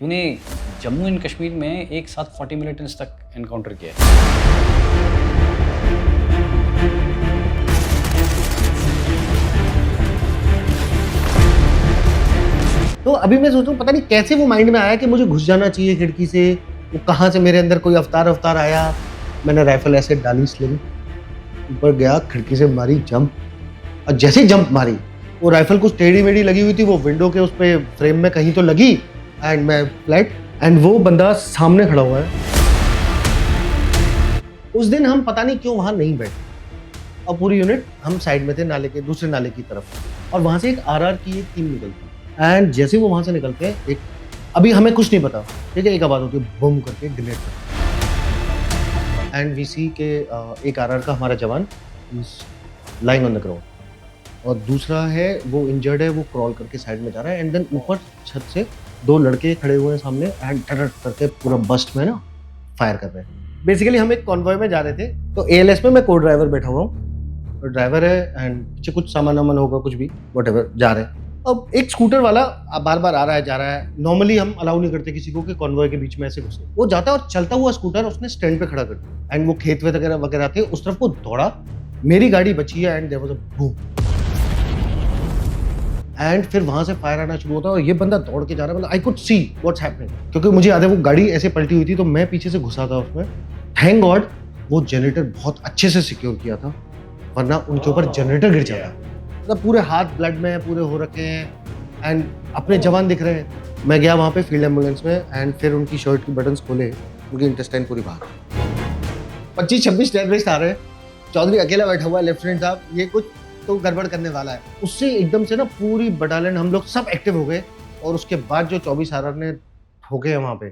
तूने जम्मू एंड कश्मीर में एक साथ 40 मिलिटेंट्स तक एनकाउंटर किया है। तो अभी मैं सोच रहा हूँ पता नहीं कैसे वो माइंड में आया कि मुझे घुस जाना चाहिए खिड़की से। वो कहाँ से मेरे अंदर कोई अवतार आया। मैंने राइफल ऐसे डाली स्लिंग, ऊपर गया, खिड़की से मारी जंप, और जैसे ही जंप मारी वो राइफल कुछ टेढ़ी मेढ़ी लगी हुई थी, वो विंडो के उस पे फ्रेम में कहीं तो लगी, एंड मैं फ्लैट, एंड वो बंदा सामने खड़ा हुआ है। उस दिन हम पता नहीं क्यों वहां नहीं बैठे, और पूरी यूनिट हम साइड में थे, नाले के दूसरे नाले की तरफ, और वहां से एक आरआर की एक टीम निकलती, एंड जैसे वो वहां से निकलते हैं, एक अभी हमें कुछ नहीं पता, ठीक है, एक आवाज होती है बम करके, ग्रेनेड करके, एंड वी सी के एक आरआर का हमारा जवान is lying on the ground, और दूसरा है वो इंजर्ड है, वो क्रॉल करके साइड में जा रहा है, एंड देन ऊपर छत से दो लड़के खड़े हुए हैं सामने, एंड टट करके पूरा बस्ट में ना फायर कर रहे हैं। बेसिकली हम एक कॉन्वॉय में जा रहे थे, तो एएलएस में मैं को ड्राइवर बैठा हुआ हूँ, तो ड्राइवर है एंड पीछे कुछ सामान वामान होगा, कुछ भी व्हाटएवर, जा रहे हैं। अब एक स्कूटर वाला बार बार आ रहा है, जा रहा है। नॉर्मली हम अलाउ नहीं करते किसी को कि कॉन्वॉय के बीच में ऐसे घुसे। वो जाता है और चलता हुआ स्कूटर उसने स्टैंड पे खड़ा कर दिया, एंड वो खेत वगैरह वगैरह थे, उस तरफ वो दौड़ा, मेरी गाड़ी बची है, and there was a boom, एंड फिर वहां से फायर आना शुरू होता है, और ये बंदा दौड़ के जा रहा है, मतलब I could see what's happening, क्योंकि मुझे याद है वो गाड़ी ऐसे पलटी हुई थी, तो मैं पीछे से घुसा था उसमें। थैंक गॉड वो जनरेटर बहुत अच्छे से सिक्योर किया था, वरना उनके ऊपर जनरेटर गिर जाता। मतलब पूरे हाथ ब्लड में पूरे हो रखे हैं, एंड अपने जवान दिख रहे हैं। मैं गया वहाँ पे फील्ड एम्बुलेंस में, एंड फिर उनकी शर्ट की बटन्स खोले, उनकी इंटेस्टाइन पूरी बाहर। 25-26 टेररिस्ट आ रहे हैं, चौधरी अकेला बैठा हुआ है, लेफ्टिनेंट साहब, ये कुछ तो गड़बड़ करने वाला है। उससे एकदम से ना पूरी बटालियन, हम लोग सब एक्टिव हो गए, और उसके बाद जो 24 आरआर ने ठोके हैं वहाँ पे।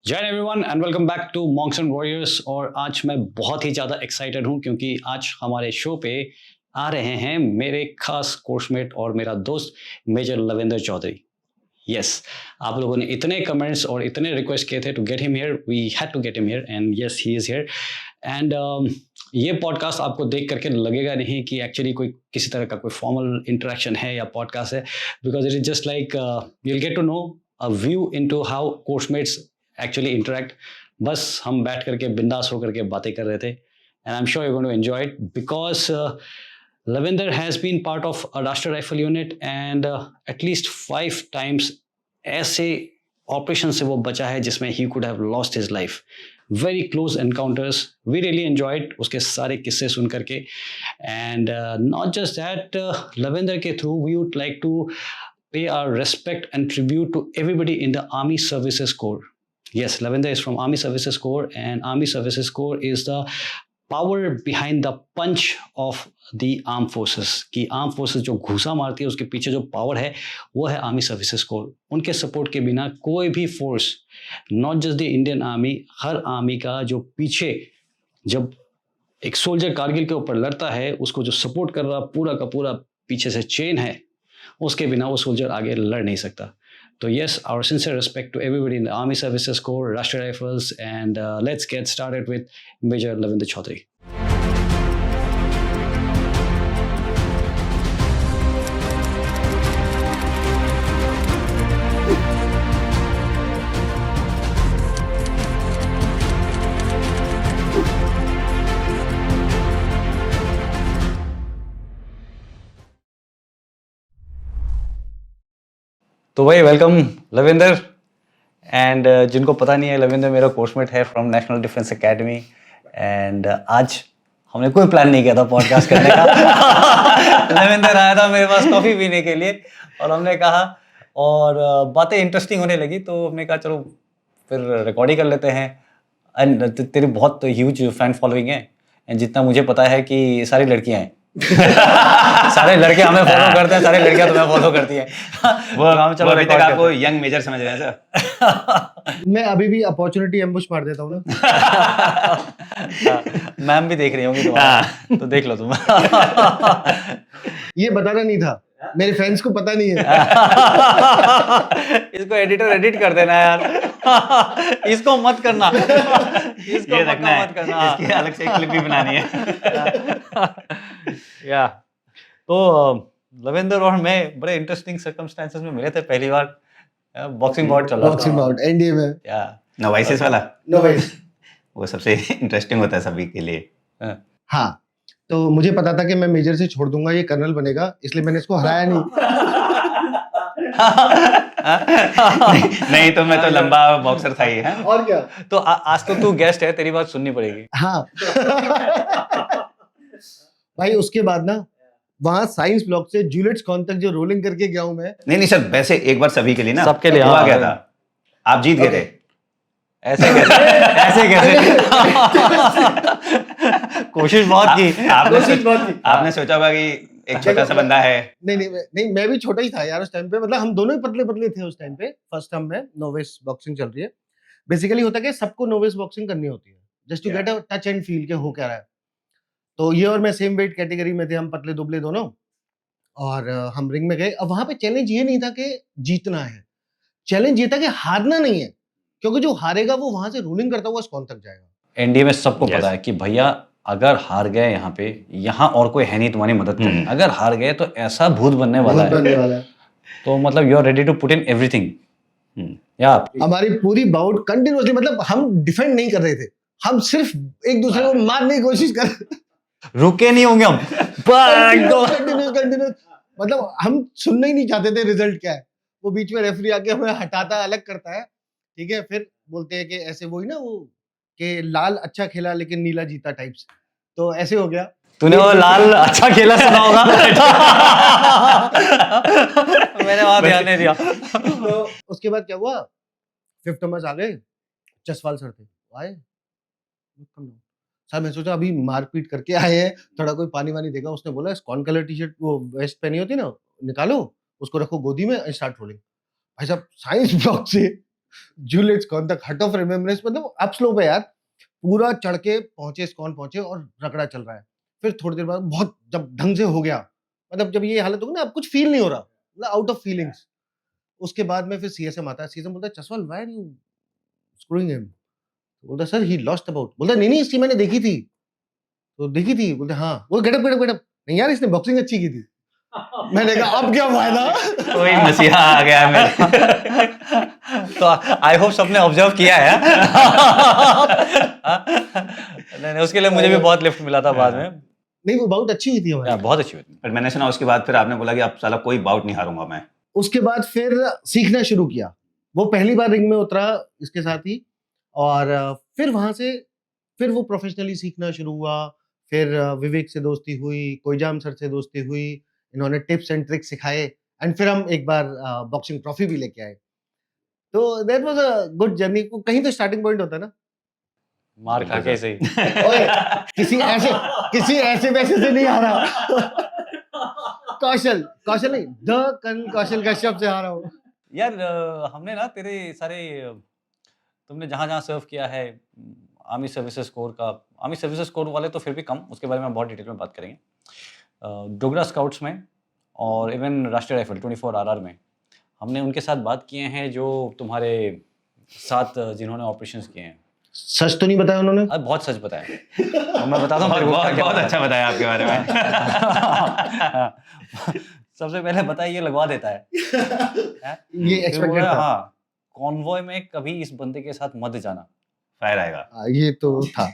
जय everyone and welcome back to monks and warriors. और आज मैं बहुत ही ज़्यादा एक्साइटेड हूँ क्योंकि आज हमारे शो पे आ रहे हैं मेरे खास कोर्समेट और मेरा दोस्त मेजर लवेंदर चौधरी। यस, आप लोगों ने इतने कमेंट्स और इतने रिक्वेस्ट किए थे to get him here, we had to get him here, and yes he is here. And ये पॉडकास्ट आपको देख करके लगेगा नहीं कि एक्चुअली कोई किसी तरह का कोई फॉर्मल इंटरेक्शन है या पॉडकास्ट है, because it is just like you will get to know a view into how coursemates actually interact. बस हम बैठ करके बिंदास होकर के बातें कर रहे थे, and I am sure you going to enjoy it because Lavender has been part of a Rashtra Rifle unit and at least 5 times ऐसे ऑपरेशन से वो बचा है जिसमें he could have lost his life. Very close encounters. We really enjoyed उसके सारे किस्से सुन करके, and not just that, Lavender के through we would like to pay our respect and tribute to everybody in the Army Services Corps. Yes, Lavender is from Army Services Corps, and Army Services Corps is the power behind the punch of the arm forces. कि arm forces जो घूसा मारती है उसके पीछे जो power है वो है आर्मी सर्विसेज कोर। उनके सपोर्ट के बिना कोई भी force, not just the Indian army, her army का जो पीछे जब एक सोल्जर कारगिल के ऊपर लड़ता है, उसको जो सपोर्ट कर रहा पूरा का पूरा पीछे से चेन है, उसके बिना वो सोल्जर आगे लड़ नहीं सकता। So yes, our sincere respect to everybody in the Army Services Corps, Rashtriya Rifles, and let's get started with Major Lavender Chaudhary. तो भाई वेलकम लविंदर, एंड जिनको पता नहीं है, लविंदर मेरा कोर्समेट है from national defence academy, and आज हमने कोई प्लान नहीं किया था पॉडकास्ट करने का। लविंदर आया था मेरे पास कॉफ़ी पीने के लिए, और हमने कहा, और बातें इंटरेस्टिंग होने लगी, तो हमने कहा चलो फिर रिकॉर्ड ही कर लेते हैं। एंड तेरी बहुत ह्यूज फैन फॉलोइंग है, एंड जितना मुझे पता है कि सारी लड़कियां हैं। सारे लड़के हमें फॉलो करते हैं, सारी लड़कियां तुम्हें फॉलो करती हैं। वो अभी तक आपको यंग मेजर समझ रहे हैं सर। मैं अभी भी अपॉर्चुनिटी एम्बुश मार देता हूँ ना। मैम भी देख रही होंगी तुम्हारा, तो देख लो तुम। ये बताना नहीं था, मेरे फैंस को पता नहीं है। इसको एडिटर एडिट कर देना यार। इसको मत करना, इसको ये रखना है, मत करना। इसकी अलग से एक क्लिप भी बनानी है। या तो लवेंदर और मैं बड़े इंटरेस्टिंग सर्कमस्टेंसेस में मिले थे पहली बार। बॉक्सिंग बाउट चल रहा बॉक्सिंग था। आउट एनडीए में या नोवाइसिस वाला नो वाइस। वो सबसे इंटरेस्टिंग होता है सभी के लिए। हाँ, तो मुझे पता था कि मैं मेजर से छोड़ दूंगा, ये कर्नल बनेगा, इसलिए मैंने इसको हराया नहीं। नहीं तो मैं तो लंबा बॉक्सर था ही है। और क्या। तो आज तो तू गेस्ट है, तेरी बात सुननी पड़ेगी। हाँ भाई उसके बाद ना वहां साइंस ब्लॉक से जूलियट्स कॉन तक जो रोलिंग करके गया हूं मैं। नहीं सर, वैसे एक बार सभी के लिए ना, सबके लिए, हुआ हाँ। गया था, आप जीत गए थे। ऐसे कैसे ऐसे कैसे कोशिश बहुत की। आपने सोचा होगा कि एक छोटा सा बंदा है। नहीं मैं भी छोटा ही था यार उस टाइम पे, मतलब हम दोनों ही पतले पतले थे उस टाइम पे। फर्स्ट टर्म में नोविस बॉक्सिंग चल रही है। बेसिकली होता है कि सबको नोविस बॉक्सिंग करनी होती है just to get a touch and feel के हो क्या रहा है। तो ये और मैं सेम वेट कैटेगरी में थे, हम पतले दुबले दोनों, और हम रिंग में गए। अब वहां पे चैलेंज ये नहीं था कि जीतना है, चैलेंज ये था कि हारना नहीं है, क्योंकि जो हारेगा वो वहां से रूलिंग करता हुआ स्कॉन तक जाएगा। एनडीए में सबको Yes. पता है कि भैया अगर हार गए यहाँ पे, यहाँ और कोई है नहीं तुम्हारी मदद करने। अगर हार गए तो ऐसा भूत बनने वाला बहुत बनने है, वाला है। तो मतलब you are ready to put in everything. या हमारी पूरी बाउट कंटिन्यूअसली, मतलब हम डिफेंड नहीं कर रहे थे, हम सिर्फ एक दूसरे को मारने की कोशिश कर रहे रुके नहीं होंगे हम। कंटिन्यूस। मतलब हम सुनना ही नहीं चाहते थे रिजल्ट क्या है। वो बीच में रेफरी आके हमें हटाता, अलग करता है, ठीक है। फिर बोलते हैं कि ऐसे वही ना वो कि लाल अच्छा खेला लेकिन नीला जीता टाइप्स, तो ऐसे हो गया। तूने वो लाल अच्छा खेला सुना होगा। मैंने वहां ध्यान नहीं दिया। तो उसके बाद क्या हुआ, फिफ्थ नंबर्स आ गए, जसवाल सर थे, आए सर, मैं सोचा अभी मारपीट करके आए हैं, थोड़ा कोई पानी वानी देगा। उसने बोला स्कॉन कलर टी शर्ट वो वेस्ट पहनी होती ना, निकालो उसको, रखो गोदी में, स्टार्ट रोलिंग। भाई साहब साइंस ब्लॉक से जूलियट स्कॉन तक, हट ऑफ रिमेम्बरेंस, मतलब अप स्लो पे यार, पूरा चढ़ के पहुंचे, स्कॉन पहुंचे और रगड़ा चल रहा है। फिर थोड़ी देर बाद बहुत जब ढंग से हो गया, मतलब जब ये हालत होगी ना, अब कुछ फील नहीं हो रहा, मतलब आउट ऑफ फीलिंग्स। उसके बाद में फिर सीएसएम आता है, सीएसएम बोलता है Jaswal why are you screwing him? बोलता सर ही लॉस्ट अबाउट। बोलता नहीं इसकी मैंने देखी थी। तो देखी थी? बोलते हाँ। वो गेटअप नहीं यार, इसने बॉक्सिंग अच्छी की थी। मैंने कहा अब क्या फायदा। कोई मसीहा आ गया मेरे। तो आई होप सबने ऑब्जर्व किया है। नहीं, उसके लिए मुझे भी बहुत लिफ्ट मिला था बाद में। नहीं वो बाउट अच्छी हुई थी हमारी। बहुत अच्छी हुई। पर मैंने सुना उसके बाद फिर आपने बोला कि अब साला कोई बाउट नहीं हारूंगा मैं। उसके बाद फिर सीखना शुरू किया। वो पहली बार रिंग में उतरा इसके साथ ही, और फिर वहां से फिर वो प्रोफेशनली सीखना शुरू हुआ। फिर विवेक से दोस्ती हुई, कोईजाम सर से दोस्ती हुई, इन्होंने टिप्स एंड ट्रिक्स सिखाए, एंड फिर हम एक बार बॉक्सिंग ट्रॉफी भी लेके आए। तो that was a good journey. कहीं तो स्टार्टिंग पॉइंट होता है ना। मार खा के सही। ओए, किसी ऐसे वैसे से नहीं हारा। कौशल नहीं, कौशल कश्यप से हारा हूँ। यार हमने ना तेरे सारे तुमने जहाँ जहाँ सर्व किया है, आर्मी सर्विसेज कोर का, आर्मी सर्विसेज कोर वाले तो फिर भी कम, उसके बारे में बहुत डिटेल में बात करेंगे। डोगरा स्काउट्स में और इवन राष्ट्रीय राइफल 24 RR में हमने उनके साथ बात किए हैं, जो तुम्हारे साथ जिन्होंने ऑपरेशंस किए हैं। सच तो नहीं बताया उन्होंने? अब बहुत सच बताया। और मैं बताता हूँ तेरे को बहुत क्या बहुत बताया। अच्छा बताया आपके बारे में। सबसे पहले बताइए, ये लगवा देता है। ये फिर एक्सपेक्टेड बोला, था। हाँ, कॉन्वॉय में कभी इस बंदे के साथ मत जाना। फायर आएगा। ये तो था।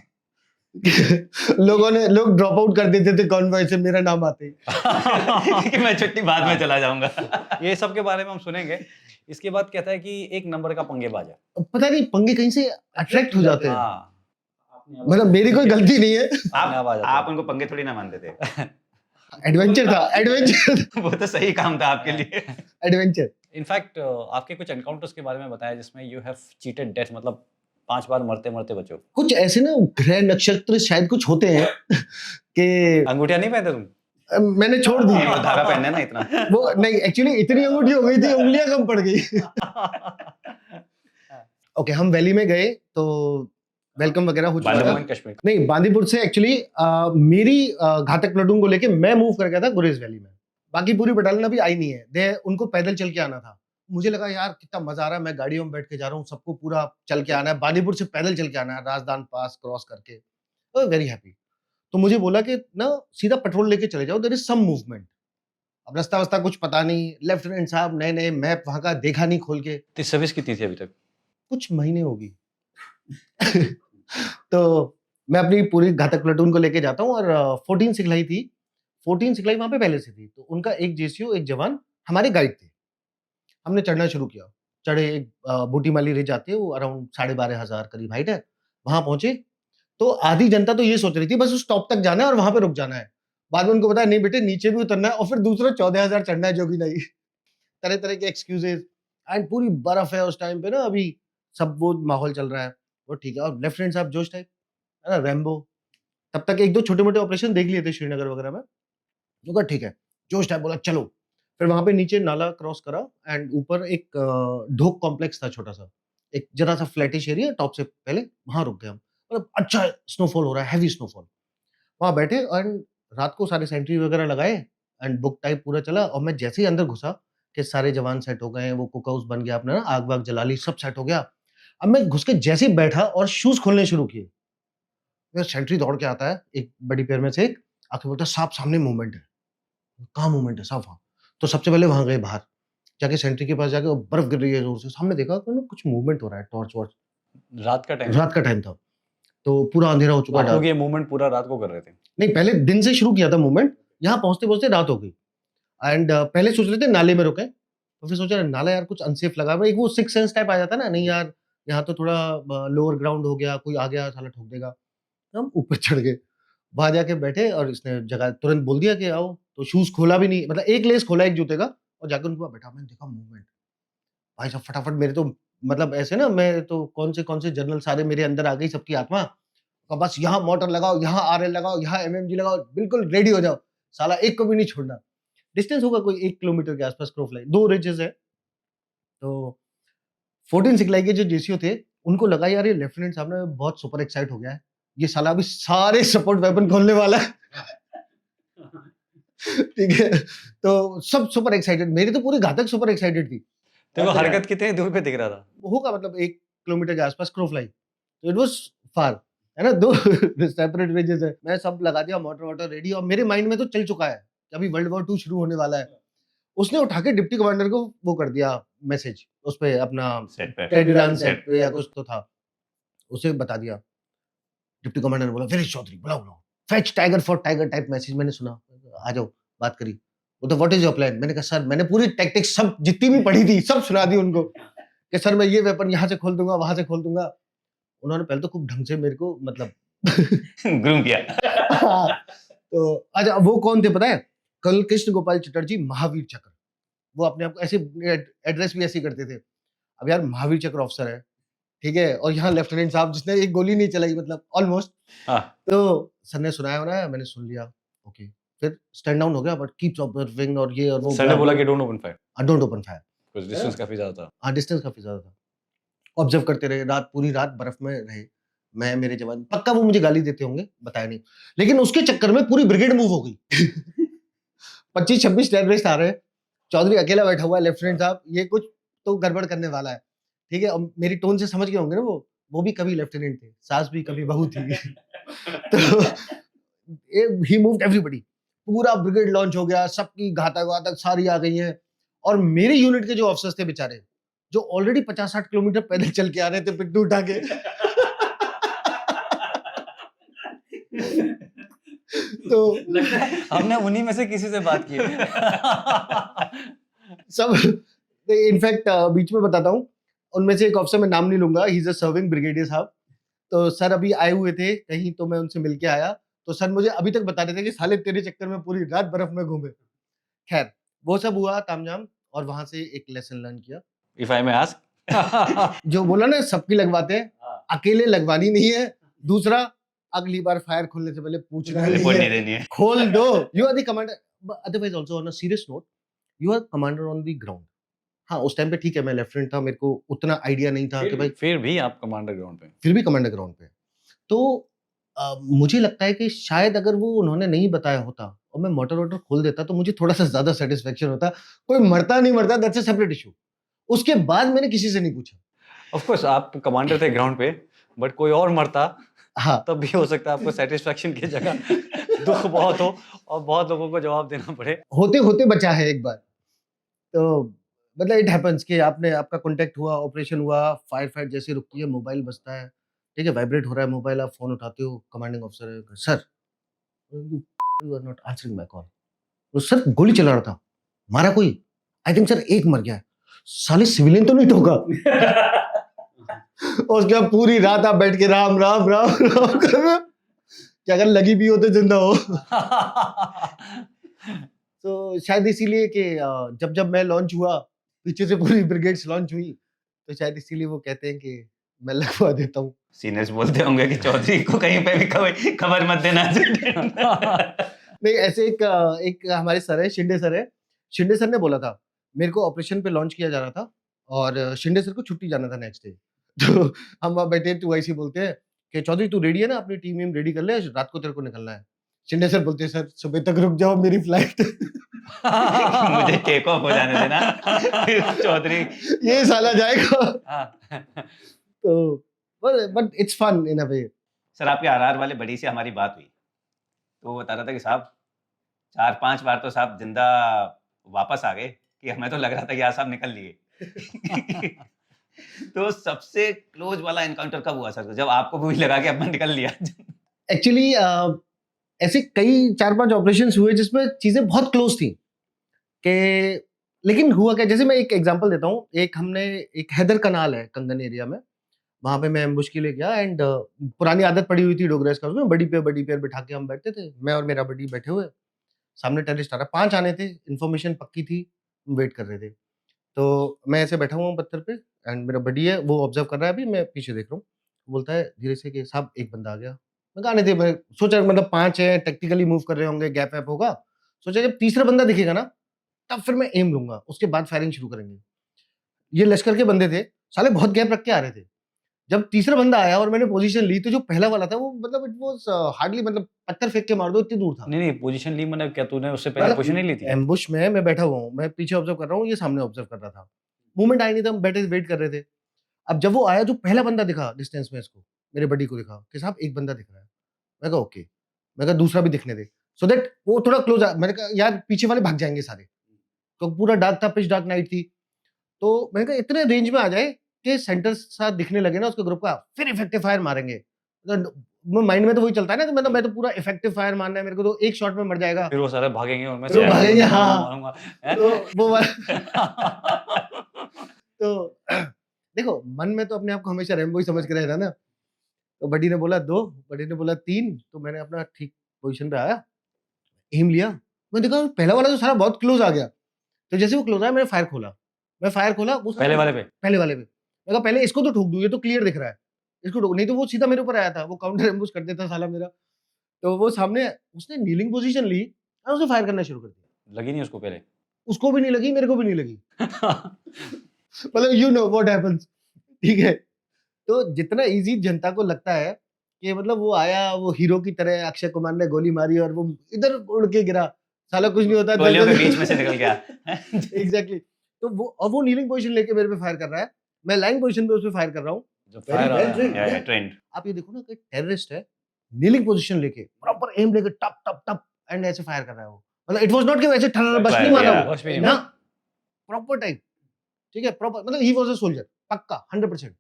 लोग ड्रॉप आउट कर देते थे कॉन्वॉय से, मेरा नाम आते ही। कि मैं छुट्टी बाद में चला जाऊंगा। ये सब के बारे में हम सुनेंगे। इसके बाद कहता है कि एक नंबर का पंगेबाज है। पता नहीं पंगे कहीं से अट्रैक्ट हो जाते हैं। हाँ, मतलब मेरी कोई गलती नहीं है। आप उनको पंगे थोड़ी ना मानते थे। एडवेंचर था, एडवेंचर। वो तो सही काम था आपके लिए। एडवेंचर। इनफैक्ट आपके कुछ एनकाउंटर्स के बारे में बताया जिसमें यू हैव चीटेड डेथ, मतलब 5 बार मरते मरते बचो। कुछ ऐसे ना ग्रह नक्षत्र शायद कुछ होते हैं कि अंगूठिया नहीं पहनते तुम? मैंने छोड़ दी। वो धागा पहनना है ना इतना। वो नहीं, एक्चुअली इतनी अंगूठी हो गई थी, उंगलियां कम पड़ गई। ओके, हम वैली में गए तो वेलकम वगैरह हो चुका था। जम्मू एंड कश्मीर। नहीं, बांदीपुर से एक्चुअली मेरी घातक प्लाटून को लेके मैं मूव कर गया था गुरेज वैली में। बाकी पूरी बटालियन अभी आई नहीं है, दे उनको पैदल चल के आना था। मुझे लगा यार कितना मजा आ रहा है, मैं गाड़ियों में बैठ के जा रहा हूँ, सबको पूरा चल के आना है, बांदीपुर से पैदल चल के आना है, राजदान पास क्रॉस करके। Very happy. तो मुझे बोला कि ना सीधा पेट्रोल लेके चले जाओ, देयर इज सम मूवमेंट। अब रास्ता वास्ता कुछ पता नहीं, लेफ्टिनेंट साहब नए नए, मैप वहां का देखा नहीं खोल के, तो सर्विस कितनी थी अभी तक? कुछ महीने होगी। तो मैं अपनी पूरी घातक प्लेटून को लेके जाता हूँ और 14 सिखलाई थी, 14 सिखलाई वहां पे पहले से थी, तो उनका एक जेसीओ एक जवान हमारे गाइड थे। हमने चढ़ना शुरू किया, चढ़े, एक बूटी माली रिज आती है, वो अराउंड 12,500 करीब हाइट है। वहां पहुंचे तो आधी जनता तो ये सोच रही थी बस उस टॉप तक जाना है और वहां पे रुक जाना है। बाद में उनको बताया नहीं बेटे, नीचे भी उतरना है और फिर दूसरा 14,000 चढ़ना है, जो भी नहीं। तरह तरह के एक्सक्यूजेज, एंड पूरी बर्फ है उस टाइम पे ना, अभी सब वो माहौल चल रहा है, वो ठीक है। और लेफ्टिनेंट साहब जोश टाइप, है ना, रैम्बो, तब तक एक दो छोटे मोटे ऑपरेशन देख लिए थे श्रीनगर वगैरह में। तो कहा ठीक है, जोश टाइप बोला चलो। फिर वहां पे नीचे नाला क्रॉस करा एंड ऊपर एक ढोक कॉम्प्लेक्स था छोटा सा, एक जरा सा फ्लैटिश एरिया, टॉप से पहले वहां रुक गए हम। मतलब अच्छा स्नोफॉल हो रहा है, हैवी स्नोफॉल। वहां बैठे एंड रात को सारे सेंट्री वगैरह लगाए एंड बुक टाइप पूरा चला। और मैं जैसे ही अंदर घुसा कि सारे जवान सेट हो गए, वो कुक हाउस बन गया अपना ना, आग वाग जला ली, सब सेट हो गया। अब मैं घुस के जैसे ही बैठा और शूज खोलने शुरू किए, मेरा सेंट्री दौड़ के आता है, एक बड़ी पैर में से एक आके बोलता है साहब सामने मूवमेंट है। कहाँ मूवमेंट है साहब? वहाँ। तो सबसे पहले वहां गए बाहर, जाके सेंट्री के पास जाके, वो बर्फ गिर रही है जोर से, सामने देखा तो ना कुछ मूवमेंट हो रहा है, टॉर्च वॉर्च। रात का टाइम? रात का टाइम था, तो पूरा अंधेरा हो चुका आप है। लोग ये मूवमेंट पूरा रात को कर रहे थे? नहीं, पहले दिन से शुरू किया था मूवमेंट, यहाँ पहुंचते पहुंचते रात हो गई। एंड पहले सोच रहे थे नाले में रुके, तो फिर सोचा नाला यार कुछ अनसेफ लगा। एक वो सिक्स सेंस टाइप आ जाता ना, नहीं यार यहाँ तो थोड़ा लोअर ग्राउंड हो गया, कोई आ गया साला ठोक देगा। तो हम ऊपर चढ़ गए, वहां जाके बैठे और इसने जगह तुरंत बोल दिया कि आओ। तो शूज खोला भी नहीं, मतलब एक लेस खोला एक जूते का और जाकर उनके पास बैठा। मैंने देखा मूवमेंट, भाई साहब फटाफट मेरे तो मतलब ऐसे ना, मैं तो कौन से जनरल सारे मेरे अंदर आ गई, सबकी आत्मा। और बस यहाँ मोटर लगाओ, यहाँ आरएल लगाओ, यहाँ एमएमजी लगाओ, बिल्कुल रेडी हो जाओ, साला एक को भी नहीं छोड़ना। डिस्टेंस होगा कोई 1 किलोमीटर के आसपास, क्रॉ फ्लाई 2 रिजेस है। तो 14 सिखलाई के जो जेसीओ थे, उनको लगा यार ये लेफ्टिनेंट साहब ना बहुत सुपर एक्साइट हो गया है, ये साला अभी सारे सपोर्ट वेपन खोलने वाला है। ठीक है, तो सब सुपर एक्साइटेड, मेरी तो पूरी घातक सुपर एक्साइटेड थी। तो वो हरकत कितने दूर पे दिख रहा था? होगा मतलब 1 किलोमीटर के आसपास क्रॉ फ्लाई, तो इट वाज फार, है ना। 2 सेपरेट रेंजेस है। मैं सब लगा दिया, मोटर वोटर रेडी, और मेरे माइंड में तो चल चुका है कि अभी वर्ल्ड वॉर 2 शुरू होने वाला है। उसने उठा के डिप्टी कमांडर को वो कर दिया मैसेज, उस पे अपना सेट पे टेलीग्राम सेट पे या कुछ तो था, उसे बता दिया। डिप्टी कमांडर ने बोला वेरी चौधरी बुलाओ बुलाओ, fetch tiger for tiger type message मैंने सुना, आ जाओ बात करी। वो तो व्हाट इज योर प्लान? मैंने कहा सर मैंने पूरी टैक्टिक्स सब जितनी भी पढ़ी थी सब सुना दी उनको कि सर मैं ये वेपन यहाँ से खोल दूंगा, वहां से खोल दूंगा। उन्होंने पहले तो खूब ढंग से मेरे को मतलब ग्रूम किया। तो अच्छा वो कौन थे पता है? कर्नल कृष्ण गोपाल चटर्जी, महावीर चक्र। वो अपने आप को ऐसे एड्रेस भी ऐसे ही करते थे। अब यार महावीर चक्र ऑफिसर है, ठीक है, और यहाँ लेफ्टिनेंट साहब जिसने एक गोली नहीं चलाई, मतलब ऑलमोस्ट। हाँ। तो सर ने सुनाया होना, मैंने सुन लिया, ओके। फिर स्टैंड डाउन हो गया, बट कीप्स ऑब्जर्विंग और ये और वो। सर ने बोला कि don't open fire. Don't open fire, कुछ डिस्टेंस काफी ज्यादा था। हाँ डिस्टेंस काफी ज्यादा था। ऑब्जर्व करते रहे, रात पूरी रात बर्फ में रहे, मैं मेरे जवान। पक्का वो मुझे गाली देते होंगे, बताया नहीं, लेकिन उसके चक्कर में पूरी ब्रिगेड मूव हो गई। 25-26 टेररिस्ट आ रहे हैं, चौधरी अकेला बैठा हुआ है, लेफ्टिनेंट साहब ये कुछ तो गड़बड़ करने वाला है, ठीक है। और मेरी टोन से समझ गए होंगे ना, वो भी कभी लेफ्टिनेंट थे, सास भी कभी बहू थी। तो ही मूव्ड एवरीबॉडी, पूरा ब्रिगेड लॉन्च हो गया, सबकी घातक घातक सारी आ गई हैं। और मेरे यूनिट के जो ऑफिसर्स थे बेचारे, जो ऑलरेडी 50-60 किलोमीटर पैदल चल के आ रहे थे पिट्ठू उठा के। तो हमने उन्हीं में से किसी से बात की। सब इनफैक्ट बीच में बताता हूँ, उनमें से एक ऑफिसर, मैं नाम नहीं लूंगा, he is a serving brigadier साहब। तो सर अभी आए हुए थे कहीं, तो मैं उनसे मिलके आया, तो सर मुझे अभी तक बता रहे थे कि साले तेरे चक्कर में पूरी रात बर्फ में घूमे। खैर वो सब हुआ तामझाम, और वहां से एक लेसन लर्न किया। इफ आई मे आस्क, जो बोला ना सबकी लगवाते हैं, अकेले लगवानी नहीं है। दूसरा, अगली बार फायर खोलने से पहले पूछना रिपोर्ट नहीं नहीं है, देनी है। खोल दो। You are the commander. Otherwise also on a serious note, you are commander on the ground. हाँ उस टाइम पे ठीक है, मैं लेफ्टिनेंट था, मेरे को उतना आइडिया नहीं था कि भाई, फिर भी आप कमांडर ग्राउंड पे। फिर भी कमांडर ग्राउंड पे। तो मुझे लगता है कि शायद अगर वो उन्होंने नहीं बताया होता और मैं मोटर वोटर खोल देता, तो मुझे थोड़ा सा ज्यादा सेटिस्फेक्शन होता। कोई मरता नहीं मरता, दैट्स अ सेपरेट इशू। उसके बाद मैंने किसी से नहीं पूछा। ऑफ कोर्स आप कमांडर थे ग्राउंड पे, बट कोई और मरता हाँ तब भी हो सकता है आपको सेटिस्फेक्शन की जगह दुख बहुत हो और बहुत लोगों को जवाब देना पड़े। होते होते बचा है एक बार। तो मतलब इट हैपेंस कि आपका कांटेक्ट हुआ, ऑपरेशन हुआ, फायर फाइट जैसे रुकती है, मोबाइल बजता है, ठीक है, वाइब्रेट हो रहा है मोबाइल, आप फोन उठाते हो, कमांडिंग ऑफिसर है, sir you are not answering my call. तो सर गोली चला रहा था, मारा कोई? आई थिंक सर एक मर गया है। साले सिविलियन तो नहीं ठोका? और उसके बाद पूरी रात आप बैठ के राम राम राम राम कर रहे हो कि अगर लगी भी हो तो जिंदा हो। तो शायद इसीलिए कि जब जब मैं लॉन्च हुआ, पीछे से पूरी ब्रिगेड्स लॉन्च हुई, तो शायद इसीलिए वो कहते हैं कि मैं लगवा देता हूँ। सीनियर्स बोलते होंगे कि चौधरी को कहीं पे भी खबर मत देना। नहीं, ऐसे एक हमारे सर है, शिंदे सर है, शिंदे सर ने बोला था, मेरे को ऑपरेशन पे लॉन्च किया जा रहा था और शिंदे सर को छुट्टी जाना था नेक्स्ट डे। तो हम वहाँ बैठे तो ऐसे ही बोलते हैं कि चौधरी तू रेडी है ना, अपनी टीम वीम रेडी कर ले, रात को तेरे को निकलना है। शिंदे सर बोलते हैं सर सुबह तक रुक जाओ, मेरी फ्लाइट। मुझे टेक ऑफ हो जाने देना। फिर चौधरी ये साला जाएगा। हाँ। तो but it's fun in a way. Sir आपके आरआर वाले बड़ी से हमारी बात हुई, तो वो बता रहा था कि साहब 4-5 बार तो साहब जिंदा वापस आ गए कि हमें तो लग रहा था कि यार साहब निकल लिए। तो सबसे क्लोज वाला एनकाउंटर कब हुआ सर, जब आपको भी लगा कि अब मैं निकल लिया? एक्चुअली ऐसे कई 4-5 ऑपरेशंस हुए जिसमें चीजें बहुत क्लोज थी कि, लेकिन हुआ क्या, जैसे मैं एक एग्जांपल देता हूँ। हमने एक हैदर कनाल है कंगन एरिया में, वहां पे मैं एम्बुश के लिए गया एंड पुरानी आदत पड़ी हुई थी डोगरेस का, उसमें बड़ी पे बिठा के हम बैठते थे, मैं और मेरा बडी बैठे हुए, सामने टेररिस्ट आ रहा, 5 आने थे, इन्फॉर्मेशन पक्की थी, वेट कर रहे थे। तो मैं ऐसे बैठा हुआ हूँ पत्थर पे एंड मेरा बडी है, वो ऑब्जर्व कर रहा है, अभी मैं पीछे देख रहा हूँ, बोलता है धीरे से कि साहब एक बंदा आ गया। मैं कहा आने थे, मैं सोचा मतलब 5 है, टेक्टिकली मूव कर रहे होंगे, गैप वैप होगा, सोचा जब तीसरा बंदा दिखेगा ना तब फिर मैं एम लूंगा, उसके बाद फायरिंग शुरू करेंगे। ये लश्कर के बंदे थे, साले बहुत गैप रख के आ रहे थे। जब तीसरा बंदा आया और मैंने पोजीशन ली, तो जो पहला वाला था वो मतलब इट वाज हार्डली, मतलब पत्थर फेंक के मार दो इतनी दूर था। नहीं पोजीशन ली, मतलब क्या तूने उससे पहले मतलब पोजीशन नहीं ली थी? एम्बुश में मैं बैठा हुआ हूँ, मैं पीछे ऑब्जर्व कर रहा हूँ, ये सामने ऑब्जर्व कर रहा था, मूवमेंट आई नहीं था, हम बैठे वेट कर रहे थे। अब जब वो आया, जो पहला बंदा दिखा डिस्टेंस में, इसको मेरे बडी को दिखा कि साहब एक बंदा दिख रहा है। मैं कहा ओके, मैं कहा दूसरा भी दिखने दे, सो दैट वो थोड़ा क्लोज आ। मैंने कहा यार पीछे वाले भाग जाएंगे सारे, तो पूरा डार्क था, पिच डार्क नाइट थी। तो मैंने कहा इतने रेंज में आ जाए कि सेंटर साथ दिखने लगे ना उसके ग्रुप का, फिर इफेक्टिव फायर मारेंगे। माइंड में तो वही चलता है ना कि मैं तो पूरा इफेक्टिव फायर मारना है मेरे को, तो एक शॉट में मर जाएगा, फिर वो सारे भागेंगे और मैं फिर वो से भागेंगे, हाँ। मारूंगा, हैं? तो वो तो देखो मन में तो अपने आप को हमेशा रैम्बो ही समझ के रहना ना। तो बडी ने बोला 2, बडी ने बोला 3, तो मैंने अपना ठीक पोजीशन पे आया, एम लिया, मैं देखा पहला वाला तो सारा बहुत क्लोज आ गया। तो जैसे वो क्लोज आया, मैंने फायर खोला, वो पहले वाले पे? पहले वाले पे। मैं कहा पहले इसको तो ठोक दूं, ये तो क्लियर दिख रहा है, इसको ठोक, नहीं तो वो सीधा मेरे ऊपर आया था, वो काउंटर एम्बुश कर देता साला मेरा। तो वो सामने उसने नीलिंग पोजीशन ली और उसने फायर करना शुरू कर दिया। लगी नहीं उसको पहले? उसको भी नहीं लगी, मेरे को भी नहीं लगी। मतलब यू नो व्हाट हैपेंस, ठीक है। तो जितना इजी जनता को लगता है कि मतलब वो आया, वो हीरो की तरह अक्षय कुमार ने गोली मारी और वो इधर उड़ के गिरा, साला कुछ नहीं होता, गोलियों के बीच में से निकल गया। एग्जैक्टली। तो वो नीलिंग पोजीशन लेके मेरे पे फायर कर रहा है, मैं लाइन पोजीशन पे उस पे फायर कर रहा हूँ। जब फायर आ रहा है, या ट्रेंड। आप ये देखो ना कि टेररिस्ट है, नीलिंग पोजीशन लेके प्रॉपर एम लेके टप टप टप एंड ऐसे फायर कर रहा है वो। मतलब इट वाज नॉट कि वैसे ठर बस नहीं मारा वो, बस भी नहीं ना, प्रॉपर टाइम, ठीक है, प्रॉपर, मतलब ही वाज अ सोल्जर पक्का 100%,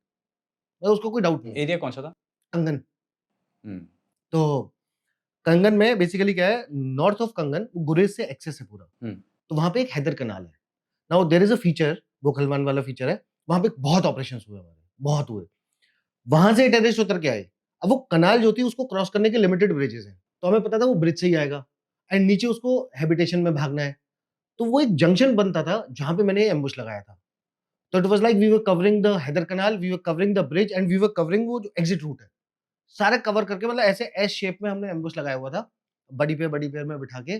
मतलब उसको कोई डाउट नहीं। एरिया कौन सा था? कंगन। हम्म। तो कंगन में बेसिकली क्या है, नॉर्थ ऑफ कंगन गुरेज से एक्सेस है पूरा, तो वहां पे एक हैदर कनाल है। Now there is a feature, वो खलवान वाला फीचर है, वहां पे बहुत ऑपरेशंस हुए हमारे, बहुत हुए। वहां से टेररिस्ट उतर के आए, अब वो कनाल जो थी उसको क्रॉस करने के लिमिटेड ब्रिजेस हैं, तो हमें पता था वो ब्रिज से ही आएगा एंड नीचे उसको हैबिटेशन में भागना है। तो वो एक जंक्शन बनता था जहां पे मैंने एम्बुश लगाया था। तो it was like we were covering the Haider canal, we were covering the bridge and we were covering वो जो एग्जिट रूट है, सारे कवर करके, मतलब ऐसे एस शेप में हमने एम्बुश लगाया हुआ था, बड़ी पे में बिठा के।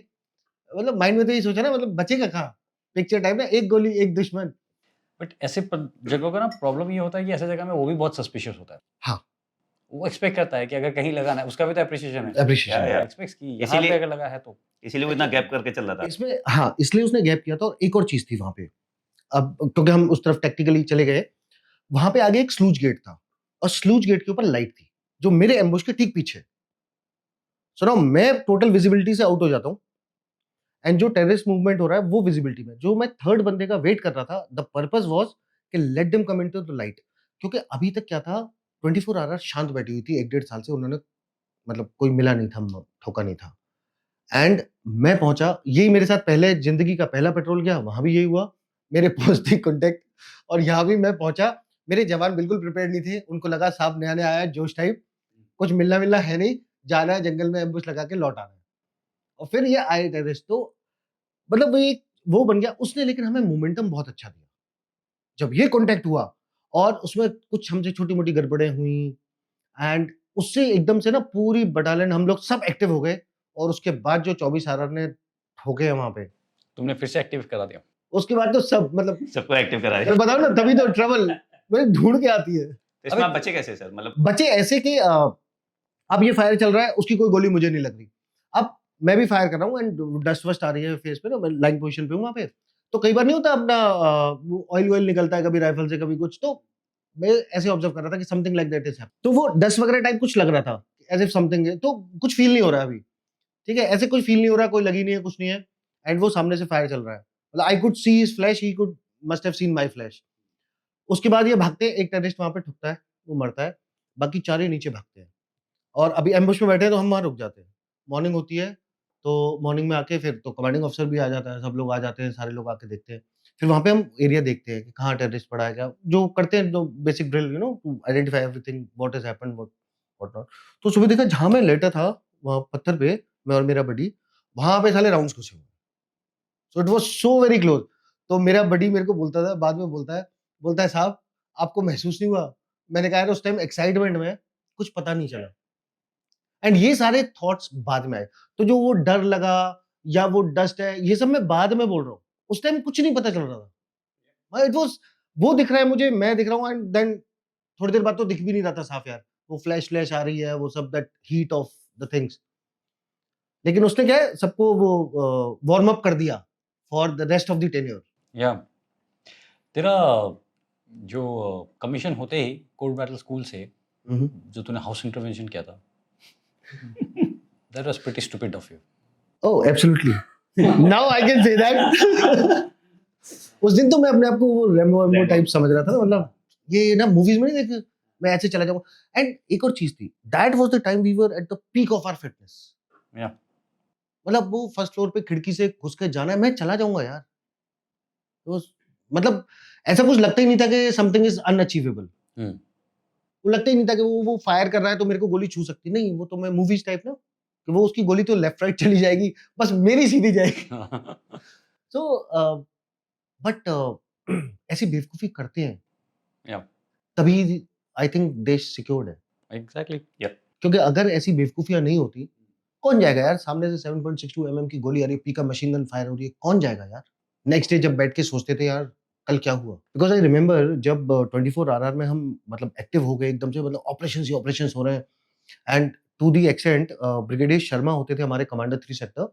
मतलब माइंड में तो ये सोचा ना, मतलब बचेगा कहाँ, पिक्चर टाइप ना, एक गोली एक दुश्मन। बट ऐसे जगहों का ना प्रॉब्लम ये होता है कि ऐसे जगह में वो भी बहुत सस्पिशियस होता है। हाँ। वो एक्सपेक्ट करता है कि अगर कहीं लगाना है, उसका भी तो एप्रिसिएशन है, एप्रिशिएशन या। एक्सपेक्ट्स कि यहाँ पे अगर लगा है तो। इसीलिए वो इतना गैप करके चल रहा था। इसमें, हाँ, इसलिए उसने गैप किया था। और एक और चीज थी वहां पे, अब क्योंकि हम उस तरफ टेक्टिकली चले गए, वहां पे आगे एक स्लूज गेट था और स्लूज गेट के ऊपर लाइट थी, जो मेरे एम्बुश के ठीक पीछे। सो नाउ मैं टोटल विजिबिलिटी से आउट हो जाता हूँ एंड जो टेररिस्ट मूवमेंट हो रहा है वो विजिबिलिटी में, जो मैं थर्ड बंदे का वेट कर रहा था, द पर्पस वाज कि let them come into the light. क्योंकि अभी तक क्या था, 24 आवर शांत बैठी हुई थी, 1 डेढ़ साल से उन्होंने मतलब कोई मिला नहीं था, ठोका नहीं था। एंड मैं पहुंचा, यही मेरे साथ पहले जिंदगी का पहला पेट्रोल गया, वहां भी यही हुआ, मेरे पहुंचते कॉन्टेक्ट, और यहाँ भी मैं पहुंचा, मेरे जवान बिल्कुल प्रिपेयर नहीं थे, उनको लगा साहब नया नया आया है, जोश टाइप, कुछ मिलना मिलना है नहीं, जाना है जंगल में एम्बुश लगा के लौट आना है। और फिर ये आए टेररिस्ट, तो मतलब वो एक वो बन गया उसने, लेकिन हमें मोमेंटम बहुत अच्छा दिया जब ये कॉन्टेक्ट हुआ, और उसमें कुछ हमसे छोटी मोटी गड़बड़ें हुई एंड उससे एकदम से ना पूरी बटालियन हम लोग सब एक्टिव हो गए, और उसके बाद जो 24 आर ने ठोके हैं वहां पे, तुमने फिर से एक्टिव करा दिया। उसके बाद तो सब मतलब सबको एक्टिव करा मैं दिया। बताओ ना, तभी तो ट्रबल मेरे ढूंढ के आती है। तो इसमें आप बचे कैसे सर, मतलब बचे ऐसे कि अब ये फायर चल रहा है, उसकी कोई गोली मुझे नहीं लग रही, अब मैं भी फायर कर रहा हूँ एंड डस्ट वस्ट आ रही है फेस पे ना, मैं लाइन पोजीशन पे हूँ वहां पे, तो कई बार नहीं होता अपना ऑयल ऑयल निकलता है कभी राइफल से कभी कुछ, तो मैं ऐसे ऑब्जर्व कर रहा था कि something like that is happening, तो वो डस्ट वगैरह टाइप कुछ लग रहा था, एज इफ समथिंग है, तो कुछ फील नहीं हो रहा है अभी, ठीक है, ऐसे कुछ फील नहीं हो रहा, कोई लगी नहीं है, कुछ नहीं है, एंड वो सामने से फायर चल रहा है, मतलब I could see his flash, he could must have seen my flash. उसके बाद ये भागते हैं, एक टेररिस्ट वहां पे ठुकता है, वो मरता है, बाकी चार ही नीचे भागते हैं, और अभी एम्बुश में बैठे हैं तो हम वहां रुक जाते हैं। मॉर्निंग होती है, तो मॉर्निंग में आके फिर तो कमांडिंग ऑफिसर भी आ जाता है, सब लोग आ जाते हैं, सारे लोग आके देखते हैं, फिर वहां पे हम एरिया देखते हैं कि कहाँ टेररिस्ट पड़ा है, क्या जो करते हैं, जो basic drill, you know, to identify everything what has happened, what not. तो सुबह देखा जहां मैं लेटा था, वहां पत्थर पे, मैं और मेरा बडी, वहां पे साले राउंड्स घुसे हुए, so it was so very close. तो मेरा बडी मेरे को बोलता था, बाद में बोलता है साहब आपको महसूस नहीं हुआ? मैंने कहा यार उस टाइम एक्साइटमेंट में कुछ पता नहीं चला, एंड ये सारे थॉट्स बाद में आए, तो जो वो डर लगा या वो डस्ट है, ये सब मैं बाद में बोल रहा हूँ, उस टाइम कुछ नहीं पता चल रहा था, इट वाज, वो दिख रहा है मुझे, मैं दिख रहा हूँ, एंड देन थोड़ी देर बाद तो दिख भी नहीं रहा था साफ यार, वो फ्लैश फ्लैश आ रही है, वो सब that heat of the things, लेकिन उसने क्या है, सबको वो वार्म अप कर दिया for the rest of the tenure. या तेरा जो कमीशन होते ही कोर्ट बैटल स्कूल से जो तूने हाउस इंटरवेंशन किया था, that was pretty stupid of you. Oh absolutely, now I can say that. उस दिन तो मैं अपने आप को वो रेमो टाइप समझ रहा था, मतलब ये ना मूवीज में नहीं देखे, मैं ऐसे चला जाऊंगा। एंड एक और चीज थी, that was the time we were at the peak of our fitness, या मतलब वो फर्स्ट फ्लोर पे खिड़की से घुस के जाना है, मैं चला जाऊंगा यार, तो मतलब ऐसा कुछ लगता ही नहीं था कि समथिंग इज अनअचीवेबल, वो लगता ही नहीं था कि वो फायर कर रहा है तो मेरे को गोली छू सकती, नहीं, वो तो मैं मूवीज टाइप ना, कि वो उसकी गोली तो लेफ्ट राइट चली जाएगी, बस मेरी सीधी जाएगी। सो बट ऐसी बेवकूफी करते हैं, या तभी आई थिंक देश सिक्योर्ड है, एग्जैक्टली। क्योंकि अगर ऐसी बेवकूफियां नहीं होती, कौन जाएगा यार सामने से 7.62 mm की गोली आ रही है, पी का मशीन गन फायर हो रही है, कौन जाएगा यार? नेक्स्ट डे जब बैठ के सोचते थे यार कल क्या हुआ, बिकॉज आई रिमेम्बर जब 24 आर में हम मतलब एक्टिव हो गए एकदम से, मतलब ऑपरेशन ही ऑपरेशन हो रहे हैं, and to the extent brigadier Sharma होते थे हमारे कमांडर 3 सेक्टर,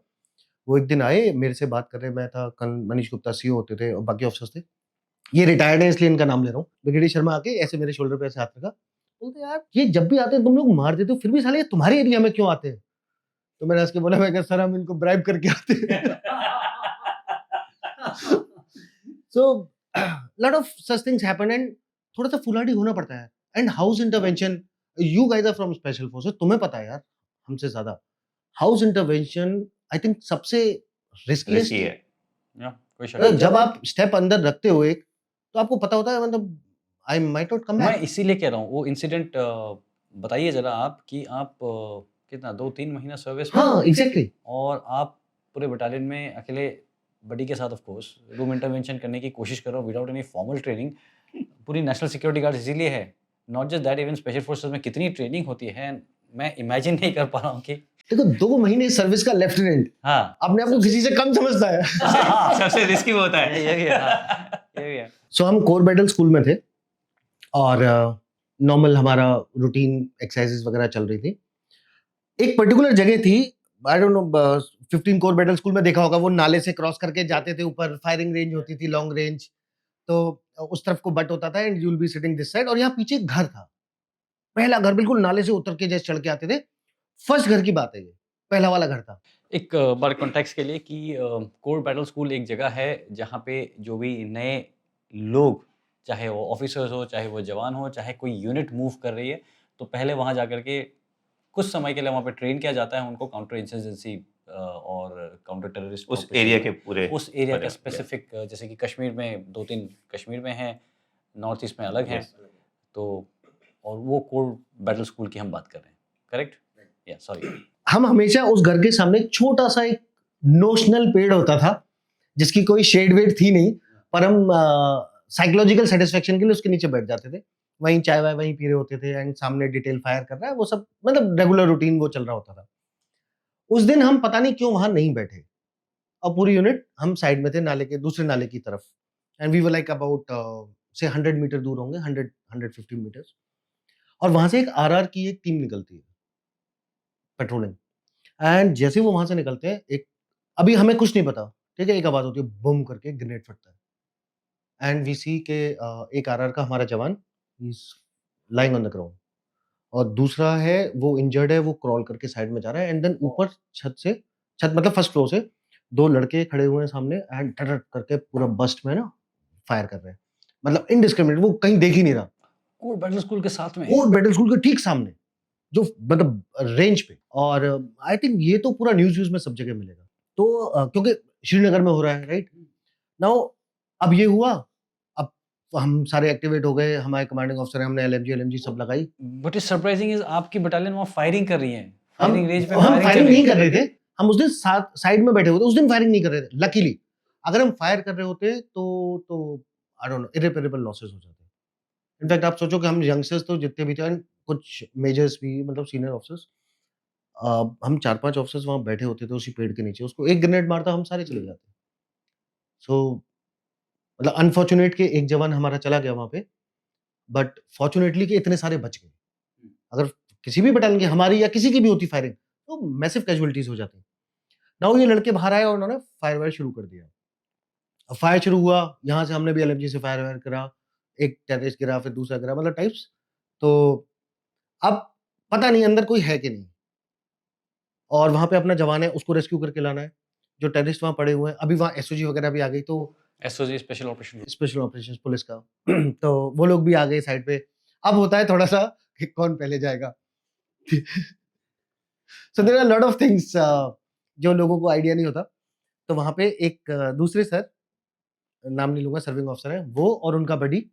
वो एक दिन आए मेरे से बात कर रहे, मैं था, मनीष गुप्ता सीओ होते थे और बाकी ऑफिसर्स थे, ये रिटायर्ड है इसलिए इनका नाम ले रहा हूँ। ब्रिगेडियर शर्मा आके ऐसे मेरे शोल्डर पे ऐसे हाथ रखा, बोलते यार ये जब भी आते हैं तुम लोग मार देते हो, फिर भी साले ये तुम्हारे एरिया में क्यों आते हैं? तो मैंने हंस के बोला, मैं कहा सर हम इनको ब्राइब करके आते हैं। So lot of such things happen, and थोड़ा सा फुलाड़ी होना पड़ता है, and house intervention, you guys are from special forces, तुम्हें पता है यार हमसे ज्यादा, हाउस इंटरवेंशन आई थिंक सबसे रिस्कीएस्ट रिस्की है। है। या कोई शक नहीं। जब आप स्टेप अंदर रखते हो एक, तो आपको पता होता है, मतलब आई माइट नॉट कम मैं बैक। इसीलिए कह रहा हूँ वो इंसिडेंट बताइए जरा आप कि आप कितना 2-3 महीना सर्विस में हाँ एग्जैक्टली, और आप पूरे बटालियन में अकेले बडी के साथ ऑफ कोर्स रूम इंटरवेंशन करने की कोशिश कर रहा हूँ विदाउट एनी फॉर्मल ट्रेनिंग। पूरी नेशनल सिक्योरिटी गार्ड इसीलिए है, not just that, even special forces में कितनी ट्रेनिंग होती है, मैं इमेजिन नहीं कर पा रहा हूँ कि देखो 2 महीने सर्विस का लेफ्टिनेंट हाँ अपने आप को किसी से कम समझता है। सबसे रिस्की वो होता है। ये भी है, हाँ, ये भी है। सो हम कोर बैटल स्कूल में थे, और नॉर्मल हमारा रूटीन एक्सरसाइजेस वगैरह चल रही थी। एक पर्टिकुलर जगह थी, I don't know, 15 core battle school में देखा होगा, वो नाले से क्रॉस करके जाते थे ऊपर, फायरिंग रेंज होती थी लॉन्ग रेंज, तो उस तरफ को बट होता था and you will be sitting this side, और यहाँ पीछे एक घर था, पहला घर बिल्कुल नाले से उतर के जैसे चढ़ के आते थे, फर्स्ट घर की बात है ये, पहला वाला घर था। एक बार कॉन्टेक्स्ट के लिए कि कोर बैटल स्कूल एक जगह है जहाँ पे जो भी नए लोग, चाहे वो ऑफिसर्स हो, चाहे वो जवान हो, चाहे कोई यूनिट मूव कर रही है, तो पहले वहाँ जाकर के कुछ समय के लिए वहाँ पे ट्रेन किया जाता है उनको काउंटर इंसर्जेंसी और काउंटर टेररिस्ट उस एरिया के पूरे उस एरिया का बारे में, स्पेसिफिक, जैसे कि कश्मीर में 2-3 कश्मीर में हैं, नॉर्थ ईस्ट में अलग हैं, तो और वो कोर बैटल स्कूल की हम बात कर रहे हैं, करेक्ट? या सॉरी। हम हमेशा उस घर के सामने एक छोटा सा एक नोशनल पेड़ होता था जिसकी कोई शेड वेड थी नहीं, पर हम साइकोलॉजिकल सेटिस्फेक्शन के लिए उसके नीचे बैठ जाते थे, वहीं चाय वाय वहीं पी रहे होते थे एंड सामने डिटेल फायर कर रहा है, वो सब मतलब रेगुलर रूटीन वो चल रहा होता था। उस दिन हम पता नहीं क्यों वहां नहीं बैठे और पूरी यूनिट हम साइड में थे, नाले के दूसरे नाले की तरफ, and we were like about से 100 मीटर दूर होंगे, 150 मीटर्स, और वहां से एक आरआर की एक टीम निकलती है पेट्रोलिंग, एंड जैसे वो वहां से निकलते हैं, एक अभी हमें कुछ नहीं पता, ठीक है, एक आवाज होती है बम करके, ग्रेनेड फटता है एंड वी सी के एक आरआर का हमारा जवान is lying on the ground और दूसरा है वो इंजर्ड है, वो क्रॉल करके साइड में जा रहा है, एंड देन ऊपर छत मतलब फर्स्ट फ्लोर से 2 लड़के खड़े हुए हैं सामने एंड टट करके पूरा बस्ट में ना फायर कर रहे हैं, मतलब इनडिस्क्रिमिनेट, वो कहीं देख ही नहीं रहा, कोर बैटल स्कूल के साथ में और बैटल स्कूल के ठीक सामने, जो मतलब रेंज पे, और आई थिंक ये तो पूरा न्यूज़ में सब जगह मिलेगा। तो क्योंकि श्रीनगर में हो रहा है, राइट? नाउ अब ये हुआ, अब हम सारे एक्टिवेट हो गए, हमारे कमांडिंग ऑफिसर हैं, हमने एलएमजी सब लगाई। बट इज सरप्राइजिंग इज आपकी बटालियन वहाँ फायरिंग कर रही है, हम फायरिंग रेंज पे हम फायरिंग चल नहीं कर रहे थे, हम उस दिन साइड में बैठे हुए थे, उस दिन फायरिंग नहीं कर रहे थे लकीली। अगर हम फायर कर रहे होते तो आई डोंट नो, इर्रेपरेबल लॉसेस हो जाते। इनफैक्ट आप सोचो कि हम यंगस्टर्स तो जितने भी थे and कुछ मेजर्स भी, मतलब सीनियर ऑफिसर्स, हम 4-5 ऑफिसर्स वहाँ बैठे होते थे उसी पेड़ के नीचे, उसको एक ग्रेनेड मारता हम सारे चले जाते। सो मतलब अनफॉर्चुनेट कि एक जवान हमारा चला गया वहाँ पे, बट फॉर्चुनेटली कि इतने सारे बच गए। अगर किसी भी बटालियन की, हमारी या किसी की भी होती फायरिंग, तो मैसिव कैजुअलिटीज हो जाती। नाउ ये लड़के बाहर आए और उन्होंने फायर वायर शुरू कर दिया। अब फायर शुरू हुआ, यहाँ से हमने भी एलएमजी से फायर वायर करा, एक टेररिस्ट गिरा, फिर दूसरा गिरा, मतलब टाइप्स। तो अब पता नहीं अंदर कोई है कि नहीं, और वहाँ पे अपना जवान है, उसको रेस्क्यू करके लाना है। जो टेररिस्ट वहाँ पड़े हुए हैं, अभी वहाँ एसओजी वगैरह भी आ गई, तो SOG special operation special operations police का तो वो लोग भी आ गए साइड पे। अब होता है थोड़ा-सा कि कौन पहले जाएगा। So there are lot of things जो लोगों को आइडिया नहीं होता। तो वहाँ पे एक दूसरे सर, नाम नहीं लूँगा, सर्विंग ऑफिसर हैं, वो और उनका बडी,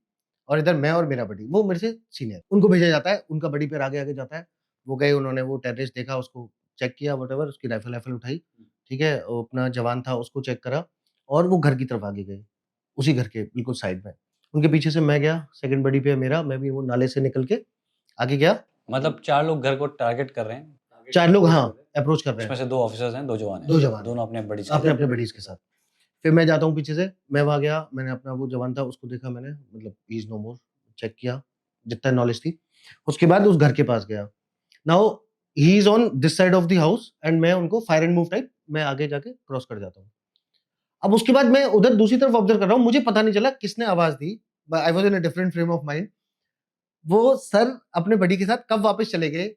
और इधर मैं और मेरा बडी, वो मेरे से सीनियर, उनको भेजा जाता है, उनका बडी फिर आगे-आगे जाता है। वो गए, उन्होंने वो टेररिस्ट देखा, उसको चेक किया, व्हाटएवर, उसकी राइफल-वाइफल उठाई, ठीक है? वो अपना जवान था, उसको चेक करा और वो घर की तरफ आगे गए, उसी घर के बिल्कुल साइड में। उनके पीछे से मैं गया, सेकंड बडी पे मेरा, मैं भी वो नाले से निकल के आगे गया। मतलब 4 लोग घर को टारगेट कर रहे हैं, 4 लोग हाँ, अप्रोच कर रहे उसमें हैं, से 2 ऑफिसर्स हैं, 2 जवान हैं, 2 जवान हैं। दोनों अपने बड़ी अपने-अपने बडीज़ के साथ। फिर मैं जाता हूँ पीछे से, मैं वहाँ गया, मैंने अपना वो जवान था उसको देखा मैंने, मतलब he is no more, check किया, जितना नॉलेज थी। उसके बाद उस घर के पास गया। Now he is on this side of the house and मैं उनको फायर एंड मूव टाइप, मैं आगे जाके क्रॉस कर जाता हूँ। अब उसके बाद मैं उधर दूसरी तरफ ऑब्ज़र्व कर रहा हूँ, मुझे पता नहीं चला किसने आवाज़ दी, ब I was in a different frame of mind. वो सर अपने बडी के साथ कब वापस चले गए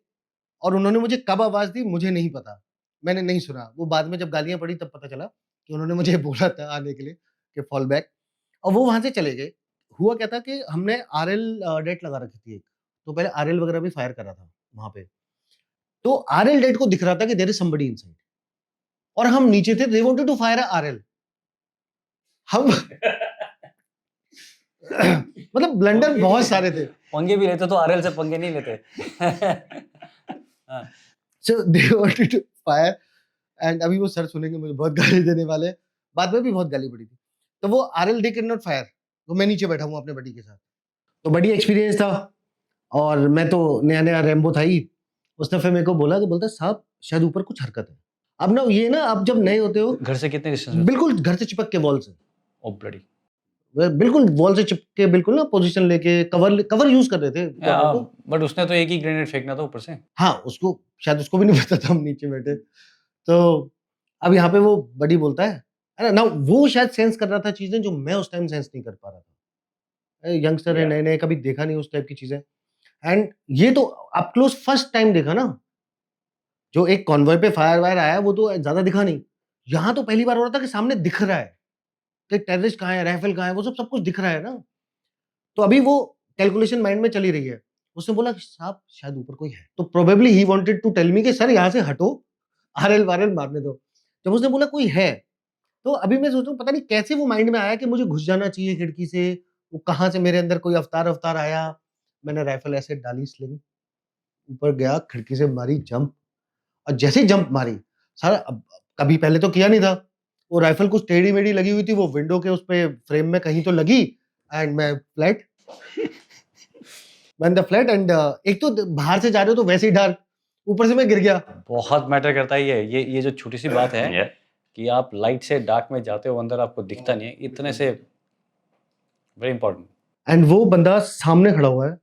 और उन्होंने मुझे कब आवाज़ दी मुझे नहीं पता। मैंने नहीं सुना। वो बाद में जब गालियाँ पड़ी तब पता चला कि उन्होंने मुझे बोला था आने के लिए कि फॉल बैक, और वो वहाँ से चले गए। हुआ क्या था कि हमने आरएल डेट लगा रखी थी एक, तो पहले आरएल वगैरह भी फायर करा था वहाँ पे। तो आरएल डेट को दिख रहा था कि देयर इज़ समबडी इनसाइड, और हम नीचे थे, they wanted to fire a RL. हम मतलब ब्लंडर बहुत सारे थे। पंगे भी लेते तो आरएल से पंगे नहीं लेते। हाँ, so they wanted to fire, and अभी वो सर सुनेंगे मुझे बहुत गाली देने वाले हैं। बाद में भी बहुत गाली पड़ी थी। तो वो RL they can not fire, तो मैं नीचे बैठा हूँ अपने बडी के साथ। तो बड़ी एक्सपीरियंस था और मैं तो नया-नया रैम्बो था ही। उसने फिर मेरे को बोला कि बोलता है साहब शायद ऊपर कुछ हरकत है। अब ना ये ना आप जब नए होते हो, घर से कितने डिस्टेंस में? बिल्कुल घर से चिपक के वॉल से। ओ ब्लडी। वे बिल्कुल वॉल से चिपक के बिल्कुल ना पोज़ीशन लेके कवर यूज़ कर रहे थे कॉर्नर को। बट उसने तो एक ही ग्रेनेड फेंकना था ऊपर से। हाँ, उसको शायद उसको भी नहीं पता था हम नीचे बैठे। तो अब यहाँ पे वो बडी बोलता है ना, ना वो शायद सेंस कर रहा था चीज़ें जो मैं उस टाइम सेंस नहीं कर पा रहा था। यंगस्टर है, नए-नए, कभी देखा नहीं उस टाइप की चीज़ें। एंड ये तो अप क्लोज फर्स्ट टाइम देखा ना, जो एक कॉन्वॉय पे फायर वायर आया वो तो ज्यादा दिखा नहीं, यहाँ तो पहली बार हो रहा था कि सामने दिख रहा है कि टेररिस्ट कहाँ है, राइफल कहाँ है, वो सब कुछ दिख रहा है ना। तो अभी वो कैलकुलेशन माइंड में चली रही है। उसने बोला कि साहब शायद ऊपर कोई है, तो probably he wanted to tell me कि सर यहाँ से हटो, आरएल वारएल मारने दो। जब उसने बोला कोई है, तो अभी मैं सोच रहा हूँ पता नहीं कैसे वो माइंड में आया कि मुझे घुस जाना चाहिए खिड़की से, वो कहाँ से मेरे अंदर कोई अवतार आया। मैंने राइफल ऐसे डाली स्लिंग, ऊपर गया, खिड़की से मारी जंप, और जैसे ही जंप मारी, साला कभी पहले तो किया नहीं था, वो राइफल कुछ टेढ़ी-मेढ़ी लगी हुई थी, वो विंडो के उस पे फ्रेम में कहीं तो लगी, एंड मैं फ्लैट मैं इन द फ्लैट, एंड एक तो बाहर से जा रहे हो तो वैसे ही डार्क, ऊपर से मैं गिर गया। बहुत मैटर करता है ये जो छोटी सी बात है Yeah. कि आप लाइट से डार्क में जाते हो, अंदर आपको दिखता नहीं है, इतने से वेरी इंपॉर्टेंट। एंड वो बंदा सामने खड़ा हुआ है,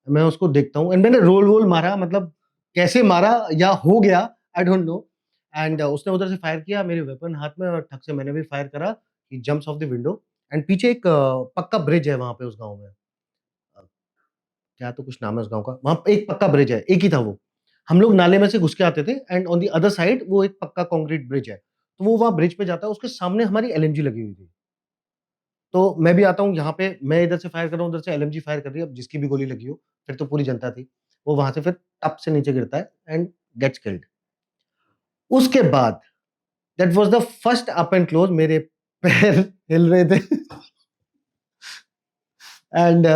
मैं उसको देखता हूँ, एंड मैंने रोल वोल मारा, मतलब कैसे मारा या हो गया आई डोंट नो, एंड उसने उधर से फायर किया, मेरे वेपन हाथ में, और ठक से मैंने भी फायर करा, he jumps off the window, and पीछे एक पक्का ब्रिज है वहाँ पे उस गाँव में, क्या तो कुछ नाम है उस गाँव का, वहाँ पे एक पक्का ब्रिज है, एक ही था वो। हम लोग नाले में से घुस के आते थे, and on the other side वो एक पक्का कंक्रीट ब्रिज है। तो वो वहाँ ब्रिज पे जाता है, उसके सामने हमारी एलएमजी लगी हुई थी। तो मैं भी आता हूँ यहाँ पे, मैं इधर से फायर कर रहा हूँ, उधर से एलएमजी फायर कर रही है, अब जिसकी भी गोली लगी हो, फिर तो पूरी जनता थी। वो वहाँ से फिर टप से नीचे गिरता है एंड गेट्स किल्ड। उसके बाद that was the first up and close, मेरे पैर हिल रहे थे एंड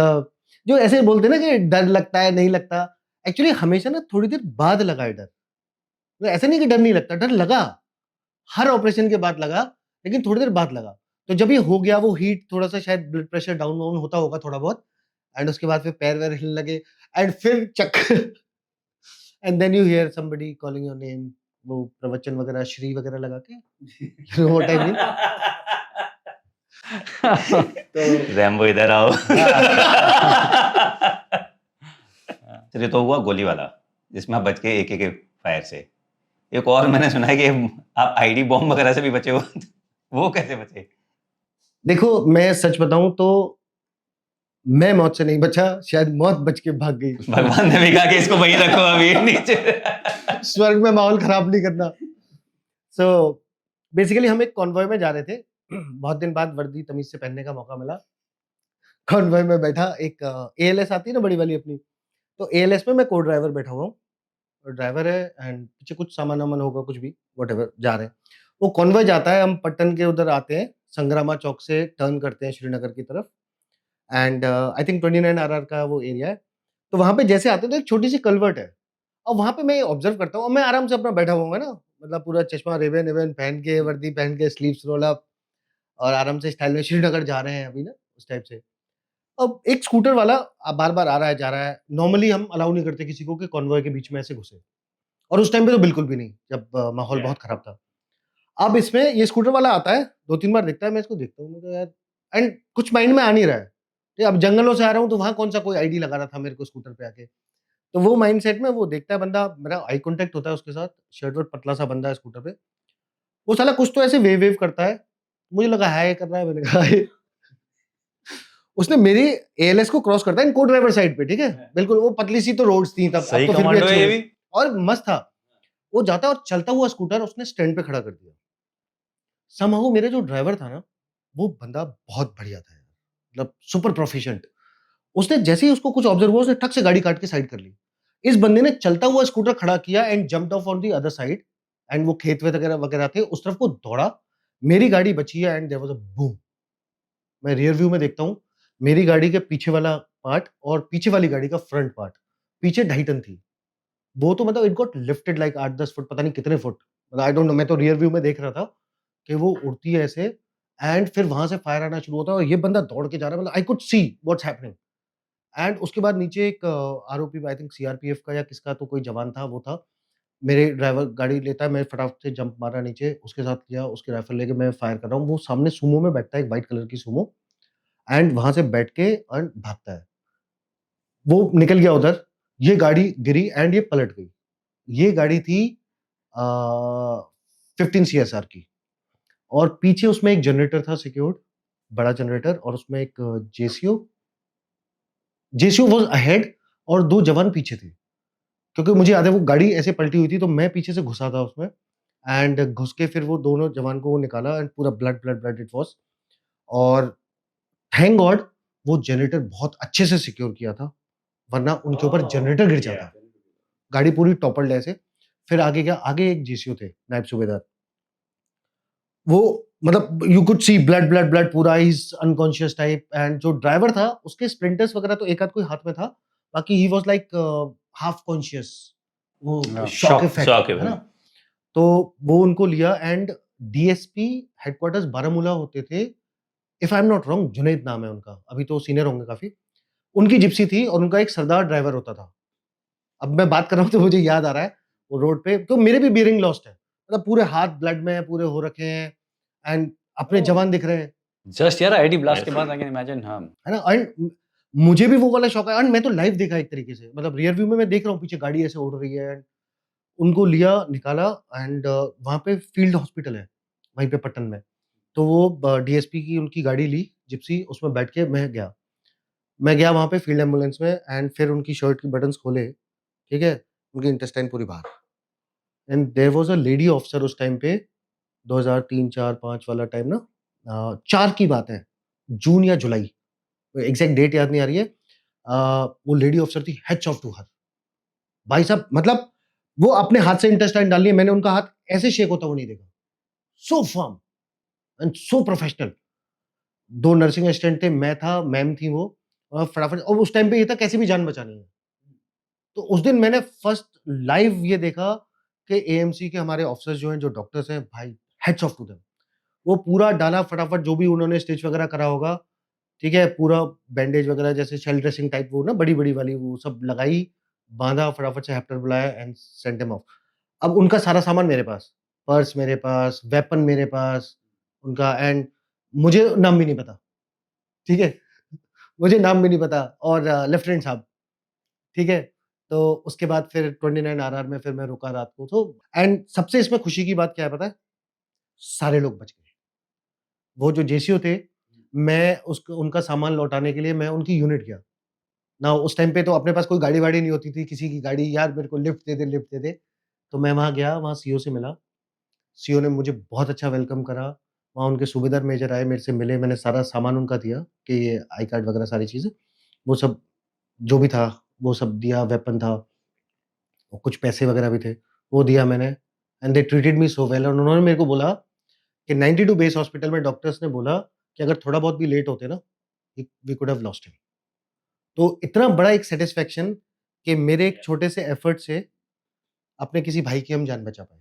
जो ऐसे बोलते हैं ना कि डर लगता है, नहीं लगता, एक्चुअली हमेशा ना थोड़ी देर बाद लगा है डर। मतलब ऐसा नहीं कि डर नहीं लगता, डर लगा, हर ऑपरेशन के बाद लगा, लेकिन थोड़ी देर बाद लगा। तो जब ये हो गया, वो हीट थोड़ा-सा, शायद ब्लड प्रेशर डाउन वाउन होता होगा थोड़ा बहुत, एंड उसके बाद फिर पैर-वैर हिलने लगे, एंड फिर चक्कर and then you hear somebody calling your name, वो प्रवचन वगैरह, श्री वगैरह लगा के, you know what I mean? तो रैम्बो इधर आओ। चलिए, तो हुआ गोली वाला, जिसमें आप बच गए एक एक फायर से। एक और मैंने सुना है कि आप आईडी बॉम्ब वगैरह से भी बचे हो। वो कैसे बचे? देखो, मैं सच बताऊँ तो मैं मौत से नहीं बचा, शायद मौत बच के भाग गई। भगवान ने भी कहा कि इसको वहीं रखो अभी नीचे। स्वर्ग में माहौल खराब नहीं करना। सो बेसिकली हम एक कॉन्वॉय में जा रहे थे। बहुत दिन बाद वर्दी तमीज से पहनने का मौका मिला। कॉन्वॉय में बैठा एक एएलएस आती है ना बड़ी वाली अपनी, तो एएलएस में मैं को ड्राइवर बैठा हुआ हूँ, और ड्राइवर है एंड पीछे कुछ सामान-वामान होगा, कुछ भी व्हाटएवर, जा रहे हैं। वो कॉन्वॉय जाता है, हम पट्टन के उधर आते हैं, संग्रामा चौक से टर्न करते हैं श्रीनगर की तरफ, एंड आई थिंक 29 आरआर का वो एरिया है। तो वहाँ पे जैसे आते हैं तो एक छोटी-सी कल्वर्ट है, और वहाँ पे मैं ऑब्ज़र्व करता हूँ, और मैं आराम से अपना बैठा हुआ हूँ ना, मतलब पूरा चश्मा, रिबन-विबन पहन के, वर्दी पहन के, स्लीव्स रोल अप, और आराम से स्टाइल में श्रीनगर जा रहे हैं अभी ना, उस टाइप से। अब एक स्कूटर वाला बार-बार आ रहा है, जा रहा है। नॉर्मली हम अलाउ नहीं करते किसी को कि कॉन्वॉय के बीच में ऐसे घुसे, और उस टाइम पे तो बिल्कुल भी नहीं, जब माहौल बहुत खराब था। अब इसमें ये स्कूटर वाला आता है, 2-3 बार दिखता है, मैं इसको देखता हूँ, मैं कहा यार, एंड कुछ माइंड में आ नहीं रहा है। कि अब जंगलों से आ रहा हूँ, तो वहाँ कौन-सा कोई आईडी लगा रहा था मेरे को स्कूटर पे आके। तो वो माइंडसेट में वो देखता है बंदा, मेरा आई कॉन्टैक्ट होता है उसके साथ, शर्ट-वर्ट पतला-सा बंदा है स्कूटर पे। वो साला कुछ तो ऐसे वेव-वेव करता है, मुझे लगा हाय कर रहा है, मैंने कहा हाय। उसने मेरी एएलएस को क्रॉस करता है को ड्राइवर साइड पे, ठीक है? बिल्कुल, वो पतली-सी तो रोड्स थी तब, अब सही तो फिर भी कमांडो है अच्छी ये हो भी। गई, और मस्त था। वो जाता है और चलता हुआ स्कूटर उसने स्टैंड पे खड़ा कर दिया। समहाउ मेरा जो ड्राइवर था ना, वो बंदा बहुत बढ़िया था यार, मतलब सुपर प्रोफिशिएंट। उसने जैसे ही उसको कुछ ऑब्जर्व हुआ, उसने ठक से गाड़ी काट के साइड कर ली। इस बंदे ने चलता हुआ स्कूटर खड़ा किया and jumped of on the other side, and वो खेत वेत वगैरह वगैरह थे, उस तरफ को दौड़ा। मेरी गाड़ी बची है, and there was a boom. मैं रियर व्यू में देखता हूँ, मेरी गाड़ी के पीछे वाला पार्ट और पीछे वाली गाड़ी का फ्रंट पार्ट, पीछे 2.5 टन थी। वो तो मतलब it got lifted like 8-10 foot, पता नहीं कितने फुट, मतलब आई डोंट नो, मैं तो रियर व्यू में देख रहा था कि वो उड़ती है ऐसे, एंड फिर वहाँ से फायर आना शुरू होता है, और ये बंदा दौड़ के जा रहा है, मतलब I could see what's happening. And उसके बाद नीचे एक आरओपी, आई थिंक सीआरपीएफ का या किसका तो कोई जवान था, वो था। मेरे ड्राइवर गाड़ी लेता है, मैं फटाक से जंप मारा नीचे, उसके साथ किया, उसकी राइफल लेके मैं फायर कर रहा हूँ। वो सामने सूमो में बैठता है, एक व्हाइट कलर की सूमो, एंड वहाँ से बैठ के एंड भागता है। वो निकल गया उधर, ये गाड़ी गिरी एंड ये पलट गई। ये गाड़ी थी अ, 15 सीएसआर की, और पीछे उसमें एक जनरेटर था सिक्योर्ड, बड़ा जनरेटर, और उसमें एक जेसीओ वाज़ अहेड, और 2 जवान पीछे थे। क्योंकि मुझे याद है वो गाड़ी ऐसे पलटी हुई थी तो मैं पीछे से घुसा था उसमें एंड घुस के फिर वो दोनों जवान को वो निकाला एंड पूरा ब्लड इट वाज़। और थैंक गॉड वो जनरेटर बहुत अच्छे से सिक्योर किया था, वरना उनके ऊपर जनरेटर गिर जाता। गाड़ी पूरी टॉपल्ड ऐसे। फिर आगे क्या, आगे एक जीसीओ थे, नायब सूबेदार। वो मतलब यू कुड सी ब्लड पूरा, he is unconscious type and जो ड्राइवर था उसके स्प्लिंटर्स वगैरह तो एक आध कोई हाथ में था, बाकी he was like half conscious. वो शॉक इफेक्ट है ना। तो वो उनको लिया एंड डीएसपी हेडक्वार्टर्स बारामूला होते थे, if I am not wrong, Junaid नाम है उनका, अभी तो सीनियर होंगे काफी। उनकी जिप्सी थी और उनका एक सरदार ड्राइवर होता था। अब मैं बात कर रहा हूँ तो मुझे याद आ रहा है वो रोड पे, तो मेरे भी बियरिंग लॉस्ट है, मतलब पूरे हाथ ब्लड में पूरे हो रखे हैं एंड अपने जवान दिख रहे हैं, जस्ट यार आईडी ब्लास्ट के बाद आई कैन इमेजिन। हाँ, है ना। एंड मुझे भी वो वाला शौक है एंड मैं तो लाइव देखा एक तरीके से, मतलब रियर व्यू में मैं देख रहा हूँ पीछे गाड़ी ऐसे उड़ रही है। उनको लिया, निकाला एंड वहाँ पे फील्ड हॉस्पिटल है वहीं पे पट्टन में। तो वो डीएसपी की उनकी गाड़ी ली, जिप्सी, उसमें बैठ के मैं गया वहाँ पे फील्ड एम्बुलेंस में एंड फिर उनकी शर्ट की बटन्स खोले, ठीक है? उनकी इंटेस्टाइन पूरी बाहर and there was a lady officer उस टाइम पे, 2003, 4, 5 वाला टाइम ना, 4 की बात है, जून या जुलाई, एग्ज़ैक्ट डेट याद नहीं आ रही है। वो लेडी ऑफिसर थी, हैट्स ऑफ टू हर। भाई साहब, मतलब वो अपने हाथ से इंटेस्टाइन डाल रही है, मैंने उनका हाथ ऐसे शेक होता हुआ नहीं देखा। So firm and so professional. 2 nursing assistant थे, मैं था, मैम थी वो, और फटाफट, और उस टाइम पे ये था कैसे भी जान बचानी है। तो उस दिन मैंने फर्स्ट लाइव ये देखा कि एएमसी के हमारे ऑफिसर्स जो हैं, जो डॉक्टर्स हैं, भाई हैट्स ऑफ टू देम। वो पूरा डाला फटाफट, जो भी उन्होंने स्टिच वगैरह करा होगा, ठीक है? पूरा बैंडेज वगैरह जैसे शेल ड्रेसिंग टाइप, वो ना बड़ी-बड़ी वाली, वो सब लगाई, बाँधा, फटाफट से हेप्टर बुलाया एंड सेंट हिम ऑफ। अब उनका सारा सामान मेरे पास, पर्स मेरे पास, वेपन मेरे पास उनका, एंड मुझे नाम भी नहीं पता, ठीक है? मुझे नाम भी नहीं पता और लेफ्टिनेंट साहब, ठीक है? तो उसके बाद फिर 29 आरआर में फिर मैं रुका रात को, तो एंड सबसे इसमें खुशी की बात क्या है पता है? सारे लोग बच गए। वो जो जेसीओ थे, मैं उसको उनका सामान लौटाने के लिए मैं उनकी यूनिट गया। ना उस टाइम पे तो अपने पास कोई गाड़ी-वाड़ी नहीं होती थी, किसी की गाड़ी, यार मेरे को लिफ्ट दे दे, लिफ्ट दे दे। तो मैं वहाँ गया, वहाँ सीओ से मिला। सीओ ने मुझे बहुत अच्छा वेलकम करा। वहाँ उनके सूबेदार मेजर आए, मेरे से मिले, मैंने सारा सामान उनका दिया कि ये आई कार्ड वगैरह सारी चीज़ें, वो सब जो भी था, वो सब दिया, वेपन था, और कुछ पैसे वगैरह भी थे, वो दिया मैंने and they treated me so well. और उन्होंने मेरे को बोला कि 92 बेस हॉस्पिटल में डॉक्टर्स ने बोला कि अगर थोड़ा बहुत भी लेट होते ना, we could have lost him. तो इतना बड़ा एक सैटिस्फैक्शन कि मेरे एक छोटे से एफर्ट से अपने किसी भाई की हम जान बचा पाए।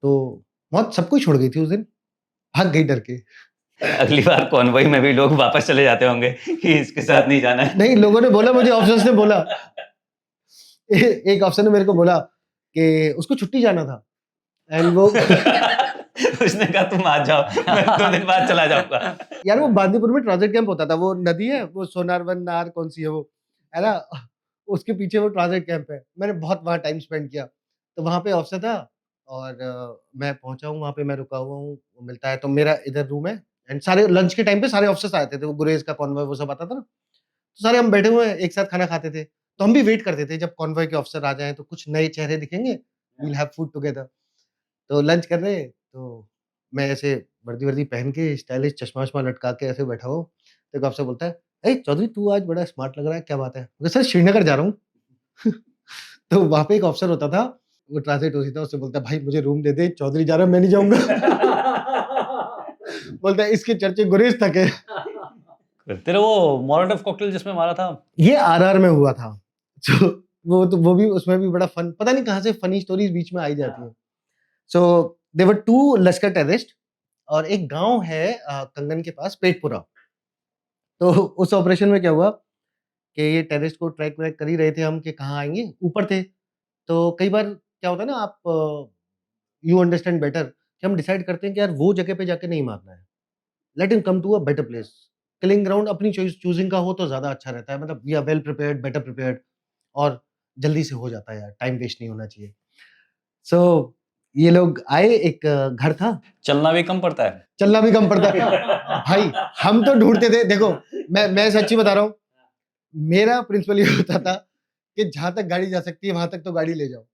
तो मौत सबको ही छोड़ गई थी उस दिन, भाग गई डर के। अगली बार कॉन्वॉय में भी लोग वापस चले जाते होंगे कि इसके साथ नहीं जाना है। नहीं, लोगों ने बोला, मुझे ऑफिसर्स ने बोला, एक ऑफिसर ने मेरे को बोला कि उसको छुट्टी जाना था एंड वो उसने कहा तुम आ जाओ, मैं 2 दिन बाद चला जाऊंगा। यार वो बांदीपुर में ट्रांजिट कैंप होता था, वो नदी है, वो सोनारवन नार कौन सी है वो, है ना? उसके पीछे वो ट्रांजिट कैंप है। मैंने बहुत वहाँ टाइम स्पेंड किया। तो वहाँ पे ऑफिसर था और मैं पहुँचा हूँ वहाँ पे, मैं रुका हुआ हूँ, वो मिलता है तो मेरा इधर रूम है एंड सारे लंच के टाइम पे सारे ऑफिसर्स आए थे, वो गुरेज का कॉन्वॉय वो सब आता था ना, तो सारे हम बैठे हुए हैं, एक साथ खाना खाते थे। तो हम भी वेट करते थे जब कॉन्वॉय के ऑफिसर आ जाएँ तो कुछ नए चेहरे दिखेंगे, we will have food together. तो लंच कर रहे, तो मैं ऐसे वर्दी-वर्दी पहन के स्टाइलिश चश्मा-वश्मा लटका के ऐसे बैठा हूँ, तो एक अफ़सर बोलता है, "ए चौधरी तू आज बड़ा स्मार्ट लग रहा है, क्या बात है?" मैं कहा, "सर श्रीनगर जा रहा हूँ।" तो वहाँ पे एक अफ़सर होता था, वो ट्रांसलेट होती था, उससे बोलता है, "भाई मुझे रूम दे दे, चौधरी जा रहा है, मैं नहीं जाऊँगा।" बोलता है, "इसके चर्चे गुरेज तक है।" तेरे वो मोलोटोव कॉकटेल जिसमें मारा था, ये आरआर में हुआ था। तो वो भी, उसमें भी बड़ा फन, पता नहीं कहाँ से फनी स्टोरीज़ बीच में आ ही जाती हैं। So there were 2 Lashkar terrorist और एक गाँव है कंगन के पास, पेटपुरा। तो उस ऑपरेशन में क्या हुआ कि ये टेररिस्ट को ट्रैक-व्रैक कर ही रहे थे हम कि कहाँ आएँगे, ऊपर थे। तो कई बार क्या होता है ना, आप यू अंडरस्टैंड बेटर कि हम डिसाइड करते हैं कि यार वो जगह पे जाके नहीं मारना है। Let him come to a better place. Killing ground अपनी चूज़िंग का हो तो ज़्यादा अच्छा रहता है, मतलब we are well prepared, better prepared, और जल्दी से हो जाता है यार, टाइम वेस्ट नहीं होना चाहिए। सो ये लोग आए, एक घर था, चलना भी कम पड़ता है। चलना भी कम पड़ता है। भाई हम तो ढूँढते थे, देखो मैं सच्ची बता रहा हूँ, मेरा प्रिंसिपल ये होता था कि जहां तक गाड़ी जा सकती है वहां तक तो गाड़ी ले जाओ।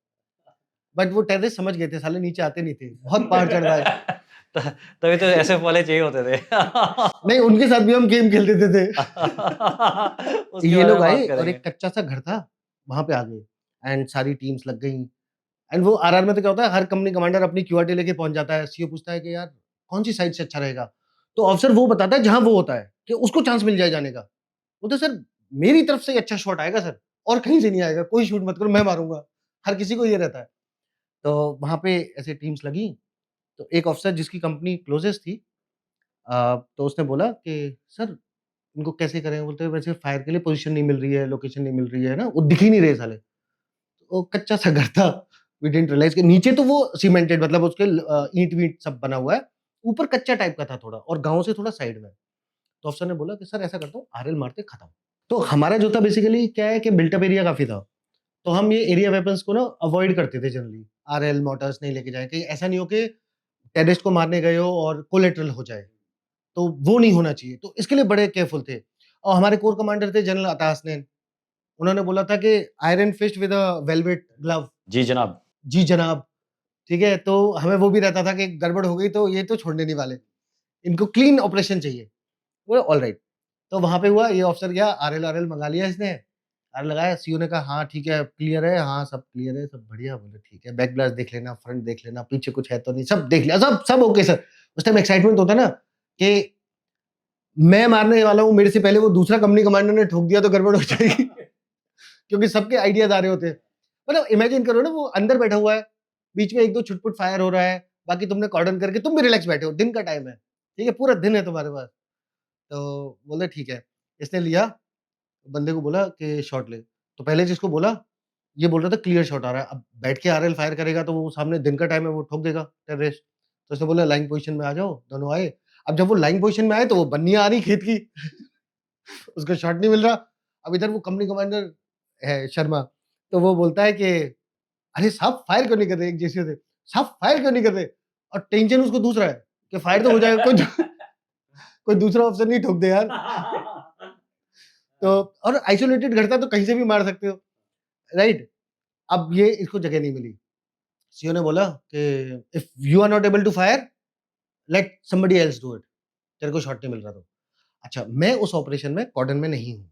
बट वो टेररिस्ट समझ गए थे, साले नीचे आते नहीं थे, बहुत पहाड़ चढ़ रहा है। तभी तो ऐसे वाले चाहिए होते थे। नहीं, उनके साथ भी हम गेम खेल देते थे। उसके ये बारे लोग में बात आए और करेंगे। एक कच्चा सा घर था, वहां पे आ गए एंड सारी टीम्स लग गई। एंड वो आरआर में तो क्या होता है, हर कंपनी कमांडर अपनी क्यूआरटी लेके पहुंच जाता है। सीईओ पूछता है कि यार कौन सी साइड से अच्छा रहेगा, तो ऑफिसर वो बताता है जहां वो होता है कि उसको चांस मिल जाए जाने का। वो तो सर मेरी तरफ से ही अच्छा शॉट आएगा सर, और कहीं से नहीं आएगा, कोई शूट मत करो, मैं मारूंगा। हर किसी को ये रहता है। तो वहां पे ऐसे टीम्स लगी, तो एक ऑफिसर जिसकी कंपनी क्लोजेस्ट थी, तो उसने बोला कि सर इनको कैसे करें? बोलते हैं वैसे फायर के लिए पोजीशन नहीं मिल रही है, लोकेशन नहीं मिल रही है ना, वो दिख ही नहीं रहे साले। वो कच्चा सा घर था, वी डिडंट रियलाइज कि नीचे तो वो सीमेंटेड, मतलब उसके ईंट-वींट सब बना हुआ है, ऊपर कच्चा टाइप का था थोड़ा, और गाँव से थोड़ा साइड में। तो अफसर ने बोला कि सर ऐसा करता हूँ, आरएल मारते खत्म। तो हमारा जो था बेसिकली क्या है कि बिल्ट अप एरिया काफ़ी था, तो हम ये एरिया वेपन्स को ना अवॉइड करते थे जनरली, आरएल मोटर्स नहीं लेके जाएँ, कहीं ऐसा नहीं हो कि टेररिस्ट को मारने गए हो और कोलैटरल हो जाए, तो वो नहीं होना चाहिए। तो इसके लिए बड़े केयरफुल थे। और हमारे कोर कमांडर थे जनरल अतास नैन, उन्होंने बोला था कि iron fist with a velvet glove. जी जनाब। जी जनाब, ठीक है? तो हमें वो भी रहता था कि गड़बड़ हो गई तो ये तो छोड़ने नहीं वाले, इनको क्लीन ऑपरेशन चाहिए। बोले ऑलराइट। तो वहाँ पे हुआ, ये ऑफिसर गया, आरएल मंगा लिया इसने, आरएल लगाया, सीओ ने कहा हाँ ठीक है, क्लियर है, हाँ सब क्लियर है, सब बढ़िया। बोले ठीक है, बैक ब्लास्ट देख लेना, फ्रंट देख लेना, पीछे कुछ है तो नहीं, सब देख लिया, सब सब ओके सर। उस टाइम एक्साइटमेंट होता है ना कि मैं मारने वाला हूँ, मेरे से पहले वो दूसरा कंपनी कमांडर ने ठोक दिया तो गड़बड़ हो जाएगी। क्योंकि सबके आइडियाज आ रहे होते हैं। मतलब इमेजिन करो ना, वो अंदर बैठा हुआ है, बीच में 1-2 छुट-पुट फायर हो रहा है, बाकी तुमने कॉर्डन करके तुम भी रिलैक्स बैठे हो, दिन का टाइम है, ठीक है? पूरा दिन है तुम्हारे पास। तो बोले ठीक है। इसने लिया, बंदे को बोला कि शॉट ले। तो पहले जिसको बोला, ये बोल रहा था क्लियर शॉट आ रहा है। अब बैठ के आरएल फायर करेगा तो वो सामने दिन का टाइम है, वो ठोक देगा टेररिस्ट। तो उसने बोला लाइंग पोज़ीशन में आ जाओ, दोनों आए। अब जब वो लाइंग पोज़ीशन में आए तो वो बन्नियाँ आ रही खेत की। उसको शॉट नहीं मिल रहा। अब इधर वो कंपनी कमांडर है शर्मा, तो वो बोलता है कि अरे साहब फायर क्यों नहीं कर रहे? एक जेसीओ थे, साहब फायर क्यों नहीं कर रहे? और टेंशन उसको दूसरा है कि फायर तो हो जाएगा, कोई दूसरा ऑप्शन नहीं ठोक दे यार। तो और आइसोलेटेड घर था तो कहीं से भी मार सकते हो, राइट? अब ये इसको जगह नहीं मिली। सीओ ने बोला कि if you are not able to fire, let somebody else do it. तेरे को शॉट नहीं मिल रहा तो। अच्छा, मैं उस ऑपरेशन में कॉर्डन में नहीं हूँ।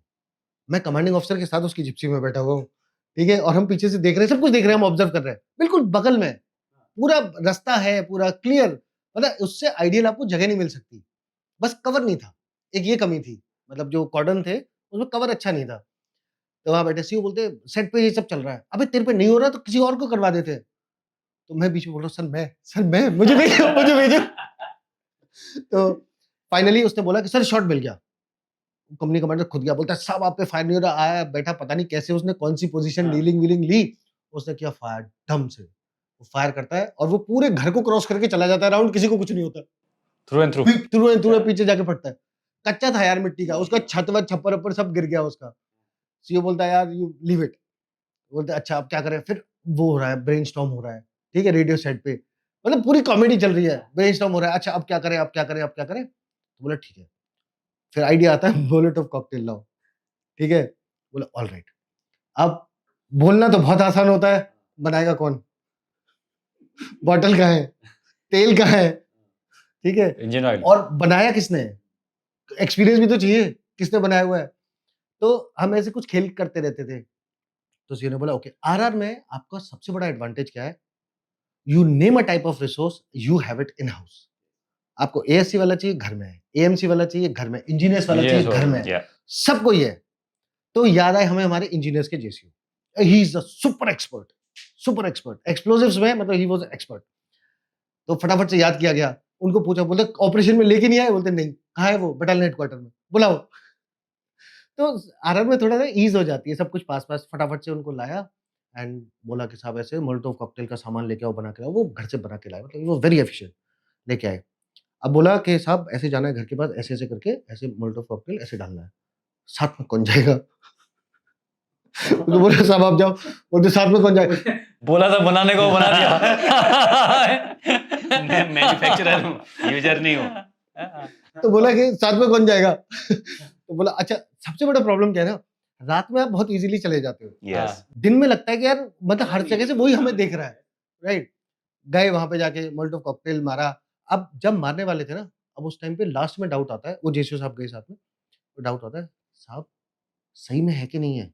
मैं कमांडिंग ऑफिसर के साथ उसकी जिप्सी में बैठा हुआ हूँ, ठीक है? और हम पीछे से देख रहे हैं, सब कुछ देख रहे हैं, हम ऑब्जर्व कर रहे हैं। बिल्कुल बगल में, पूरा रास्ता है, पूरा क्लियर, मतलब उससे आइडियल आपको जगह नहीं मिल सकती। बस कवर नहीं था, एक ये कमी थी। मतलब जो कॉर्डन थे, उसमें कवर अच्छा नहीं था। तो वहाँ बैठे, सीओ बोलते हैं, "सेट पे ये सब चल रहा है। अबे तेरे पे नहीं हो रहा तो किसी और को करवा देते।" तो मैं बीच में बोल रहा हूँ, "सर मैं, मुझे भेजो, मुझे भेजो।" तो फाइनली उसने बोला कि सर शॉट मिल गया। कंपनी कमांडर खुद गया, बोलता है साहब आप पे फायर नहीं हो रहा। आया बैठा, पता नहीं कैसे उसने कौन सी पोजीशन डीलिंग वीलिंग ली, उसने किया फायर ढंग से। वो फायर करता है और वो पूरे घर को क्रॉस करके चला जाता है राउंड, किसी को कुछ नहीं होता। Through and through. Through and through पीछे जाके फटता है। कच्चा था यार मिट्टी का, उसका छत वत छप्पर वप्पर सब गिर गया उसका। सीओ बोलता है यार यू लीव इट। बोलते हैं अच्छा अब क्या करें? फिर वो हो रहा है, ब्रेनस्टॉर्म हो रहा है, ठीक है? रेडियो सेट पे, मतलब पूरी कॉमेडी चल रही है, ब्रेनस्टॉर्म हो रहा है। अच्छा अब क्या करें, अब क्या करें, अब क्या करें? तो बोला ठीक है। फिर आइडिया आता है मोलोटोव कॉकटेल लाओ, ठीक है? बोला ऑलराइट। अब बोलना तो बहुत आसान होता है, बनाएगा कौन? बॉटल कहाँ है? तेल कहाँ है? ठीक है? Engine oil. और बनाया किसने? एक्सपीरियंस भी तो चाहिए, किसने बनाया हुआ है? तो हम ऐसे कुछ खेल करते रहते थे। तो सीओ ने बोला ओके, आरआर में आपका सबसे बड़ा एडवांटेज क्या है? You name a type of resource, you have it in house. आपको एएससी वाला चाहिए, घर में है। एएमसी वाला चाहिए, घर में। इंजीनियर्स वाला चाहिए, घर में है। सबको ये है। तो याद आए हमें हमारे इंजीनियर्स के JCO. He is the super expert, super expert explosives में, मतलब ही वाज एक्सपर्ट। तो फटाफट से याद किया गया। उनको पूछा, बोलते ऑपरेशन में लेके नहीं आए? बोलते नहीं। कहाँ है वो? बटालियन हेडक्वार्टर में, बुलाओ। तो आरआर में थोड़ा सा ईज़ हो जाती है, सब कुछ पास-पास, फटाफट से उनको लाया एंड बोला कि साहब ऐसे मोलोटोव कॉकटेल का सामान लेके आओ, बना के लाओ। वो घर से बना के लाए, मतलब वो वेरी एफिशिएंट लेके आए। अब बोला कि साहब ऐसे जाना है घर के पास, ऐसे-ऐसे करके, ऐसे मोलोटोव कॉकटेल ऐसे डालना है। साथ में कौन जाएगा? तो बोला साहब आप जाओ। बोलते साथ में कौन जाएगा? बोला था बनाने को, बना दिया। मैं मैन्युफैक्चरर हूँ, यूजर नहीं हूँ। तो बोला कि साथ में कौन जाएगा? तो बोला अच्छा सबसे बड़ा प्रॉब्लम क्या है ना, रात में आप बहुत इजीली चले जाते हो, यस दिन में लगता है कि यार मतलब हर जगह से वही हमें देख रहा है, राइट? गए वहां पे जाके मोल्टो कॉकटेल मारा। अब जब मारने वाले थे ना, अब उस टाइम पे लास्ट में डाउट आता है, वो जेसू साहब गए साथ में, तो डाउट आता है, साहब सही में है कि नहीं है?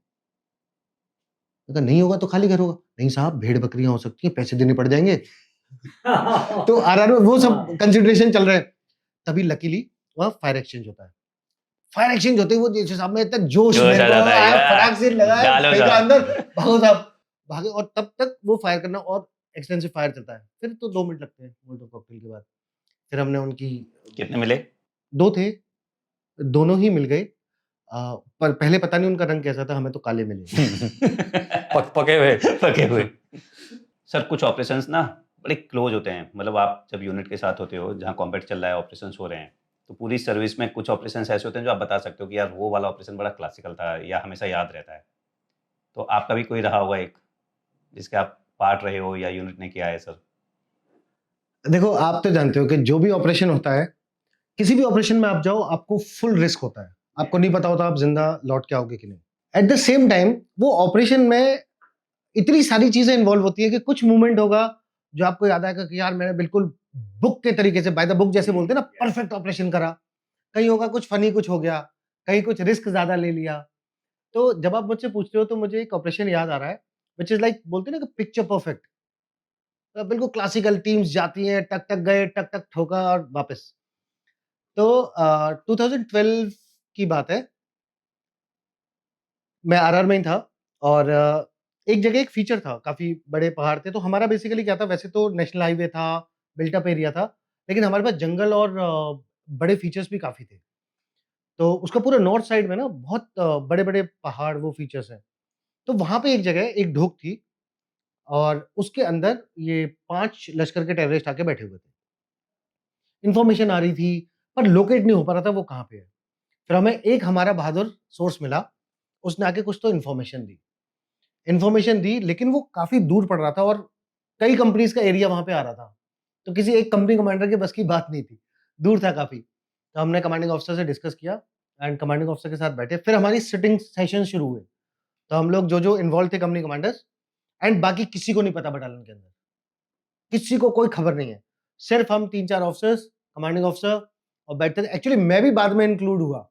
अगर नहीं होगा तो खाली घर होगा। नहीं साहब, भेड़ बकरियां हो सकती है, पैसे देने पड़ जाएंगे। तो आरआर में वो सब कंसिडरेशन चल रहे हैं। तभी लकीली वहाँ फायर एक्सचेंज होता है। फायर एक्सचेंज होते ही वो जेसू साहब में इतना जोश जोश मेरे आ को जाता है, आया, यार। फटाक से लगाया, डालो फेंका साहब। अंदर, भागो साहब, भागे। और तब तक वो फायर करना और एक्सटेंसिव फायर चलता है। फिर तो 2 मिनट लगते हैं मोल्टो कॉकटेल के बाद। फिर हमने उनकी कितने मिले? 2 थे, दोनों ही मिल गए। पर पहले पता नहीं उनका रंग कैसा था, हमें तो काले मिले। पके हुए। पके हुए। सर कुछ ऑपरेशंस ना बड़े क्लोज होते हैं, मतलब आप जब यूनिट के साथ होते हो जहाँ कॉम्बैट चल रहा है, ऑपरेशंस हो रहे हैं, तो पूरी सर्विस में कुछ ऑपरेशंस ऐसे होते हैं जो आप बता सकते हो कि यार वो वाला ऑपरेशन बड़ा क्लासिकल था या हमेशा याद रहता है। तो आपका भी कोई रहा होगा एक जिसके आप पार्ट रहे हो या यूनिट ने किया है सर? देखो, आप तो जानते हो कि जो भी ऑपरेशन होता है, किसी भी ऑपरेशन में आप जाओ, आपको फुल रिस्क होता है। आपको नहीं पता होता आप जिंदा लौट के आओगे कि नहीं। एट द सेम टाइम वो ऑपरेशन में इतनी सारी चीजें इन्वॉल्व होती है कि कुछ मूवमेंट होगा जो आपको याद आएगा कि यार मैंने बिल्कुल बुक के तरीके से, बाय द बुक जैसे बोलते हैं ना, परफेक्ट ऑपरेशन करा। कहीं होगा कुछ फनी कुछ हो गया, कहीं कुछ रिस्क ज्यादा ले लिया। तो जब आप मुझसे पूछ रहे हो तो मुझे एक ऑपरेशन याद आ रहा है, विच इज लाइक, बोलते हैं ना कि पिक्चर परफेक्ट। बिल्कुल क्लासिकल, टीम्स जाती हैं, टक टक गए, टक टक ठोका और वापस। तो 2012 की बात है, मैं आरआर में ही था। और एक जगह एक फीचर था, काफी बड़े पहाड़ थे। तो हमारा बेसिकली क्या था, वैसे तो नेशनल हाईवे था, बिल्ट अप एरिया था, लेकिन हमारे पास जंगल और बड़े फीचर्स भी काफी थे। तो उसका पूरा नॉर्थ साइड में ना बहुत बड़े बड़े पहाड़, वो फीचर्स हैं। तो वहां पे एक जगह एक ढोक थी, और उसके अंदर ये 5 लश्कर के टेररिस्ट आके बैठे हुए थे। इन्फॉर्मेशन आ रही थी, पर लोकेट नहीं हो पा रहा था वो कहाँ पे है। फिर हमें एक हमारा बहादुर सोर्स मिला, उसने आके कुछ तो इन्फॉर्मेशन दी, लेकिन वो काफ़ी दूर पड़ रहा था और कई कंपनीज़ का एरिया वहाँ पे आ रहा था। तो किसी एक कंपनी कमांडर के बस की बात नहीं थी, दूर था काफ़ी। तो हमने कमांडिंग ऑफिसर से डिस्कस किया एंड कमांडिंग ऑफिसर के साथ बैठे, फिर हमारी सिटिंग सेशन शुरू हुए। तो हम लोग जो इन्वॉल्व थे, कंपनी कमांडर्स, एंड बाकी किसी को नहीं पता बटालियन के अंदर, किसी को कोई खबर नहीं है। सिर्फ हम 3-4 ऑफिसर्स, कमांडिंग ऑफिसर और बैठते थे। एक्चुअली मैं भी बाद में इंक्लूड हुआ,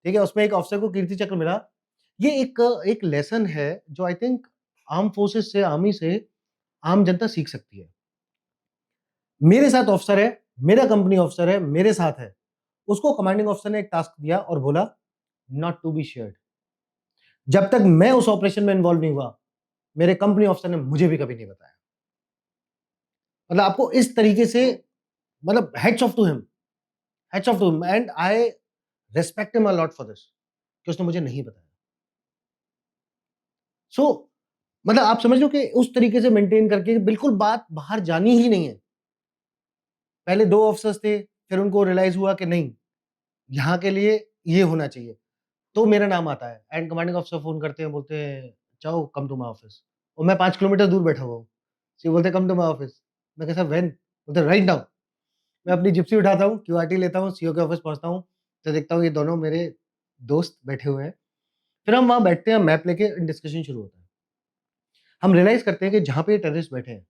ठीक है? उसमें एक ऑफिसर को कीर्ति चक्र मिला। ये एक लेसन है जो आई थिंक आर्म फोर्सेस से, आर्मी से आम जनता सीख सकती है। मेरे साथ ऑफिसर है, मेरा कंपनी ऑफिसर है, मेरे साथ है। उसको कमांडिंग ऑफिसर ने एक टास्क दिया और बोला, नॉट टू बी शेयर्ड। जब तक मैं उस ऑपरेशन में इन्वॉल्व नहीं हुआ, मेरे कंपनी ऑफिसर ने मुझे भी कभी नहीं बताया। मतलब आपको इस तरीके से, मतलब heads off to him, heads off to him, and I respect him a lot for this, कि उसने मुझे नहीं बताया। सो मतलब आप समझ लो कि उस तरीके से मेंटेन करके बिल्कुल बात बाहर जानी ही नहीं है। पहले 2 ऑफिसर्स थे, फिर उनको रियलाइज हुआ कि नहीं, यहाँ के लिए ये होना चाहिए। तो मेरा नाम आता है एंड कमांडिंग ऑफिसर फ़ोन करते हैं, बोलते हैं, "चाओ कम टू माय ऑफिस।" और मैं 5 किलोमीटर दूर बैठा हुआ हूँ। तो ये बोलते हैं, "कम टू माय ऑफिस।" मैं कहा, "सर व्हेन?" बोलते हैं, "राइट नाउ।" मैं अपनी जिप्सी उठाता हूँ, क्यूआरटी लेता हूँ, सीओ के ऑफिस पहुँचता हूँ, तो देखता हूँ ये दोनों मेरे दोस्त बैठे हुए हैं। फिर हम वहाँ बैठते हैं, मैप लेके डिस्कशन शुरू होता है। हम रियलाइज़ करते हैं कि जहाँ पे ये टेररिस्ट बैठे हैं,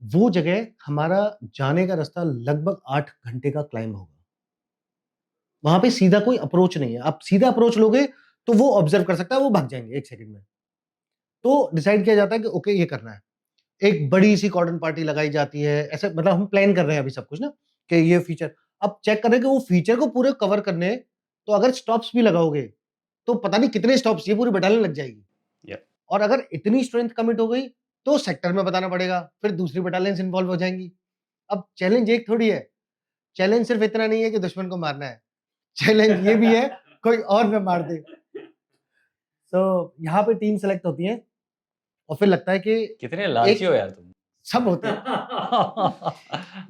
वो जगह हमारा जाने का रास्ता लगभग 8 घंटे का क्लाइंब होगा। वहाँ पे सीधा कोई अप्रोच नहीं है। आप सीधा अप्रोच लोगे तो वो ऑब्जर्व कर सकता है, वो भाग जाएँगे 1 सेकंड में। तो डिसाइड किया जाता है कि ओके ये करना है। एक बड़ी-सी कॉर्डन पार्टी लगाई जाती है। ऐसे मतलब हम प्लान कर रहे हैं अभी सब कुछ ना, कि ये फीचर, अब चेक कर रहे हैं कि वो फीचर को पूरे कवर करने, तो अगर स्टॉप्स भी लगाओगे, तो पता नहीं कितने स्टॉप्स, ये पूरी बटालियन लग जाएगी। Yep. और अगर इतनी स्ट्रेंथ कमिट हो गई, तो सेक्टर में बताना पड़ेगा, फिर दूसरी बटालियंस इन्वॉल्व हो जाएँगी। अब चैलेंज एक थोड़ी है, चैलेंज सिर्फ इतना नहीं है कि दुश्मन को मारना है, चैलेंज ये भी है कोई और ना मार दे। तो यहाँ पे टीम सेलेक्ट होती है और फिर लगता है कि कितने लालची हो एक यार तुम। सब होते हैं।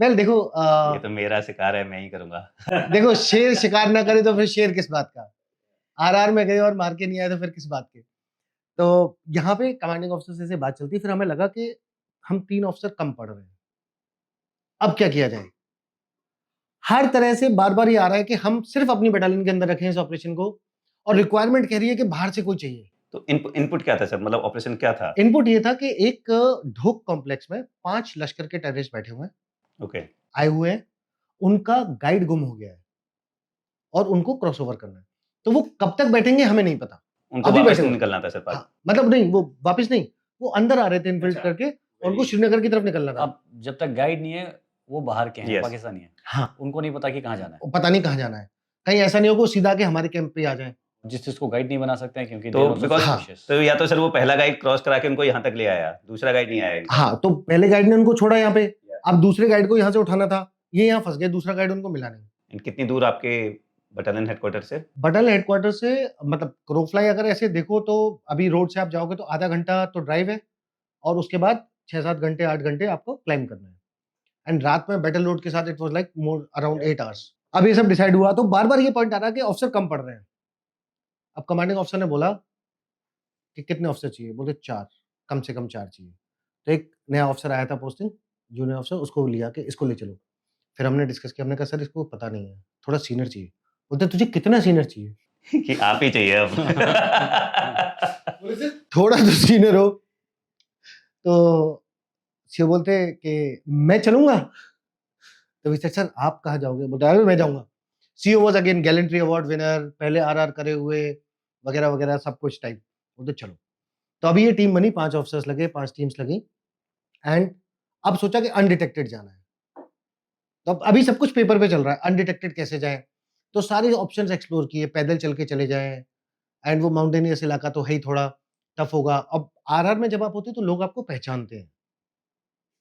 वेल देखो ये तो मेरा शिकार है, मैं ही करूँगा। देखो, शेर शिकार ना करे तो फिर शेर किस बात का? आरआर में गए और मार के नहीं आए तो फिर किस बात के? तो यहाँ पे कमांडिंग ऑफिसर से बात चलती है, फिर हमें लगा कि हम 3 ऑफिसर कम पड़ रहे हैं। अब क्या किया जाए? हर तरह से बार-बार ये आ रहा है कि हम सिर्फ अपनी बटालियन के अंदर रखें इस ऑपरेशन को और रिक्वायरमेंट कह रही है कि बाहर से कोई चाहिए। तो इनपुट क्या था सर, मतलब ऑपरेशन क्या था? इनपुट ये था कि एक ढोक कॉम्प्लेक्स में 5 लश्कर के टेररिस्ट बैठे हुए हैं, ओके, आए हुए हैं, उनका गाइड गुम हो गया है और उनको क्रॉस ओवर करना है। तो वो कब तक बैठेंगे हमें नहीं पता। उनको अभी वापस बैठे हुए। निकलना था सर पास। हाँ, मतलब नहीं, वो वापस नहीं, वो अंदर आ रहे थे इन्फिल्ट्रेट अच्छा। करके, और उनको श्रीनगर की तरफ निकलना था। अब जब तक गाइड नहीं है वो बाहर के हैं, Yes. पाकिस्तानी हैं, हाँ, उनको नहीं पता कि कहाँ जाना है। पता नहीं कहाँ जाना है। कहीं ऐसा नहीं हो कि वो सीधा के हमारे कैंप पे आ जाए। जिस चीज को गाइड नहीं बना सकते हैं क्योंकि तो they are also because suspicious. तो या तो सर वो पहला गाइड क्रॉस करा के उनको यहाँ तक ले आया, दूसरा गाइड नहीं आया इनका। हाँ, तो पहले गाइड ने उनको छोड़ा यहाँ पे, अब दूसरे गाइड को यहाँ से उठाना था, ये यहाँ फंस गए, दूसरा गाइड उनको मिला नहीं। And कितनी दूर आपके बटालियन हेडक्वार्टर से? बटालियन हेडक्वार्टर से मतलब क्रोफ्लाई अगर ऐसे देखो तो अभी रोड से आप जाओगे तो आधा घंटा तो ड्राइव है, और उसके बाद 6-7 घंटे 8 घंटे आपको क्लाइंब करना है। एंड रात में बैटल लोड के साथ it was like more around 8 hours. अब ये सब डिसाइड हुआ तो बार-बार ये पॉइंट आ रहा है कि ऑफिसर कम पड़ रहे हैं। अब कमांडिंग ऑफिसर ने बोला कि कितने ऑफिसर चाहिए? बोले 4, कम से कम 4 चाहिए। तो एक नया ऑफिसर आया था पोस्टिंग, जूनियर ऑफिसर, उसको लिया कि इसको ले चलो। फिर हमने डिस्कस किया, हमने कहा सर इसको पता नहीं है, थोड़ा सीनियर चाहिए। बोलते तुझे कितना सीनियर चाहिए? कि आप ही चाहिए अब। थोड़ा तो सीनियर हो। तो सीओ बोलते कि मैं चलूंगा। तो मिस्टर सर आप कहाँ जाओगे? बोलते अरे मैं जाऊंगा। CO was again gallantry award winner, पहले आरआर करे हुए, वगैरह वगैरह सब कुछ टाइप। बोलते चलो। तो अभी ये टीम बनी, 5 ऑफिसर्स लगे, 5 टीम्स लगी, एंड अब सोचा कि अनडिटेक्टेड जाना है। तो अब अभी सब कुछ पेपर पे चल रहा है, अनडिटेक्टेड कैसे जाए? तो सारे ऑप्शंस एक्सप्लोर किए, पैदल चल के चले जाएं, एंड वो माउंटेनियस इलाका तो है ही, थोड़ा टफ होगा। अब आरआर में जब आप होते हो तो लोग आपको पहचानते हैं,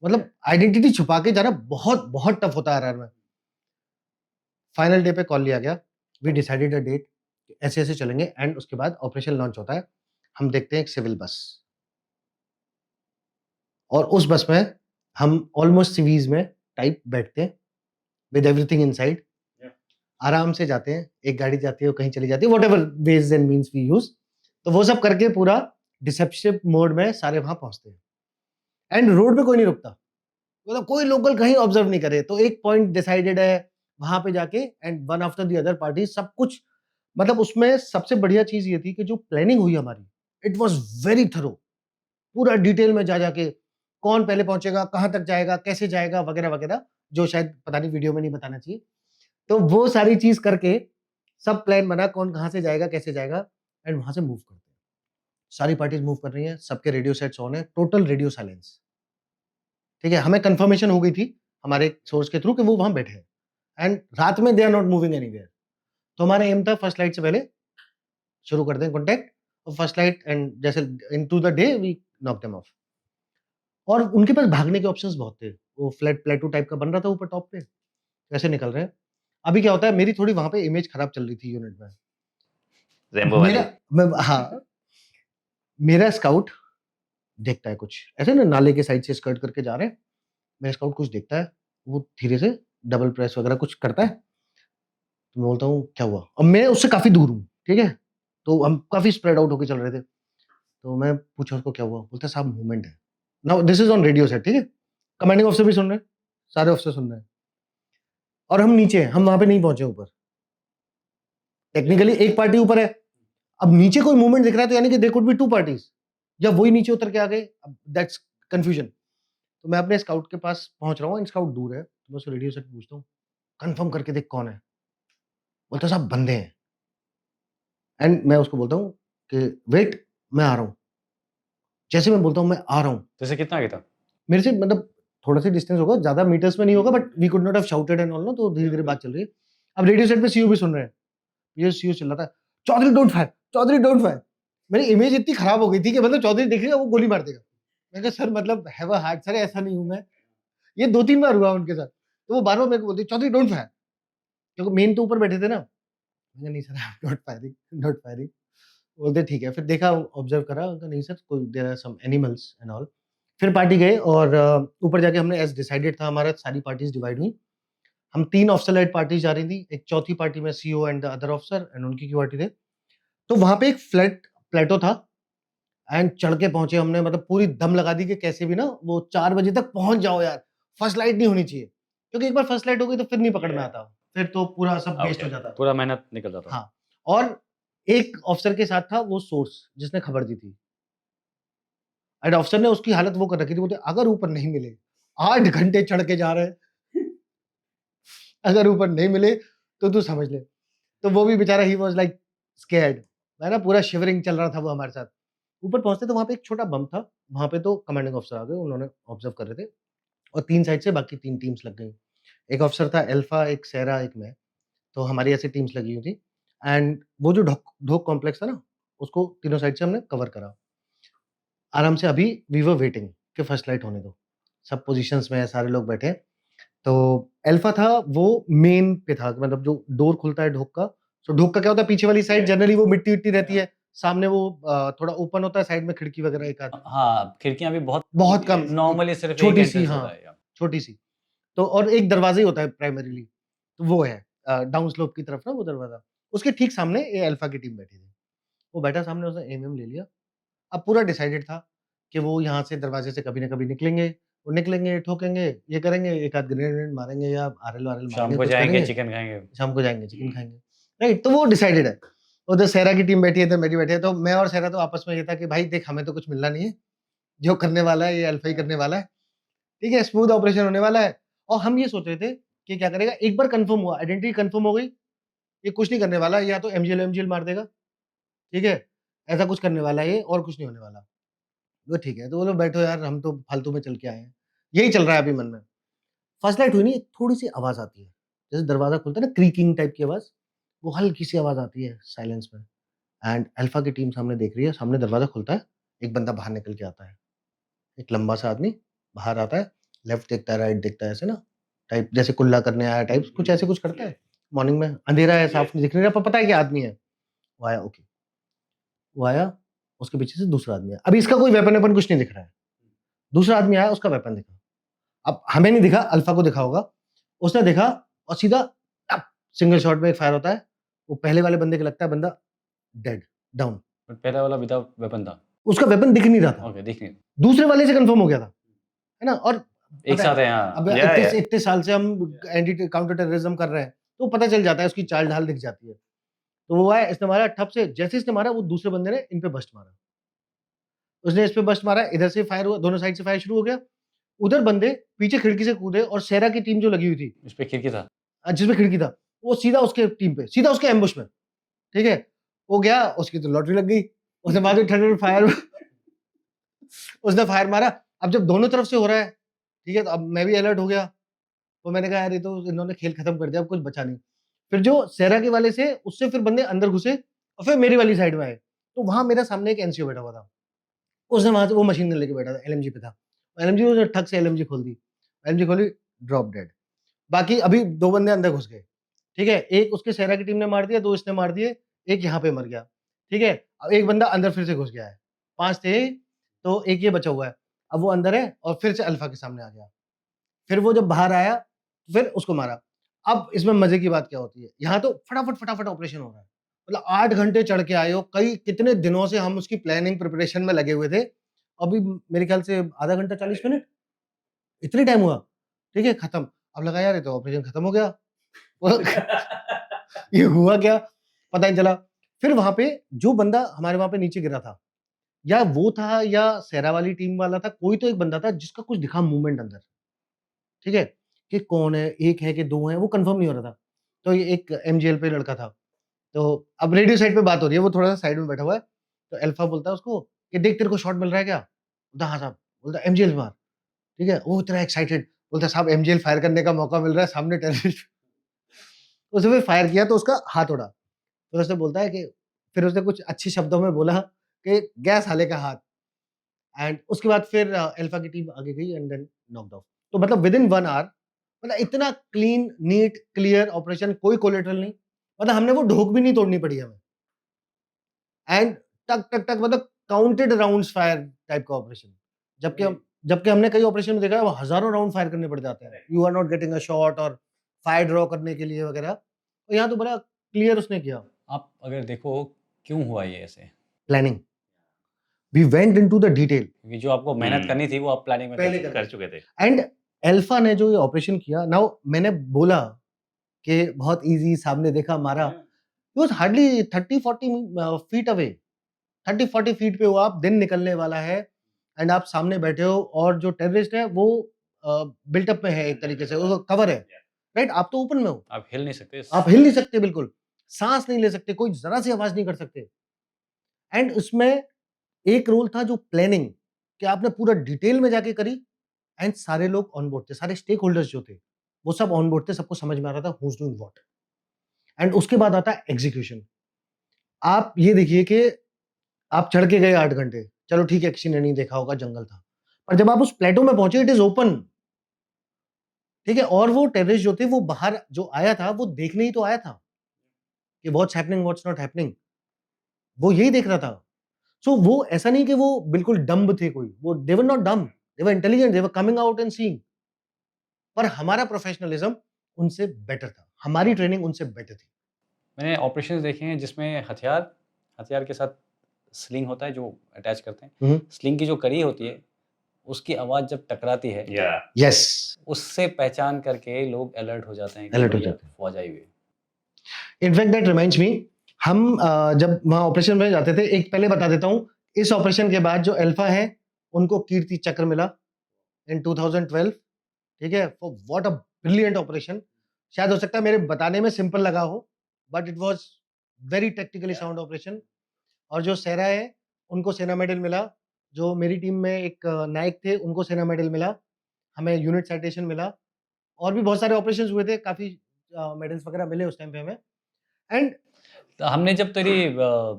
मतलब आइडेंटिटी छुपा के जाना बहुत बहुत टफ होता है आरआर में। फाइनल डे पे कॉल लिया गया, वी डिसाइडेड अ डेट, ऐसे ऐसे चलेंगे, एंड उसके बाद ऑपरेशन लॉन्च होता है। हम देखते हैं एक सिविल बस, और उस बस में हम ऑलमोस्ट सिवीज में टाइप बैठते हैं विद एवरीथिंग इनसाइड, आराम से जाते हैं। एक गाड़ी जाती है, वो कहीं चली जाती है, whatever ways and means we use. तो वो सब करके पूरा डिसेप्टिव मोड में सारे वहां पहुंचते हैं, एंड रोड पे कोई नहीं रुकता, मतलब कोई लोकल कहीं ऑब्जर्व नहीं करे। तो एक पॉइंट डिसाइडेड है वहां पे जाके, and one after the other party, सब कुछ। मतलब उसमें सबसे बढ़िया चीज ये थी कि जो प्लानिंग हुई हमारी, इट वाज वेरी थरो, पूरा डिटेल में जा जाके कौन पहले पहुंचेगा, कहां तक जाएगा, कैसे जाएगा, वगैरह वगैरह, जो शायद पता नहीं वीडियो में नहीं बताना चाहिए। तो वो सारी चीज करके सब प्लान बना, कौन कहां से जाएगा, कैसे जाएगा, एंड वहां से मूव करते हैं। सारी पार्टीज मूव कर रही हैं, सबके रेडियो सेट्स ऑन है, टोटल रेडियो साइलेंस। ठीक है, हमें कंफर्मेशन हो गई थी हमारे सोर्स के थ्रू कि वो वहां बैठे हैं, एंड रात में they are not moving anywhere. तो हमारा एम था फर्स्ट लाइट से पहले शुरू कर दें कॉन्टैक्ट, और फर्स्ट लाइट एंड जैसे into the day we knock them off. और उनके पास भागने के ऑप्शंस बहुत थे, वो फ्लैट प्लेटू टाइप का बन रहा था ऊपर टॉप पे, कैसे निकल रहे हैं। अभी क्या होता है, मेरी थोड़ी वहां पे इमेज खराब चल रही थी यूनिट में। रैम्बो वाली। हाँ, मेरा स्काउट देखता है कुछ ऐसे ना, नाले के साइड से स्कर्ट करके जा रहे हैं, मेरा स्काउट कुछ देखता है, वो धीरे से डबल प्रेस वगैरह कुछ करता है। तो मैं बोलता हूँ क्या हुआ? अब मैं उससे काफी दूर हूँ, ठीक है, तो हम काफी स्प्रेड आउट होकर चल रहे थे। तो मैं पूछा उसको क्या हुआ? बोलता है साहब मूवमेंट है। Now this is on radio set, ठीक है, कमांडिंग ऑफिसर भी सुन रहे हैं, सारे ऑफिसर सुन रहे हैं, और हम नीचे हैं, हम वहां पे नहीं पहुंचे ऊपर। टेक्निकली एक पार्टी ऊपर है, अब नीचे कोई मूवमेंट दिख रहा है, तो यानी कि देयर कुड बी 2 पार्टीज, या वही नीचे उतर के आ गए, दैट्स कंफ्यूजन। तो मैं अपने स्काउट के पास पहुंच रहा हूँ, स्काउट दूर है, तो मैं उसको रेडियो सेट पूछता हूँ कंफर्म करके देख कौन है। बोलता साहब बंदे हैं, एंड मैं उसको बोलता हूँ कि वेट मैं आ रहा हूँ। जैसे मैं बोलता हूँ मैं आ रहा हूँ, जैसे कितना आगे था? मेरे से मतलब थोड़ा सा डिस्टेंस होगा, ज्यादा मीटर्स में नहीं होगा, but we could not have shouted and all no, तो धीरे धीरे बात चल रही है। अब रेडियो सेट पे सीओ भी सुन रहे हैं, ये सीओ चिल्लाता है Chaudhary don't fire, Chaudhary don't fire. मेरी इमेज इतनी खराब हो गई थी कि मतलब चौधरी देखेगा वो गोली मार देगा। मैं कहा सर मतलब हैव अ हार्ट सर, ऐसा नहीं हूं मैं। ये 2-3 बार हुआ उनके साथ, तो वो बार बार मेरे को बोलते चौधरी डोंट फायर, क्योंकि मेन तो ऊपर बैठे थे ना। मैंने नहीं sir I am not firing, not firing. बोलते ठीक है, फिर देखा ऑब्जर्व करा, उनका नहीं सर कोई there are some animals and all. फिर पार्टी गए, और ऊपर जाके हमने एज डिसाइडेड था हमारा, सारी पार्टीज डिवाइड हुई। हम 3 ऑफिसर लेड पार्टीज जा रही थी, एक चौथी पार्टी में CO and the other officer and उनकी पार्टी थे। तो वहां पे एक फ्लैट प्लेटो था, एंड चढ़ के पहुंचे हमने, मतलब पूरी दम लगा दी कि कैसे भी ना वो 4 बजे तक पहुंच जाओ यार, फर्स्ट लाइट नहीं होनी चाहिए, क्योंकि एक बार फर्स्ट लाइट हो गई तो फिर नहीं पकड़ में आता, फिर तो पूरा सब वेस्ट हो जाता। पूरा मेहनत निकल जाता। हाँ, और एक ऑफिसर के साथ था वो सोर्स जिसने खबर दी थी, एंड ऑफिसर ने उसकी हालत वो कर रखी थी, बोलते अगर ऊपर नहीं मिले 8 घंटे चढ़ के जा रहे हैं अगर ऊपर नहीं मिले तो तू समझ ले। तो वो भी बेचारा ही वाज लाइक स्कैर्ड, है ना, पूरा शिवरिंग चल रहा था वो हमारे साथ। ऊपर पहुंचते तो वहां पे एक छोटा बम था, वहां पे तो कमांडिंग ऑफिसर आ गए, उन्होंने ऑब्जर्व कर रहे थे और 3 साइड से बाकी 3 टीम्स लग गई। एक ऑफिसर था अल्फा, एक सेरा, एक मैं, तो हमारी ऐसी टीम्स लगी हुई थी। एंड वो जो ढोक कॉम्प्लेक्स था ना, उसको तीनों साइड से हमने कवर करा आराम से। अभी वी वर वेटिंग कि फर्स्ट लाइट होने दो, सब पोजीशंस में है, सारे लोग बैठे हैं। तो अल्फा था वो मेन पे था, मतलब जो डोर खुलता है ढोक का। तो ढोक का क्या होता है, पीछे वाली साइड जनरली वो मिट्टी विट्टी रहती है, सामने वो थोड़ा ओपन होता है, साइड में खिड़की वगैरह एक आध हाँ, खिड़कियाँ भी बहुत बहुत कम, नॉर्मली सिर्फ एक छोटी सी, एंट्रेंस हाँ, होता है। छोटी सी। तो और एक दरवाजा ही होता है प्राइमरीली, तो वो है डाउन स्लोप की तरफ ना वो दरवाजा। उसके ठीक सामने ये अल्फा की टीम बैठी थी। वो बैठा सामने, उसने एम ले लिया। अब पूरा डिसाइडेड था कि वो यहाँ से दरवाजे से कभी ना कभी निकलेंगे, वो निकलेंगे, ठोकेंगे, ये करेंगे, एक आध ग्रेनेड वेनेड मारेंगे या आरएल शाम मारेंगे, को कुछ जाएँगे, करेंगे, चिकन खाएँगे। शाम को जाएँगे, चिकन खाएँगे। राइट? तो वो डिसाइडेड है। उधर सेरा की टीम बैठी है, इधर मेरी बैठी है, तो मैं और सेरा तो आपस में ये था कि भाई देख, हमें तो कुछ मिलना नहीं है, जो करने वाला है ये अल्फा ही करने वाला है, ठीक है? स्मूथ ऑपरेशन होने वाला है। और हम ये सोच रहे थे कि क्या करेगा, एक बार कन्फर्म हुआ, आइडेंटिटी कन्फर्म हो गई, ये कुछ नहीं करने वाला, या तो एमजीएल मार देगा, ठीक है? ऐसा कुछ करने वाला है ये, और कुछ नहीं होने वाला। वो ठीक है, तो वो लोग बैठो यार, हम तो फालतू में चल के आए हैं। यही चल रहा है अभी मन में। फर्स्ट लाइट हुई नहीं, एक थोड़ी-सी आवाज़ आती है। जैसे दरवाज़ा खुलता है ना, क्रीकिंग टाइप की आवाज़, वो हल्की-सी आवाज़ आती है साइलेंस में। एंड अल्फा की टीम सामने देख रही है, सामने दरवाज़ा खुलता है, एक बंदा बाहर निकल के आता है। एक लंबा-सा आदमी बाहर आता है, लेफ्ट देखता है, राइट देखता है, ऐसे ना टाइप, जैसे कुल्ला करने आया टाइप, कुछ ऐसे कुछ करता है। मॉर्निंग में अंधेरा है, साफ नहीं दिख नहीं रहा, पर पता है कि आदमी है। वो आया, ओके। वो आया, उसके पीछे से दूसरा आदमी आया। अभी इसका कोई वेपन-वेपन कुछ नहीं दिख रहा है। दूसरा आदमी आया, उसका वेपन दिखा। अब हमें नहीं दिखा, अल्फा को दिखा होगा। उसने देखा और सीधा टप, सिंगल शॉट में एक फायर होता है। वो पहले वाले बंदे को लगता है बंदा डेड, डाउन। बट पहला वाला विदाउट वेपन था। उसका वेपन दिख नहीं रहा था। ओके, दिख नहीं। दूसरे वाले से कंफर्म हो गया था, है ना? और एक पता साथ है, है, हाँ। अब या, इतने इतने साल से हम एंटी काउंटर टेररिज्म कर रहे हैं, तो पता चल जाता है, उसकी चाल ढाल दिख जाती है। तो वो आया, इसने मारा ठप से, जैसे इसने मारा वो दूसरे बंदे ने इन पे बस्ट मारा। उसने इस पे बस्ट मारा, इधर से फायर हुआ, दोनों साइड से फायर शुरू हो गया। उधर बंदे पीछे खिड़की से कूदे और सेरा की टीम जो लगी हुई थी, उस पे खिड़की था। जिसमें खिड़की था, वो सीधा उसके टीम पे, सीधा उसके एम्बुश में, ठीक है? वो गया, उसकी तो लॉटरी लग गई। उसने बाद में ठंडे फायर उसने फायर मारा। अब जब दोनों तरफ से हो रहा है, ठीक है, तो अब मैं भी अलर्ट हो गया। तो मैंने कहा यार ये तो इन्होंने खेल खत्म कर दिया, अब कुछ बचा नहीं। फिर जो सेरा के वाले से, उससे फिर बंदे अंदर घुसे और फिर मेरी वाली साइड में आए। तो वहां मेरा सामने एक एनसीओ बैठा हुआ था। उसने वहां से वो मशीन गन लेके बैठा था, एलएमजी पे था। एलएमजी उसने ठक से एलएमजी खोल दी, एलएमजी खोली, ड्रॉप डेड। बाकी अभी 2 बंदे अंदर घुस गए, ठीक है? एक उसके सेरा की टीम ने मार दिया, 2 इसने मार दिए, एक यहाँ पे मर गया, ठीक है? अब एक बंदा अंदर फिर से घुस गया है। 5 थे, तो एक ये बचा हुआ है। अब वो अंदर है और फिर से अल्फा के सामने आ गया। फिर वो जब बाहर आया, फिर उसको मारा। अब इसमें मज़े की बात क्या होती है, यहाँ तो फटाफट ऑपरेशन हो रहा है। मतलब 8 घंटे चढ़ के आए हो, कई कितने दिनों से हम उसकी प्लानिंग प्रिपरेशन में लगे हुए थे। अभी मेरे ख्याल से आधा घंटा 40 मिनट, इतनी टाइम हुआ, ठीक है, खत्म। अब लगा यार ये तो ऑपरेशन खत्म हो गया। वो ये हुआ क्या? पता नहीं चला। फिर वहाँ पे जो बंदा हमारे वहाँ पे नीचे गिरा था, या वो था या सेरा वाली टीम वाला था, कोई तो एक बंदा था जिसका कुछ दिखा मूवमेंट अंदर, ठीक है? कि कौन है, 1 है कि 2 हैं, वो कंफर्म नहीं हो रहा था। तो ये एक एमजीएल पे लड़का था। तो अब रेडियो साइड पे बात हो रही है, वो थोड़ा-सा साइड में बैठा हुआ है। तो अल्फा बोलता है उसको कि देख तेरे को शॉट मिल रहा है क्या? बोलता है हाँ साहब। बोलता है एमजीएल मार, ठीक है? वो इतना एक्साइटेड, बोलता है साहब एमजीएल फायर करने का मौका मिल रहा है, सामने टेररिस्ट। उसने फिर फायर किया तो उसका हाथ उड़ा। फिर उसने बोलता है कि फिर उसने कुछ अच्छे शब्दों में बोला कि गया साले का हाथ। एंड उसके बाद फिर अल्फा की टीम आगे गई एंड देन नॉक्ड ऑफ। तो मतलब विदिन 1 आवर, मतलब इतना क्लीन, नीट, क्लियर ऑपरेशन, कोई कोलैटरल नहीं। मतलब हमने वो ढोक भी नहीं तोड़नी पड़ी हमें। एंड टक, टक, टक, मतलब काउंटेड राउंड्स फायर टाइप का ऑपरेशन। जबकि हमने कई ऑपरेशन में देखा है वो हज़ारों राउंड फायर करने पड़ जाते हैं। You are not getting a shot और फायर ड्रॉ करने के लिए वगैरह। और यहाँ तो बड़ा क्लियर उसने किया। आप अगर देखो क्यों हुआ ये ऐसे? Planning. We went into the detail. क्योंकि जो आपको मेहनत करनी थी वो आप प्लानिंग में पहले कर कर चुके थे। एंड अल्फा ने जो ये ऑपरेशन किया, नाउ मैंने बोला कि बहुत ईज़ी, सामने देखा, मारा। He was hardly 30-40 feet away. 30-40 feet पे हो आप, दिन निकलने वाला है एंड आप सामने बैठे हो और जो टेररिस्ट है वो बिल्टअप में है एक तरीके से, वो कवर है, राइट? आप तो ओपन में हो, आप हिल नहीं सकते। आप हिल नहीं सकते, बिल्कुल सांस नहीं ले सकते, कोई जरा सी आवाज नहीं कर सकते। एंड उसमें एक रोल था जो प्लानिंग, कि आपने पूरा डिटेल में जाके करी एंड सारे लोग ऑन बोर्ड थे, सारे स्टेक होल्डर्स जो थे वो सब ऑन बोर्ड थे, सबको समझ में आ रहा था who is doing what. And उसके बाद आता है एग्जीक्यूशन। आप ये देखिए कि आप चढ़ के गए 8 घंटे, चलो ठीक है, किसी ने नहीं देखा होगा, जंगल था, पर जब आप उस प्लेटो में पहुंचे, इट इज ओपन, ठीक है? और वो टेररिस्ट जो थे वो बाहर जो आया था वो देखने ही तो आया था कि what's happening what's not happening, वो यही देख रहा था। सो वो ऐसा नहीं कि वो बिल्कुल डम्ब थे, कोई वो they were not dumb, they were intelligent, they were coming out and seeing. पर हमारा प्रोफेशनलिज्म उनसे बेटर था, हमारी ट्रेनिंग उनसे बेटर थी। मैंने ऑपरेशंस देखे हैं जिसमें हथियार के साथ स्लिंग होता है जो अटैच करते हैं। स्लिंग की जो कड़ी होती है उसकी आवाज जब टकराती है, यस, उससे पहचान करके लोग अलर्ट हो जाते हैं कि Alert हो भैया जाते हैं। फौज आई हुई है। इनफैक्ट दैट रिमाइंड्स मी, हम जब वहां ऑपरेशन में जाते थे, एक पहले बता देता हूँ, इस ऑपरेशन के बाद जो अल्फा है उनको कीर्ति चक्र मिला इन 2012, ठीक है? For what a brilliant operation. शायद हो सकता है मेरे बताने में सिंपल लगा हो, but it was very technically sound operation. और जो सेरा है उनको सेना मेडल मिला, जो मेरी टीम में एक नायक थे उनको सेना मेडल मिला, हमें यूनिट साइटेशन मिला, और भी बहुत सारे ऑपरेशंस हुए थे, काफी मेडल्स वगैरह मिले उस टाइम पे हमें। एंड तो हमने जब तेरी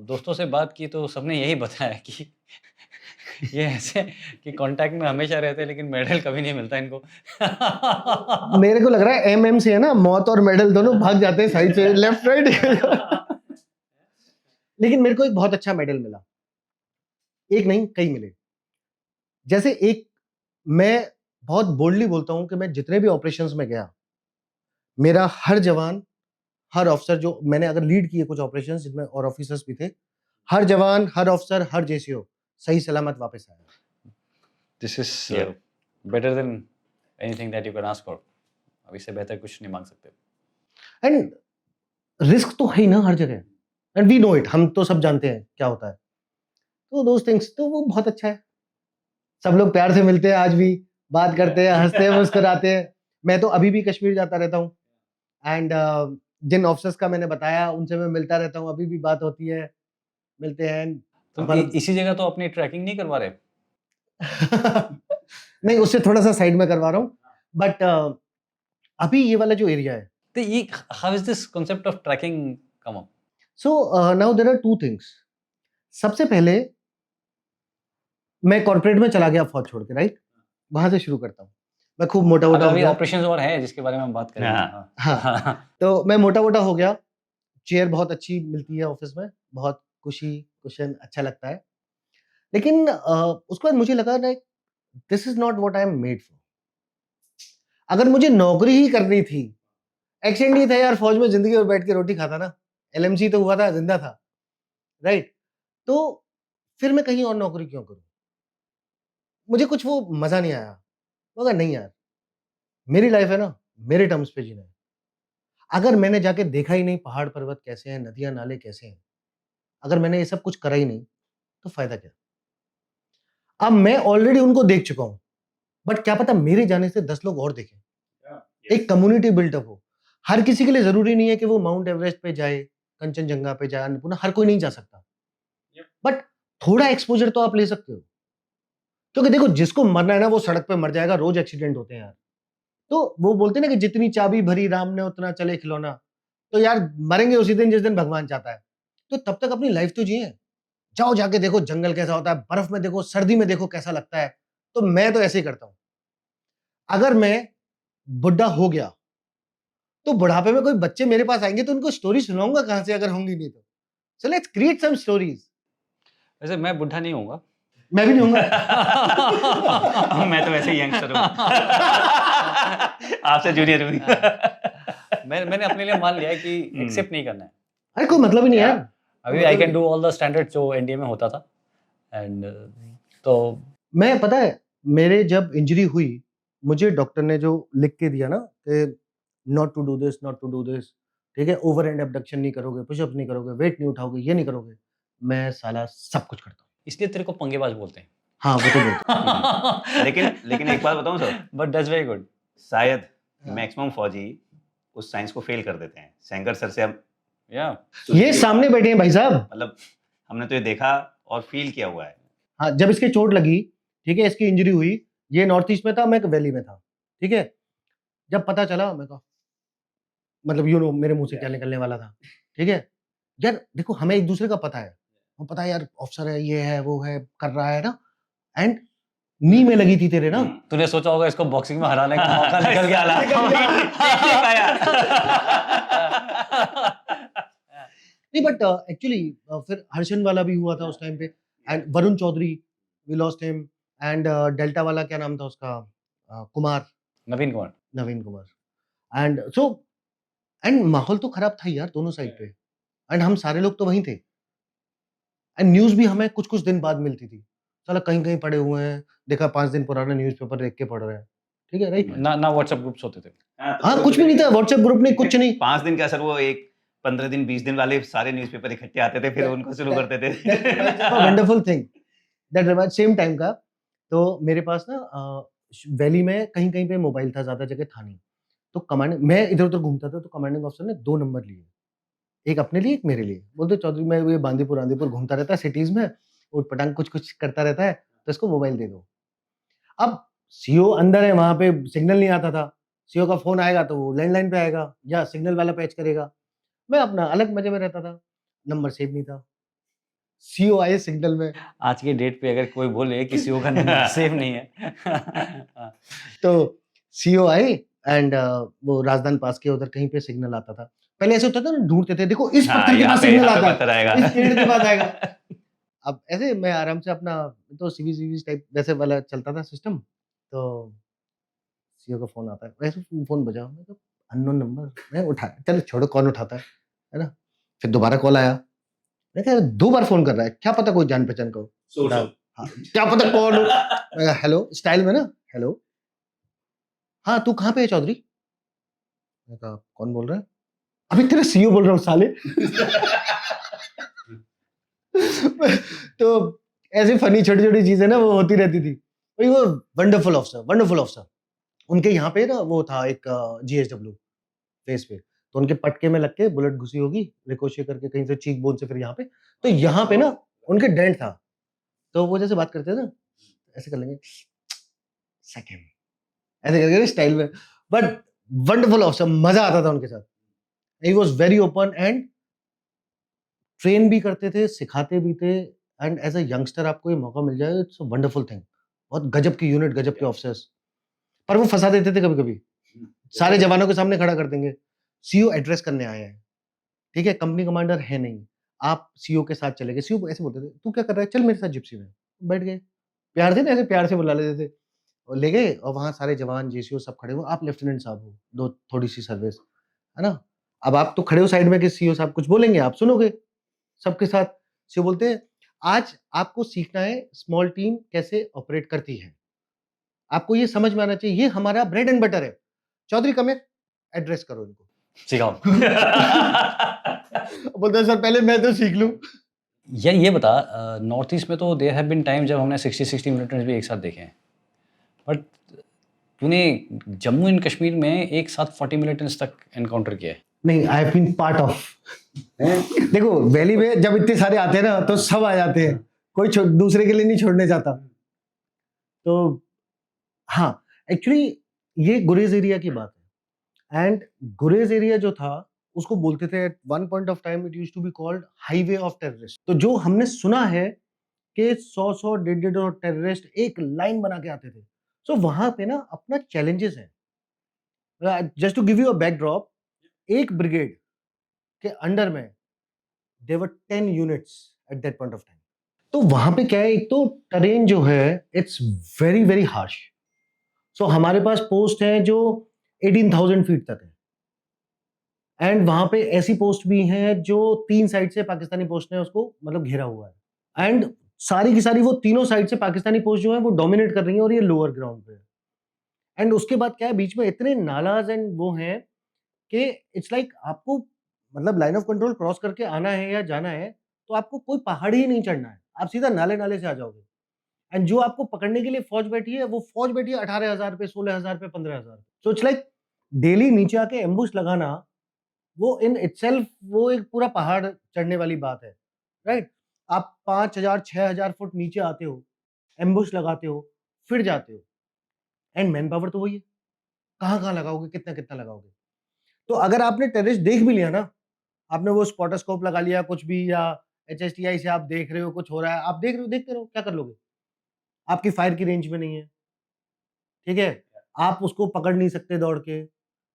दोस्तों से बात की तो सबने यही बताया कि ये ऐसे कि कांटेक्ट में हमेशा रहते हैं लेकिन मेडल कभी नहीं मिलता इनको। मेरे को लग रहा है एमएम से है ना, मौत और मेडल दोनों भाग जाते हैं साइड से, लेफ्ट राइट। लेकिन मेरे को एक बहुत अच्छा मेडल मिला, एक नहीं कई मिले। जैसे एक, मैं बहुत बोल्डली बोलता हूं कि मैं जितने भी ऑपरेशंस में गया, मेरा हर जवान, हर ऑफिसर, जो मैंने अगर लीड किए कुछ ऑपरेशंस जिनमें और ऑफिसर्स भी थे, हर जवान, हर ऑफिसर, हर जेसीओ सही सलामत वापस आया। This is Yeah. Better than anything that you can ask for. अब इससे बेहतर कुछ नहीं मांग सकते। एंड रिस्क तो है ही ना हर जगह, एंड वी नो इट, हम तो सब जानते हैं क्या होता है। तो दोज थिंग्स, तो वो बहुत अच्छा है। सब लोग प्यार से मिलते हैं, आज भी बात करते हैं, हंसते हैं, मुस्कुराते हैं। मैं तो अभी भी कश्मीर जाता रहता हूँ एंड जिन ऑफिसर्स का मैंने बताया उनसे मैं मिलता रहता हूँ, अभी भी बात होती है, मिलते हैं। तुम हमारा- इसी जगह तो अपनी ट्रैकिंग नहीं करवा रहे? नहीं, उससे थोड़ा सा साइड में करवा रहा हूँ, बट अभी ये वाला जो एरिया है, तो ये how is this concept of tracking come up? So now there are two things. सबसे पहले मैं कॉर्पोरेट में चला गया फौज छोड़ के, राइट? वहां से शुरू करता हूँ। मैं खूब मोटा मोटा हो अभी गया, ऑपरेशंस और हैं जिसके बारे में हम बात करेंगे। हाँ। हाँ। तो मैं मोटा मोटा हो गया, चेयर बहुत अच्छी मिलती है ऑफिस में, बहुत खुशी कुशन अच्छा लगता है। लेकिन उसके बाद मुझे लगा ना, this is not what I am made for. अगर मुझे नौकरी ही करनी थी, एक्सीडेंट ही था यार, फौज में जिंदगी में बैठ के रोटी खाता ना, एलएमसी तो हुआ था, जिंदा था, राइट? तो फिर मैं कहीं और नौकरी क्यों करूं? मुझे कुछ वो मजा नहीं आया। मगर नहीं यार, मेरी लाइफ है ना, मेरे टर्म्स पे जीना है। अगर मैंने जाके देखा ही नहीं पहाड़ पर्वत कैसे हैं, नदियां नाले कैसे हैं, अगर मैंने ये सब कुछ करा ही नहीं, तो फायदा क्या? अब मैं ऑलरेडी उनको देख चुका हूं, बट क्या पता मेरे जाने से 10 लोग और देखें, एक कम्युनिटी बिल्टअप हो। हर किसी के लिए जरूरी नहीं है कि वो माउंट एवरेस्ट पे जाए, कंचनजंगा पे जाए, अन्नपूर्णा, हर कोई नहीं जा सकता, बट थोड़ा एक्सपोजर तो आप ले सकते हो। क्योंकि देखो, जिसको मरना है ना वो सड़क पे मर जाएगा, रोज एक्सीडेंट होते हैं यार। तो वो बोलते हैं ना कि जितनी चाबी भरी राम ने उतना चले खिलौना। तो यार मरेंगे उसी दिन जिस दिन भगवान चाहता है, तो तब तक अपनी लाइफ तो जिए। जाओ जाके देखो जंगल कैसा होता है, बर्फ में देखो, सर्दी में देखो कैसा लगता है। तो मैं तो ऐसे ही करता हूं। अगर मैं बुढ़ा हो गया तो बुढ़ापे में कोई बच्चे मेरे पास आएंगे तो उनको स्टोरी सुनाऊंगा कहां से, अगर होंगी नहीं तो। So let's create some stories. वैसे मैं बुढ़ा नहीं होऊंगा। मैं भी नहीं होऊंगा। मैं तो वैसे ही यंगस्टर हूँ। आपसे जूनियर हूँ। मैंने अपने लिए मान लिया है कि एक्सेप्ट नहीं करना है। अरे कोई मतलब ही नहीं यार। अभी I can do all the standard जो एनडीए में होता था। एंड तो मैं, पता है, मेरे जब इंजरी हुई, मुझे डॉक्टर ने जो लिख के दिया ना कि not to do this, not to do this, ठीक है, ओवरहैंड एबडक्शन नहीं करोगे, पुशअप नहीं करोगे, वेट नहीं उठाओगे, ये नहीं करोगे, मैं साला सब कुछ करता हूँ। इसलिए तेरे को पंगेबाज बोलते हैं। हाँ, वो तो बोलते लेकिन एक बात बताऊं sir, but that's very good. शायद हाँ। मैक्सिमम फौजी उस साइंस को फेल कर देते हैं। सेंगर सर से हम या ये सामने बैठे हैं भाई साहब। मतलब हमने तो ये देखा और फील किया हुआ है। हाँ, जब इसके चोट लगी, ठीक है, इसकी इंजरी हुई, ये नॉर्थ ईस्ट में था, मैं वैली में था, ठीक है। जब पता चला, मैं कहा मतलब मेरे मुंह से क्या निकलने वाला था, ठीक है। यार देखो, हमें एक दूसरे का पता है, हम पता है यार ऑफिसर है, ये है, वो है, कर रहा है ना, एंड नी में लगी थी तेरे ना। तूने सोचा होगा इसको बॉक्सिंग में हराने का मौका निकल गया। नहीं, बट एक्चुअली फिर हर्षन वाला भी हुआ था उस टाइम पे, and Varun Chaudhary, we lost him, and delta वाला क्या नाम था उसका, Kumar, Naveen Kumar. Naveen Kumar, and so and माहौल तो खराब था यार दोनों साइड पे, एंड हम सारे लोग तो वहीं थे, एंड न्यूज़ भी हमें कुछ-कुछ दिन बाद मिलती थी। साला कहीं-कहीं पड़े हुए हैं, देखा 5 दिन पुराना न्यूज़पेपर देख के पढ़ रहे हैं, ठीक है, राइट? ना व्हाट्सएप ग्रुप्स होते थे। हाँ, कुछ भी नहीं था, व्हाट्सएप ग्रुप नहीं, कुछ नहीं। 5 दिन क्या सर, वो एक 15 दिन 20 दिन वाले सारे न्यूज़पेपर इकट्ठे आते थे, फिर उनको शुरू करते थे। Wonderful thing that remind same time का। तो मेरे पास ना वैली में कहीं-कहीं पे मोबाइल था, ज़्यादा जगह था नहीं। तो मैं इधर-उधर घूमता था, तो कमांडिंग ऑफिसर ने 2 नंबर लिए। एक अपने लिए, एक मेरे लिए। बोलते चौधरी मैं ये बांदीपुर घूमता रहता है सिटीज़ में, ऊट-पटांग कुछ-कुछ करता रहता है, तो इसको मोबाइल दे दो। अब सीओ अंदर है, वहाँ पे सिग्नल नहीं आता था। सीओ का फ़ोन आएगा तो वो लैंडलाइन पे आएगा या सिग्नल वाला पैच करेगा। मैं अपना अलग मज़े में रहता था, नंबर सेव नहीं था। सीओ आए सिग्नल में, आज की डेट पे अगर कोई बोले किसी का नंबर सेव नहीं है। तो सीओ आए एंड वो राजधानी पास के उधर कहीं पे सिग्नल आता था। पहले ऐसे होता था ना, ढूँढते थे, देखो इस हाँ, पत्थर के यहाँ पास पे सिग्नल यहाँ पे आता पत्थर है, आएगा। इस पेड़ के पास आएगा। अब ऐसे मैं आराम से अपना, तो सीवी टाइप वैसे वाला चलता था सिस्टम, तो सीओ का फ़ोन आता है, वैसे फ़ोन बजा, मैं कहा अननोन नंबर, मैं उठाया, चलो छोड़ो कौन उठाता है ना? फिर दोबारा कॉल आया, मैं कहा 2 बार फ़ोन कर रहा है, क्या पता कोई जान-पहचान का हो। हाँ, क्या पता कौन हो? मैं कहा हेलो, स्टाइल में ना, हेलो, हाँ, तू कहाँ पे है चौधरी? मैंने कहा कौन बोल रहा है? अबे तेरा सीईओ बोल रहा हूँ साले। तो ऐसी फनी छोटी-छोटी चीज़ें ना वो होती रहती थी। भाई वो वंडरफुल ऑफिसर। उनके यहाँ पे ना वो था एक जीएसडब्ल्यू फेस पे, तो उनके पटके में लग के बुलेट घुसी होगी, रिकोशे करके कहीं से चीक बोन से फिर यहाँ पे, तो यहाँ पे ना उनके डेंट था। तो वो जैसे बात करते थे ना, ऐसे कर लेंगे, सेकंड, ऐसे करके स्टाइल में, बट वंडरफुल ऑफिसर, मज़ा आता था उनके साथ। He was very open and train भी करते थे, सिखाते भी थे, एंड एज़ अ यंगस्टर आपको ये मौका मिल जाए, इट्स अ वंडरफुल थिंग। बहुत गजब की यूनिट, गजब के ऑफिसर्स। पर वो फँसा देते थे कभी-कभी। सारे जवानों के सामने खड़ा कर देंगे। सीईओ एड्रेस करने आए हैं, ठीक है? कंपनी कमांडर है नहीं। आप सीईओ के साथ चले गए। सीईओ ऐसे बोलते थे, "तू क्या कर रहा है? चल मेरे साथ जिप्सी में।" बैठ गए। प्यार से ना, ऐसे प्यार से बुला लेते थे और ले गए, और वहाँ सारे जवान, जेसीओ सब खड़े हुए, "आप लेफ्टिनेंट साहब हो, दो थोड़ी-सी सर्विस।" है ना? अब आप तो खड़े हो साइड में कि सीईओ साहब कुछ बोलेंगे, आप सुनोगे सबके साथ। सीईओ बोलते हैं, "आज आपको सीखना है स्मॉल टीम कैसे ऑपरेट करती है। आपको ये समझ में आना चाहिए, ये हमारा ब्रेड एंड बटर है। चौधरी कम हियर, एड्रेस करो इनको।" सिखाओ। बोलता है, "सर पहले मैं तो सीख लूँ।" यार ये बता, नॉर्थ ईस्ट में तो देयर हैव बीन टाइम जब हमने 60-60 मिलिटेंट्स भी एक साथ देखे हैं, बट तूने जम्मू एंड कश्मीर में एक साथ 40 मिलिटेंट्स तक एनकाउंटर किया है। नहीं, I have been part of. देखो वैली में जब इतने सारे आते हैं ना, तो सब आ जाते हैं, कोई दूसरे के लिए नहीं छोड़ने जाता। तो हाँ, एक्चुअली ये गुरेज एरिया की बात है, एंड गुरेज एरिया जो था उसको बोलते थे at one point of time, it used to be called highway of terrorist. तो जो हमने सुना है कि 100-100 150 टेररिस्ट एक लाइन बना के आते थे, सो वहां पे ना अपना चैलेंजेस है। Just to give you a backdrop, एक ब्रिगेड के अंडर में there were 10 units at that point of time. तो वहां पे क्या है, एक तो टेरेन जो है इट्स वेरी वेरी हार्श। सो हमारे पास पोस्ट है जो 18,000 फीट तक है, एंड वहां पे ऐसी पोस्ट भी हैं जो 3 साइड से पाकिस्तानी पोस्ट ने उसको मतलब घेरा हुआ है, एंड सारी की सारी वो तीनों साइड से पाकिस्तानी पोस्ट जो है वो डोमिनेट कर रही है, और ये लोअर ग्राउंड पे है। एंड उसके बाद क्या है, बीच में इतने नालाज एंड वो हैं कि इट्स लाइक आपको मतलब लाइन ऑफ कंट्रोल क्रॉस करके आना है या जाना है तो आपको कोई पहाड़ ही नहीं चढ़ना है, आप सीधा नाले नाले से आ जाओगे। एंड जो आपको पकड़ने के लिए फौज बैठी है वो फौज बैठी है 18,000 पे, 16,000 पे, 15,000 पे। सो इट्स लाइक डेली नीचे आके एम्बुश लगाना, वो इन इटसेल्फ वो एक पूरा पहाड़ चढ़ने वाली बात है, राइट? आप 5,000 6,000 फुट नीचे आते हो, एम्बुश लगाते हो, फिर जाते हो, एंड मैन पावर तो वही है, कहाँ लगाओगे, कितना कितना लगाओगे। तो अगर आपने टेररिस्ट देख भी लिया ना, आपने वो स्पॉटोस्कोप लगा लिया कुछ भी, या HSTI से आप देख रहे हो कुछ हो रहा है, आप देख रहे हो, देखते रहो, क्या कर लोगे? आपकी फायर की रेंज में नहीं है, ठीक है? आप उसको पकड़ नहीं सकते दौड़ के।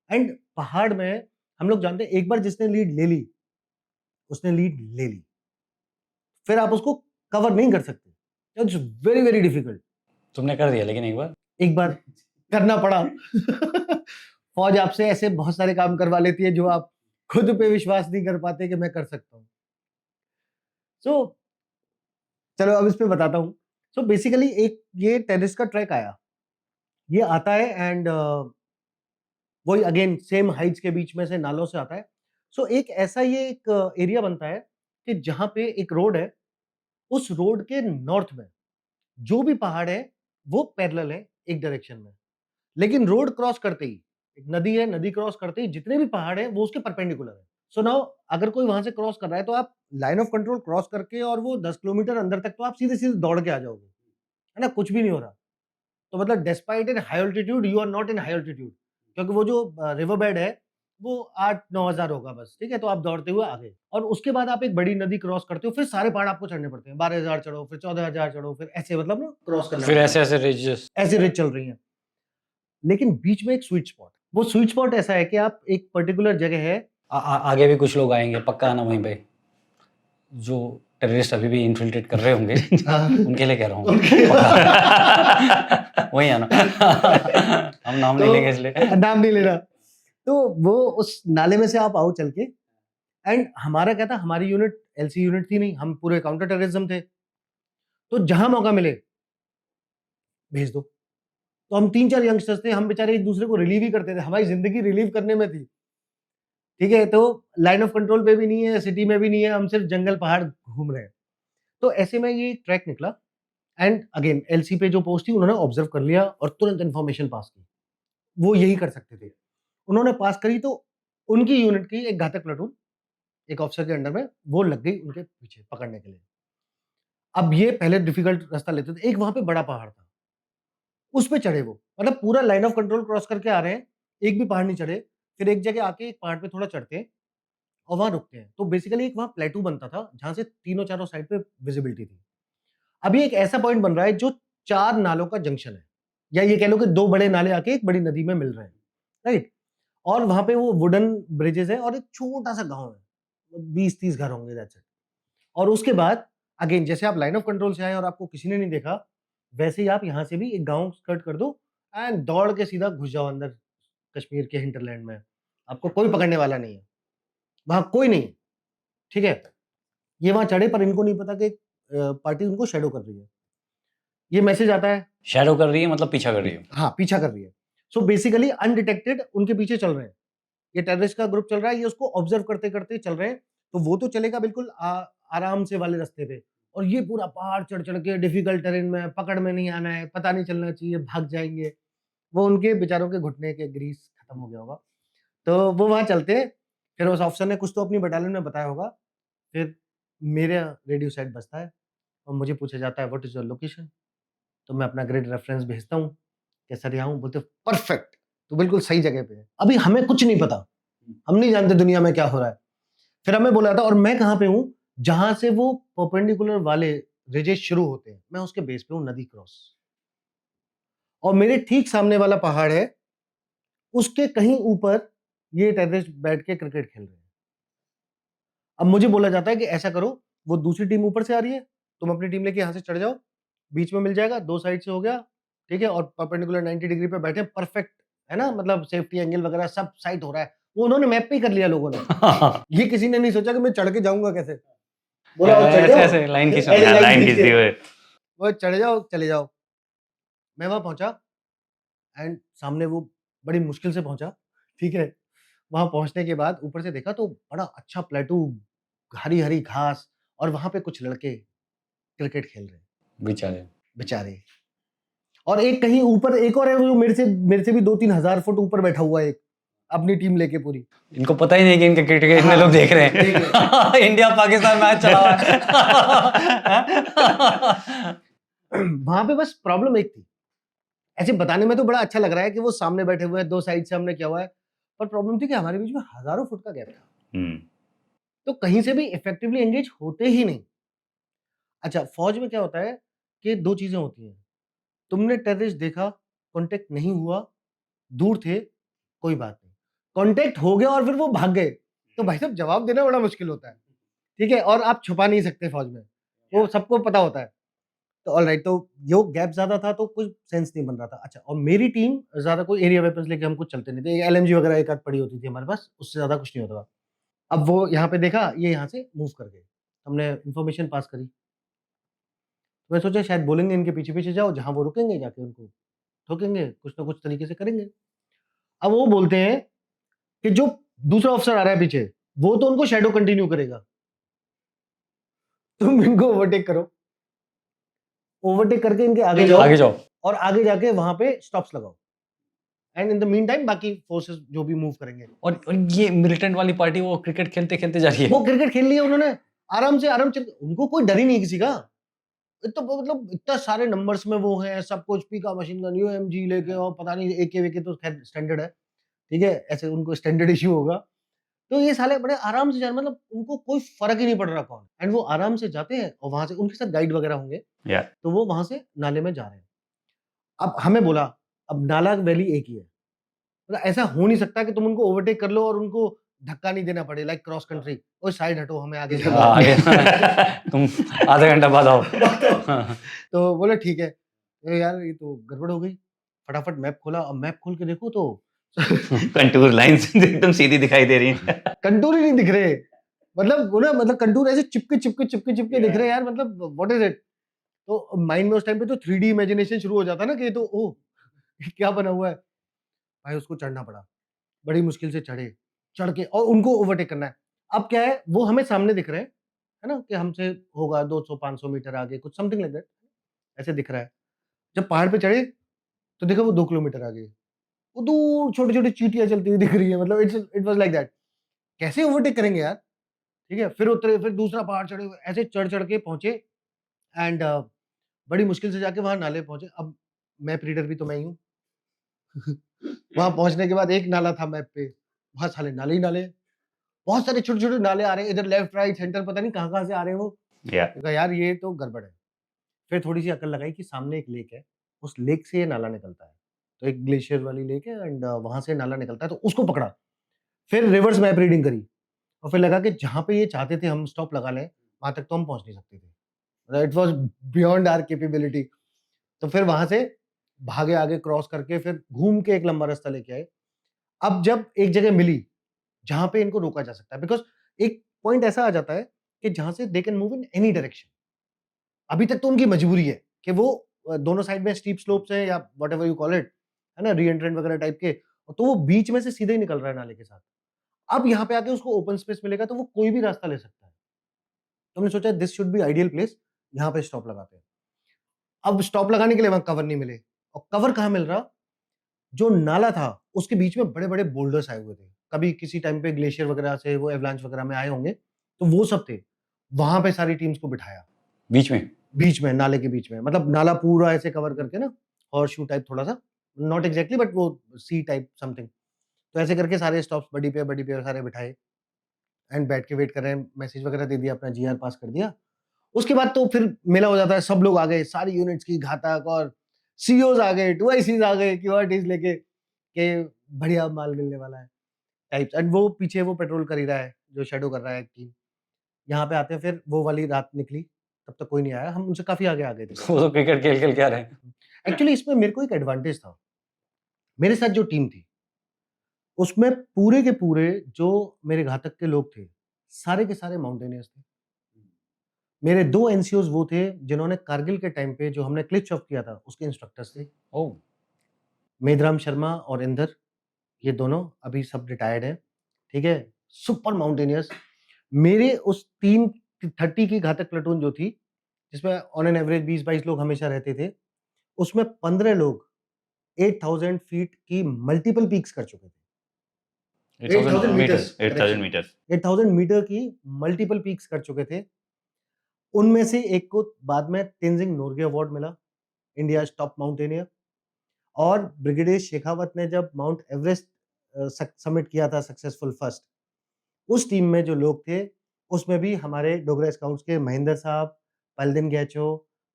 एंड पहाड़ में हम लोग जानते हैं, एक बार जिसने लीड ले ली, उसने लीड ले ली, फिर आप उसको कवर नहीं कर सकते। It's very very difficult. तुमने कर दिया लेकिन एक बार। एक बार करना पड़ा। फौज आपसे ऐसे बहुत सारे काम करवा लेती है जो आप खुद पे विश्वास नहीं कर पाते कि मैं कर सकता हूँ। सो चलो अब इस पे बताता हूँ। सो बेसिकली एक ये टेररिस्ट का ट्रैक आया, ये आता है एंड वही अगेन सेम हाइट्स के बीच में से नालों से आता है। सो एक ऐसा ये एक एरिया बनता है कि जहाँ पे एक रोड है, उस रोड के नॉर्थ में जो भी पहाड़ है वो पैरेलल है एक डायरेक्शन में, लेकिन रोड क्रॉस करते ही एक नदी है, नदी क्रॉस करते ही जितने भी पहाड़ है वो उसके परपेंडिकुलर है। सो नाउ अगर कोई वहां से क्रॉस कर रहा है तो आप लाइन ऑफ कंट्रोल क्रॉस करके और वो 10 किलोमीटर अंदर तक तो आप सीधे सीधे दौड़ के आ जाओगे, है ना, कुछ भी नहीं हो रहा। तो मतलब despite in high altitude you are not in high altitude, क्योंकि वो जो रिवर बेड है वो 8-9 हजार होगा बस, ठीक है? तो आप दौड़ते हुए आगे, और उसके बाद आप एक बड़ी नदी क्रॉस करते हो, फिर सारे पहाड़ आपको चढ़ने पड़ते हैं, 12,000 चढ़ो, फिर 14,000 चढ़ो, फिर ऐसे मतलब ना क्रॉस करना फिर पड़ता ऐसे है। ऐसे रिजेस। ऐसे रेस चल रही हैं, लेकिन बीच में एक स्वीट स्पॉट, वो स्वीट स्पॉट ऐसा है कि आप एक पर्टिकुलर जगह है। आगे भी कुछ लोग आएंगे पक्का आना वहीं पे, जो टेररिस्ट अभी भी इन्फिल्ट्रेट कर रहे होंगे। उनके लिए कह रहा हूँ वहीं आना। हम नाम नहीं लेंगे इसलिए। नाम नहीं लेना। तो वो उस नाले में से आप आओ चल के, एंड हमारा क्या था, हमारी यूनिट LC यूनिट थी नहीं, हम पूरे काउंटर टेररिज्म थे, तो जहां मौका मिले भेज दो। तो हम 3-4 यंगस्टर्स थे, हम बेचारे एक दूसरे को रिलीव ही करते थे, हमारी जिंदगी रिलीव करने में थी, ठीक है? तो लाइन ऑफ कंट्रोल पे भी नहीं है, सिटी में भी नहीं है, हम सिर्फ जंगल पहाड़ घूम रहे हैं। तो ऐसे में ये ट्रैक निकला, एंड अगेन LC पे जो पोस्ट थी उन्होंने ऑब्जर्व कर लिया और तुरंत इन्फॉर्मेशन पास की। वो यही कर सकते थे, उन्होंने पास करी, तो उनकी यूनिट की एक घातक प्लाटून एक ऑफिसर के अंडर में वो लग गई उनके पीछे पकड़ने के लिए। अब ये पहले डिफिकल्ट रास्ता लेते थे, एक वहां पे बड़ा पहाड़ था, उस पे चढ़े वो, मतलब पूरा लाइन ऑफ कंट्रोल क्रॉस करके आ रहे हैं, एक भी पहाड़ नहीं चढ़े, फिर एक जगह आके एक पहाड़ पे थोड़ा चढ़ते हैं और वहां रुकते हैं। तो बेसिकली एक वहां प्लेटू बनता था जहां से तीनों चारों साइड पे विजिबिलिटी थी। अभी एक ऐसा पॉइंट बन रहा है जो 4 नालों का जंक्शन है, या ये कह लो कि 2 बड़े नाले आके एक बड़ी नदी में मिल रहे हैं, राइट? और वहां पे वो वुडन ब्रिजेस है और एक छोटा-सा गाँव है, 20-30 घर होंगे, दैट्स इट। और उसके बाद अगेन जैसे आप लाइन ऑफ कंट्रोल से आए और आपको किसी ने नहीं देखा, वैसे ही आप यहाँ से भी एक गाँव स्कर्ट कर दो एंड दौड़ के सीधा घुस जाओ अंदर कश्मीर के हिंटरलैंड में। आपको कोई पकड़ने वाला नहीं है, वहाँ कोई नहीं है, ठीक है? ये वहाँ चढ़े पर इनको नहीं पता कि पार्टी उनको शैडो कर रही है। ये मैसेज आता है, शैडो कर रही है मतलब पीछा कर रही है। हाँ, पीछा कर रही है। सो बेसिकली अनडिटेक्टेड उनके पीछे चल रहे हैं। ये टेररिस्ट का ग्रुप चल रहा है, ये उसको ऑब्जर्व करते-करते चल रहे हैं। तो वो तो चलेगा बिल्कुल आराम से वाले रास्ते पे, और ये पूरा पहाड़ चढ़-चढ़ के डिफिकल्ट टेरेन में, पकड़ में नहीं आना है, पता नहीं चलना चाहिए, भाग जाएँगे। वो उनके बेचारों के घुटने के ग्रीस खत्म हो गया होगा। तो वो वहाँ चलते हैं, फिर उस ऑफिसर ने कुछ तो अपनी बटालियन में बताया होगा। फिर मेरा रेडियो सेट बजता है और मुझे पूछा जाता है व्हाट इज़ योर लोकेशन? तो मैं अपना ग्रिड रेफरेंस भेजता हूँ कि सर यहाँ हूँ। बोलते परफेक्ट, तू बिल्कुल सही जगह पे है। अभी हमें कुछ नहीं पता, हम नहीं जानते दुनिया में क्या हो रहा है। फिर हमें बोला था, और मैं कहाँ पे हूँ, जहाँ से वो परपेंडिकुलर वाले रिजेस शुरू होते हैं, मैं उसके बेस पे हूँ, नदी क्रॉस। और मेरे ठीक सामने वाला पहाड़ है, उसके कहीं ऊपर ये टेररिस्ट बैठ के क्रिकेट खेल रहे हैं। अब मुझे बोला जाता है कि ऐसा करो, वो दूसरी टीम ऊपर से आ रही है, तुम अपनी टीम लेके यहाँ से चढ़ जाओ, बीच में मिल जाएगा, 2 साइड से हो गया, ठीक है? और परपेंडिकुलर 90 डिग्री पे बैठे, परफेक्ट, है ना? मतलब सेफ्टी एंगल वगैरह सब साइट हो रहा है। वो उन्होंने मैप पे ही कर लिया लोगों ने। ये किसी ने नहीं सोचा कि मैं चढ़ के जाऊँगा कैसे? बोला वो चढ़ ऐसे जाओ, ऐसे लाइन खींच ऐसे लाइन खींच खींचते के, हुए वो चढ़ जाओ, चले जाओ। मैं वहाँ पहुँचा एंड सामने वो बड़ी मुश्किल से पहुँचा, ठीक है? वहां पहुंचने के बाद ऊपर से देखा तो बड़ा अच्छा प्लेटू, हरी हरी घास, और वहां पे कुछ लड़के क्रिकेट खेल रहे हैं बेचारे। बेचारे। और एक कहीं ऊपर एक और है, वो मेरे से भी 2-3 हजार फुट ऊपर बैठा हुआ है, एक अपनी टीम लेके पूरी। इनको पता ही नहीं कि इनके क्रिकेट इतने लोग देख रहे हैं। इंडिया पाकिस्तान मैच चला हुआ है। वहां पे बस प्रॉब्लम एक थी, ऐसे बताने में तो बड़ा अच्छा लग रहा है कि वो सामने बैठे हुए हैं, 2 साइड से हमने किया हुआ है, पर प्रॉब्लम थी कि हमारे बीच में हजारों फुट का गैप था, हम्म, तो कहीं से भी इफेक्टिवली एंगेज होते ही नहीं। अच्छा, फौज में क्या होता है कि 2 चीजें होती हैं, तुमने टेररिस्ट देखा, कांटेक्ट नहीं हुआ, दूर थे, कोई बात नहीं, कांटेक्ट हो गया और फिर वो भाग गए, तो भाई साहब जवाब देना बड़ा मुश्किल होता है, ठीक है, और आप छुपा नहीं सकते फौज में, वो सबको पता होता है। तो ऑलराइट, तो यो गैप ज्यादा था तो कुछ सेंस नहीं बन रहा था। अच्छा, और मेरी टीम ज्यादा कोई एरिया वेपन्स लेके हम कुछ चलते नहीं थे, एलएमजी वगैरह एक आध पड़ी होती थी हमारे पास, उससे ज्यादा कुछ नहीं होता था। अब वो यहाँ पे देखा, ये यहाँ से मूव कर गए, हमने इन्फॉर्मेशन पास करी, तो मैं सोचा शायद बोलेंगे इनके पीछे पीछे जाओ, जहां वो रुकेंगे जाके उनको ठोकेंगे, कुछ ना कुछ तरीके से करेंगे। अब वो बोलते हैं कि जो दूसरा ऑफिसर आ रहा है पीछे, वो तो उनको शैडो कंटिन्यू करेगा, तुम इनको ओवरटेक करो, ओवरटेक करके इनके आगे जाओ, आगे जाओ। और आगे जाके वहां पे स्टॉप्स लगाओ, and in the mean time बाकी फोर्सेस जो भी मूव करेंगे। और ये मिलिटेंट वाली पार्टी वो क्रिकेट खेलते खेलते जा रही है। वो क्रिकेट खेल लिया उन्होंने आराम से, उनको कोई डर ही नहीं किसी का, तो मतलब इतना सारे नंबर्स में वो हैं, सब कुछ पीका मशीन गन यूएमजी लेके, और पता नहीं एके वेके तो खैर स्टैंडर्ड है, ठीक है, ऐसे उनको स्टैंडर्ड इश्यू होगा, तो ये साले बड़े आराम से जा, मतलब उनको कोई फर्क ही नहीं पड़ रहा कौन, एंड वो आराम से जाते हैं, और वहां से उनके साथ गाइड वगैरह होंगे, Yeah. तो वो वहां से नाले में जा रहे हैं। अब हमें बोला, अब नाला वैली एक ही है, मतलब ऐसा हो नहीं सकता कि तुम उनको ओवरटेक कर लो और उनको धक्का नहीं देना पड़े, लाइक क्रॉस कंट्री, ओए साइड हटो, हमें आगे जाना हाँ, है। आगे तुम आधा घंटा बाद आओ। तो बोले ठीक है, यार ये तो गड़बड़ हो गई, फटाफट मैप खोला, अब मैप खोल के देखो तो कंटूर लाइंस एकदम सीधी दिखाई दे रही हैं। कंटूर ही नहीं दिख रहे, मतलब वो ना, मतलब कंटूर ऐसे चिपके चिपके चिपके चिपके दिख रहे हैं यार, मतलब व्हाट इज इट। तो माइंड में उस टाइम पे तो 3D इमेजिनेशन शुरू हो जाता है ना, कि ये तो ओह क्या बना हुआ है, भाई उसको चढ़ना पड़ा, बड़ी मुश्किल से चढ़े, चढ़ के और उनको ओवरटेक करना है। अब क्या है, वो हमें सामने दिख रहे हैं, है ना, कि हमसे होगा 200-500 मीटर आगे, कुछ समथिंग लाइक दैट, ऐसे दिख रहा है। जब पहाड़ पे चढ़े तो देखा वो 2 किलोमीटर आगे, वो दूर छोटी-छोटी चींटियाँ चलती हुई दिख रही है, मतलब इट वाज़ लाइक दैट। कैसे ओवरटेक करेंगे यार? ठीक है, फिर उतरे, फिर दूसरा पहाड़ चढ़े, ऐसे चढ़-चढ़ के पहुँचे, एंड बड़ी मुश्किल से जाके वहाँ नाले पहुँचे। अब मैप रीडर भी तो मैं ही हूँ। वहाँ पहुँचने के बाद एक नाला था मैप पे, वहाँ साले नाले ही नाले, बहुत सारे छोटे-छोटे नाले आ रहे हैं, इधर लेफ्ट, राइट, सेंटर, पता नहीं कहाँ-कहाँ से आ रहे हैं वो। Yeah. मैंने कहा यार ये तो गड़बड़ है। फिर थोड़ी-सी अकल लगाई कि सामने एक लेक है, उस लेक से ये नाला निकलता है। तो एक ग्लेशियर वाली लेक है, एंड वहाँ से नाला निकलता है, तो उसको पकड़ा। फिर रिवर्स मैप रीडिंग करी, और फिर लगा कि जहाँ पे ये चाहते थे हम स्टॉप लगा लें, वहाँ तक तो हम पहुँच नहीं सकते थे। मतलब it was beyond our capability. तो फिर वहाँ से भागे आगे, क्रॉस करके फिर घूम के एक लंबा रास्ता लेके आए। अब जब एक जगह मिली, जहाँ पे इनको रोका जा सकता है, बिकॉज़ एक पॉइंट ऐसा आ जाता है कि जहाँ से they can move in any direction. अभी तक तो उनकी मजबूरी है कि वो दोनों साइड में स्टीप स्लोप्स हैं, या व्हाटएवर यू कॉल इट, है ना, री-एंट्रेंट वगैरह टाइप के, तो वो बीच में से सीधे ही निकल रहा है नाले के साथ। अब यहाँ पे आके उसको ओपन स्पेस मिलेगा तो वो कोई भी रास्ता ले सकता है। तो हमने सोचा this should be ideal place, यहाँ पे स्टॉप लगाते हैं। अब स्टॉप लगाने के लिए वहाँ कवर नहीं मिले, और कवर कहाँ मिल रहा, जो नाला था उसके बीच में बड़े-बड़े बोल्डर्स आए हुए थे। कभी किसी टाइम पे ग्लेशियर वगैरह से वो एवलांच वगैरह में आए होंगे, तो वो सब थे। वहाँ पे सारी टीम्स को बिठाया, बीच में। बीच में, नाले के बीच में, मतलब नाला पूरा ऐसे कवर करके ना, हॉर्स-शू टाइप थोड़ा-सा, नॉट एक्जेक्टली बट वो सी टाइप समथिंग। तो ऐसे करके सारे स्टॉप्स बड़ी पे सारे बिठाए, एंड बैठ के वेट कर रहे हैं, मैसेज वगैरह दे दिया, अपना जीआर पास कर दिया। उसके बाद तो फिर मेला हो जाता है, सब लोग आ गए, सारी यूनिट्स की घातक, और सीईओज आ गए, 2ICs आ गए, क्यूआरटीज लेके, कि बढ़िया माल मिलने वाला है टाइप्स, एंड वो पीछे वो पेट्रोल कर ही रहा है, जो शैडो कर रहा है टीम। यहाँ पे आते हैं, फिर वो वाली रात निकली, तब तक कोई नहीं आया, हम उनसे काफ़ी आगे आ गए थे। वो तो क्रिकेट खेल खेल के आ रहे हैं। एक्चुअली इसमें मेरे को एक एडवांटेज था, मेरे साथ जो टीम थी, उसमें पूरे के पूरे जो मेरे घातक के लोग थे, सारे के सारे माउंटेनियर्स थे। मेरे 2 एनसीओज़ वो थे, जिन्होंने कारगिल के टाइम पे जो हमने क्लिच ऑफ किया था, उसके इंस्ट्रक्टर्स थे। ओह! मेधराम शर्मा और इंदर, ये दोनों अभी सब रिटायर्ड हैं। ठीक है, सुपर माउंटेनियस। मेरे उस 330 की घातक प्लेटून जो थी, जिसमें ऑन एन एवरेज 20-22 लोग हमेशा रहते थे, उसमें 15 लोग 8000 फीट की मल्टीपल पीक्स कर चुके थे। 8000 मीटर्स, 8000 मीटर्स 8000 मीटर की मल्टीपल पीक्स कर चुके थे। उनमें से एक को बाद में तेंजिंग नोर्गे अवार्ड मिला, इंडिया टॉप माउंटेनियर। और ब्रिगेडियर शेखावत ने जब माउंट एवरेस्ट समिट किया था सक्सेसफुल फर्स्ट, उस टीम में जो लोग थे, उसमें भी हमारे डोगरा स्काउट्स के महेंद्र साहब, पलदिन गैचो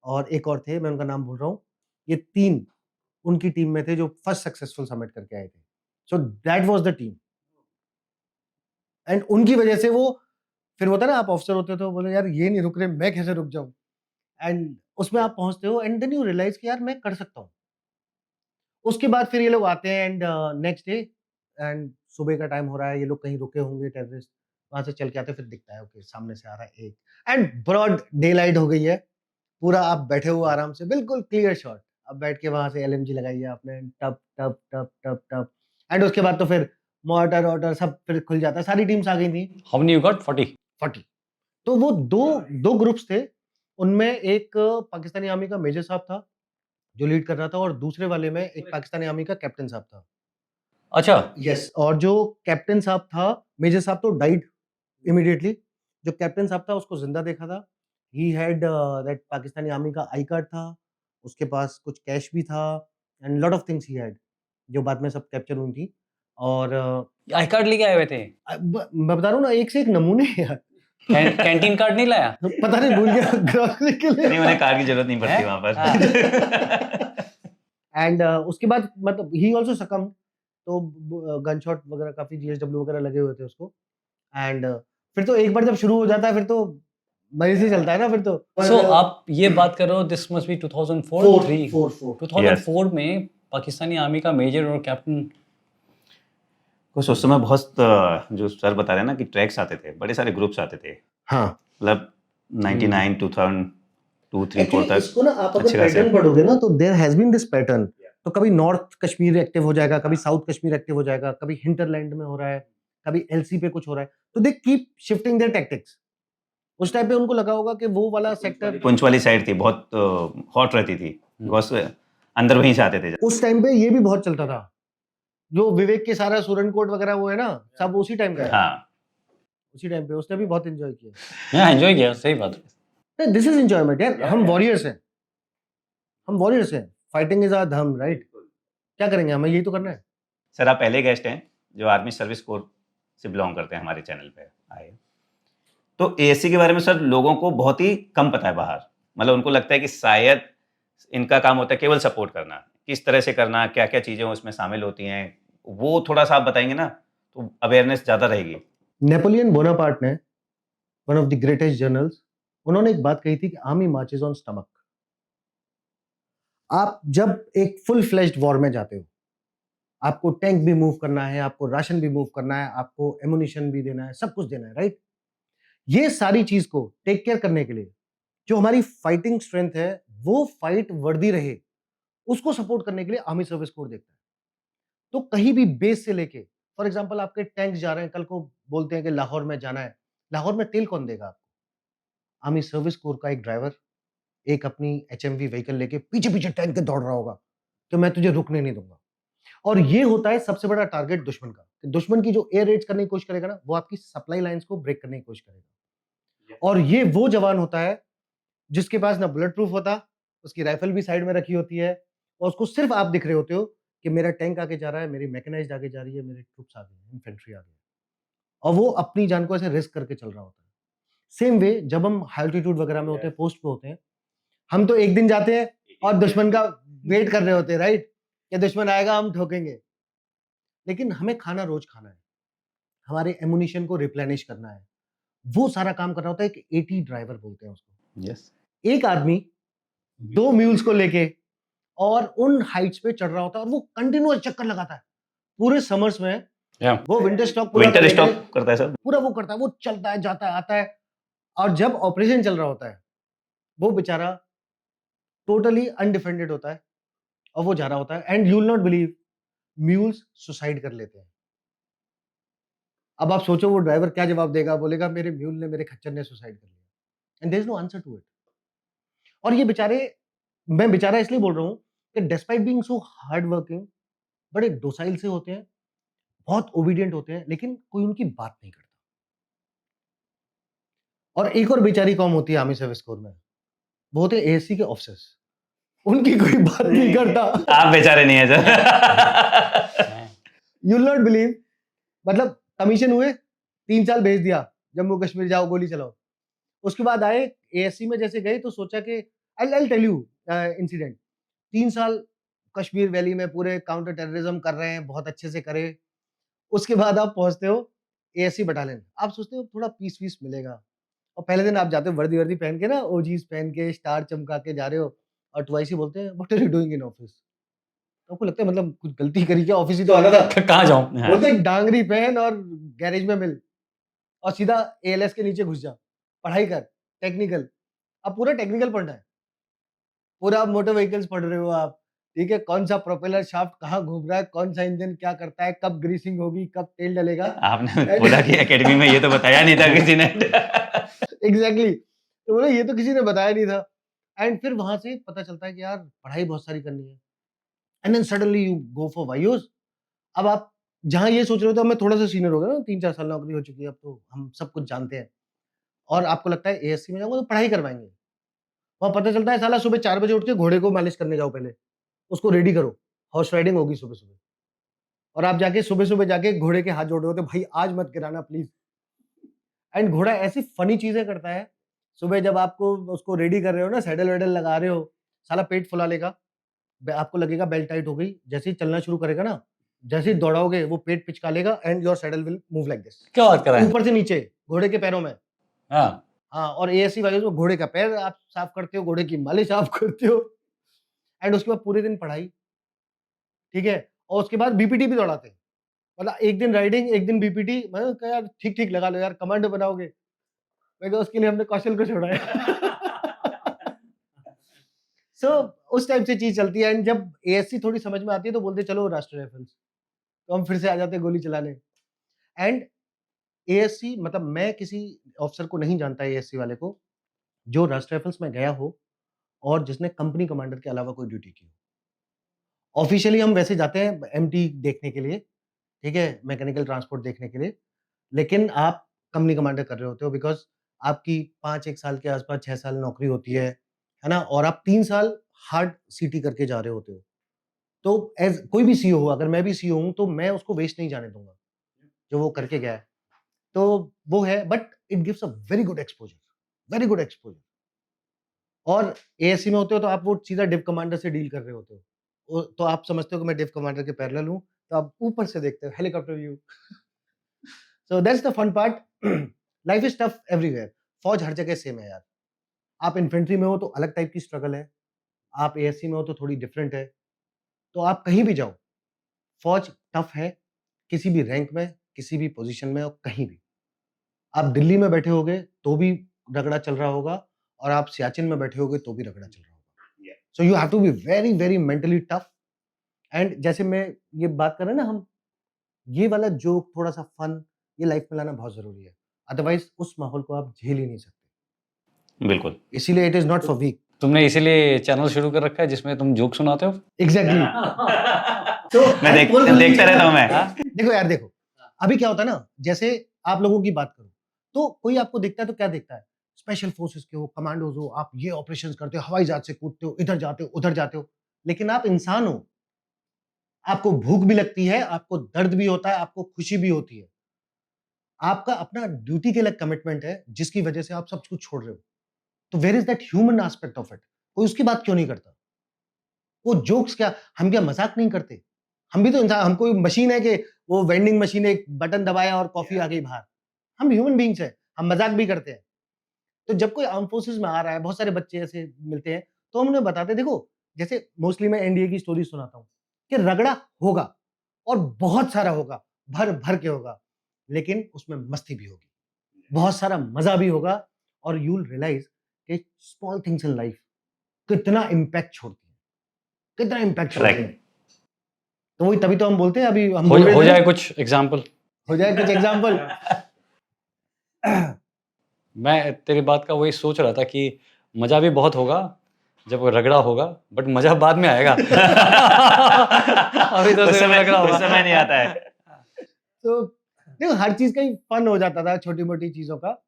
और एक और थे, मैं उनका नाम भूल रहा हूँ। ये 3 उनकी टीम में थे जो फर्स्ट सक्सेसफुल समिट करके आए थे। So that was the team. And उनकी वजह से वो, फिर होता है ना, आप ऑफिसर होते हो तो बोले यार ये नहीं रुक रहे, मैं कैसे रुक जाऊं। एंड उसमें आप पहुंचते हो एंड देन यू रियलाइज कि यार मैं कर सकता हूँ। उसके बाद फिर ये लोग आते हैं एंड नेक्स्ट डे, एंड सुबह का टाइम हो रहा है, ये लोग कहीं रुके होंगे टेररिस्ट, वहां से चल के आते हैं, फिर दिखता है ओके सामने से आ रहा है एक, एंड ब्रॉड डे लाइट हो गई है, पूरा आप बैठे हुए आराम से, बिल्कुल क्लियर शॉट। अब बैठ के वहां से एलएमजी लगाई है आपने, टप टप टप टप टप, एंड उसके बाद तो फिर मॉर्टर वॉर्टर सब फिर खुल जाता है। सारी टीम्स आ गई थी। How many you got? 40? 40। तो वो दो ग्रुप्स थे, उनमें एक पाकिस्तानी आर्मी का मेजर साहब था जो लीड कर रहा था, और दूसरे वाले में एक पाकिस्तानी आर्मी का कैप्टन साहब था। अच्छा, यस, और जो कैप्टन साहब था, मेजर साहब तो डाइड इमीडिएटली। जो कैप्टन साहब था उसको जिंदा देखा था। He had that Pakistani army का आई कार्ड था, उसके पास कुछ कैश भी था, and lot of things he had, जो बाद में सब कैप्चर हुई थी। और आई कार्ड लेके आए हुए थे? मैं बता रहा हूँ ना, एक से एक नमूने हैं यार। कैंटीन कार्ड नहीं लाया? पता नहीं, भूल गया ग्रोसरी के लिए। नहीं, उन्हें कार की जरूरत नहीं पड़ती हैं? वहां पर। एंड उसके बाद मतलब ही आल्सो सकम, तो गन शॉट वगैरह काफी जीएसडब्ल्यू वगैरह लगे हुए थे उसको। एंड फिर तो एक बार जब शुरू हो जाता है फिर तो मजे से चलता है ना फिर तो। सो आप ये बात कर रहे हो, this must be 2004 four 3? Four four 2004 में पाकिस्तानी आर्मी का मेजर और कैप्टन। कुछ उस समय बहुत जो सर बता रहे हैं ना कि ट्रैक्स आते थे, बड़े सारे ग्रुप्स आते थे, हाँ, मतलब 99 2002 3 4 Actually, तक इसको ना आप अगर अच्छे खासे- पैटर्न पढ़ोगे ना तो there has been this pattern. तो कभी नॉर्थ कश्मीर एक्टिव हो जाएगा, कभी साउथ कश्मीर एक्टिव हो जाएगा, कभी हिंटरलैंड में हो रहा है, कभी एलसी पे कुछ हो रहा है, तो they keep shifting their tactics. उस टाइम पे उनको लगा होगा कि वो वाला सेक्टर, पुंछ वाली साइड थी, बहुत हॉट रहती थी, बिकॉज अंदर वहीं से आते थे। उस टाइम पे ये भी बहुत चलता था। जो विवेक के सारा सुरनकोट वगैरह वो है ना, सब उसी टाइम का है। हाँ, उसी टाइम पे उसने भी बहुत एंजॉय किया। हाँ, एंजॉय किया, सही बात है। दिस इज एंजॉयमेंट यार, हम वॉरियर्स हैं, हम वॉरियर्स हैं, फाइटिंग इज आवर धर्म, राइट? क्या करेंगे, हमें यही तो करना है। सर आप पहले गेस्ट हैं जो आर्मी सर्विस कोर से बिलोंग करते हैं, हमारे चैनल पे आए। तो एएससी के बारे में सर लोगों को बहुत ही कम पता है बाहर, मतलब उनको लगता है कि शायद इनका काम होता है केवल सपोर्ट करना, किस तरह से करना, क्या क्या चीज़ें उसमें शामिल होती हैं, वो थोड़ा सा आप बताएंगे ना तो अवेयरनेस ज़्यादा रहेगी। नेपोलियन बोनापार्ट ने, one of the greatest generals, उन्होंने एक बात कही थी कि आर्मी मार्चेस ऑन स्टमक। आप जब एक फुल फ्लेज्ड वॉर में जाते हो, आपको टैंक भी मूव करना है, आपको राशन भी मूव करना है, आपको एमुनिशन भी देना है, सब कुछ देना है, राइट? ये सारी चीज को टेक केयर करने के लिए जो हमारी फाइटिंग स्ट्रेंथ है, वो फाइट वर्दी रहे, उसको सपोर्ट करने के लिए आर्मी सर्विस कोर देखता है। तो कहीं भी बेस से लेके, फॉर एग्जांपल आपके टैंक्स जा रहे हैं, कल को बोलते हैं कि लाहौर में जाना है, लाहौर में तेल कौन देगा आपको? आर्मी सर्विस कोर का एक ड्राइवर, एक अपनी एचएमवी व्हीकल लेके पीछे पीछे टैंक के दौड़ रहा होगा कि मैं तुझे रुकने नहीं दूंगा। और ये होता है सबसे बड़ा टारगेट दुश्मन का, कि दुश्मन की जो एयर रेड्स करने की कोशिश करेगा ना, वो आपकी सप्लाई लाइंस को ब्रेक करने की कोशिश करेगा। और ये वो जवान होता है जिसके पास ना बुलेट प्रूफ होता, उसकी राइफल भी साइड में रखी होती है, और उसको सिर्फ आप दिख रहे होते हो कि मेरा टैंक आगे जा रहा है, मेरी मैकेनाइज्ड आगे जा रही है, मेरे ट्रूप्स आगे हैं, इन्फेंट्री आगे है, और वो अपनी जान को ऐसे रिस्क करके चल रहा होता है। सेम वे जब हम हाई एल्टीट्यूड वगैरह में होते हैं, पोस्ट पे होते हैं, हम तो एक दिन जाते हैं और दुश्मन का वेट कर रहे होते हैं, राइट? कि दुश्मन आएगा, हम ठोकेंगे। लेकिन हमें खाना रोज खाना है, हमारे एमुनिशन को रिप्लेनिश करना है, वो सारा काम कर रहा होता है एक एटी ड्राइवर बोलते हैं उसको। यस, एक आदमी 2 म्यूल्स को लेके और उन हाइट्स पे चढ़ रहा होता है, और वो कंटिन्यूअस चक्कर लगाता है पूरे समर्स में। वो विंटर स्टॉक विंटर स्टॉप करता है सर। पूरा वो करता है, वो चलता है, जाता है, आता है, और जब ऑपरेशन चल रहा होता है, वो बेचारा टोटली अनडिफेंडेड होता है, और वो जा रहा होता है, and you will not believe, mules suicide कर लेते हैं। अब आप सोचो वो ड्राइवर क्या जवाब देगा, बोलेगा मेरे म्यूल ने, मेरे खच्चर ने सुसाइड कर लिया, and there is no answer to it. और ये बेचारे, मैं बेचारा इसलिए बोल रहा हूँ कि despite being so hard working, बड़े डोसाइल से होते हैं, बहुत ओबीडिएंट होते हैं, लेकिन कोई उनकी बात नहीं करता। और एक और बेचारी कौम होती है आर्मी सर्विस कोर में, वो होते हैं एएससी के ऑफिसर्स, उनकी कोई बात नहीं करता। आप बेचारे नहीं है सर। यू नॉट बिलीव, मतलब कमीशन हुए, 3 साल भेज दिया, जम्मू कश्मीर जाओ गोली चलाओ। उसके बाद आए एएससी में, जैसे गए तो सोचा कि आई टेल यू इंसिडेंट, 3 साल कश्मीर वैली में पूरे काउंटर टेररिज्म कर रहे हैं, बहुत अच्छे से करे। उसके बाद आप पहुंचते हो एएससी बटालियन, आप सोचते हो थोड़ा पीस वीस मिलेगा, और पहले दिन आप जाते हो वर्दी वर्दी पहन के ना, ओजीज पहन के, स्टार चमका के जा रहे हो, और ट्वाइस ही बोलते हैं what are you doing in office. तो आपको लगता है मतलब कुछ गलती करी क्या, ऑफिस ही तो आना था। कहाँ जाऊँ? बोलते हैं डांगरी पहन और गैरेज में मिल, और सीधा एएलएस के नीचे घुस जा, पढ़ाई कर टेक्निकल। अब पूरा टेक्निकल पढ़ना है, पूरा मोटर व्हीकल्स पढ़ रहे हो आप, ठीक है, कौन सा प्रोपेलर शाफ्ट कहाँ घूम रहा है, कौन सा इंजन क्या करता है, कब ग्रीसिंग होगी, कब तेल डलेगा। आपने बोला कि एकेडमी में ये तो बताया नहीं था किसी ने। एग्जैक्टली, तो बोले ये तो किसी ने बताया नहीं था। एंड फिर वहां से पता चलता है कि यार पढ़ाई बहुत सारी करनी है, and then suddenly you go for वायोस। अब आप जहाँ ये सोच रहे हो, तो मैं थोड़ा सा सीनियर हो गया ना, 3-4 साल नौकरी हो चुकी है, अब तो हम सब कुछ जानते हैं, और आपको लगता है एएससी में जाऊंगा तो पढ़ाई करवाएंगे। वहाँ पता चलता है साला सुबह 4 बजे उठ के घोड़े को मालिश करने जाओ, पहले उसको रेडी करो, हॉर्स राइडिंग होगी सुबह सुबह, और आप जाके सुबह सुबह जाके घोड़े के हाथ जोड़ रहे होते, भाई आज मत गिराना प्लीज। एंड घोड़ा ऐसी फनी चीजें करता है, सुबह जब आपको उसको रेडी कर रहे हो ना, सैडल वैडल लगा रहे हो, साला पेट फुला लेगा, आपको लगेगा बेल्ट टाइट हो गई, जैसे ही चलना शुरू करेगा ना, जैसे ही दौड़ाओगे वो पेट पिचका लेगा, and your saddle will move like this, क्या बात कर रहे हैं? ऊपर से नीचे घोड़े के पैरों में। हाँ, हाँ, और एएससी वाले में घोड़े का पैर आप साफ करते हो, घोड़े की मालिश आप करते हो, एंड उसके बाद पूरे दिन पढ़ाई, ठीक है, और उसके बाद बीपीटी भी दौड़ाते हैं, मतलब एक दिन राइडिंग एक दिन बीपीटी। मैंने कहा यार ठीक ठीक लगा लो यार, कमांडो बनाओगे। मैं कहा उसके लिए हमने कौशल को छोड़ा है। सो उस टाइप से चीज चलती है, एंड जब एएससी थोड़ी समझ में आती है तो बोलते चलो राष्ट्रीय राइफल्स, तो हम फिर से आ जाते हैं गोली चलाने। एंड एएससी, मतलब मैं किसी ऑफिसर को नहीं जानता एएससी वाले को जो राष्ट्रीय राइफल्स में गया हो और जिसने कंपनी कमांडर के अलावा कोई ड्यूटी की हो। ऑफिशियली हम वैसे जाते हैं एमटी देखने के लिए, ठीक है, मैकेनिकल ट्रांसपोर्ट देखने के लिए, लेकिन आप कंपनी कमांडर कर रहे होते हो, बिकॉज आपकी 5-1 साल के आसपास 6 साल नौकरी होती है ना, और आप 3 साल हार्ड सीटी करके जा रहे होते हो। तो एज कोई भी सीईओ हो, अगर मैं भी सीईओ हूं तो मैं उसको वेस्ट नहीं जाने दूंगा जो वो करके गया है। तो वो है, but it gives a very good exposure, very good exposure. और एएससी में होते हो तो आप वो सीधा डिव कमांडर से डील कर रहे होते हो, तो आप समझते हो कि मैं डिव कमांडर के पैरेलल हूं, तो आप ऊपर से देखते हो helicopter view. So that's the fun part. Life is tough everywhere, फौज हर जगह सेम है यार। आप इन्फेंट्री में हो तो अलग टाइप की स्ट्रगल है, आप एएससी में हो तो थोड़ी डिफरेंट है, तो आप कहीं भी जाओ, फौज टफ है, किसी भी रैंक में, किसी भी पोजीशन में, और कहीं भी। आप दिल्ली में बैठे होगे तो भी रगड़ा चल रहा होगा, और आप सियाचिन में बैठे होगे तो भी रगड़ा चल रहा होगा। So you have to be very very mentally tough. And जैसे मैं ये बात कर रहे हैं ना हम, ये वाला जोक, थोड़ा सा फन, ये लाइफ में लाना बहुत जरूरी है, अदरवाइज उस माहौल को आप झेल ही नहीं सकते। बिल्कुल। इसीलिए it is not for weak. तुमने इसीलिए चैनल शुरू कर रखा है जिसमें तुम जोक सुनाते हो? एग्जैक्टली। मैं देखता रहता हूँ मैं। देखो यार, देखो अभी क्या होता है ना, जैसे आप लोगों की बात करो तो कोई आपको देखता है तो क्या देखता है, स्पेशल फोर्सेस के हो, कमांडोज हो, आप ये ऑपरेशंस करते हो, हवाई जहाज से कूदते हो, इधर जाते हो उधर जाते हो, लेकिन आप इंसान हो, आपको भूख भी लगती है, आपको दर्द भी होता है, आपको खुशी भी होती है, आपका अपना ड्यूटी के लिए कमिटमेंट है जिसकी वजह से आप सब कुछ छोड़ रहे हो। तो where is that human aspect of it? कोई उसकी बात क्यों नहीं करता? वो जोक्स क्या, हम क्या मजाक नहीं करते? हम भी तो इंसान, हम कोई मशीन है कि वो वेंडिंग मशीन एक बटन दबाया और कॉफी आ गई बाहर? हम ह्यूमन बीइंग्स हैं, हम मजाक भी करते हैं। तो जब कोई आर्म फोर्सेस में आ रहा है, बहुत सारे बच्चे ऐसे मिलते हैं, तो हम उन्हें बताते हैं, देखो जैसे मोस्टली मैं एनडीए की स्टोरी सुनाता हूँ कि रगड़ा होगा और बहुत सारा होगा, भर भर के होगा, लेकिन उसमें मस्ती भी होगी, बहुत सारा मजा भी होगा, और यू विल रियलाइज कि स्मॉल थिंग्स इन लाइफ कितना इम्पैक्ट छोड़ती है, कितना इम्पैक्ट छोड़ती है। Correct. तो वही, तभी तो हम बोलते हैं, अभी हम हो बोल रहे थे जाए ना, कुछ एग्जांपल। हो जाए कुछ एग्जांपल। मैं तेरी बात का वही सोच रहा था कि मजा भी बहुत होगा जब वो रगड़ा होगा, बट मजा बाद में आएगा। अभी तो उस सिर्फ समय रगड़ा उस होगा। समय नहीं आता है। तो देखो हर चीज का ही फन हो जाता था छोटी मोटी चीजों का।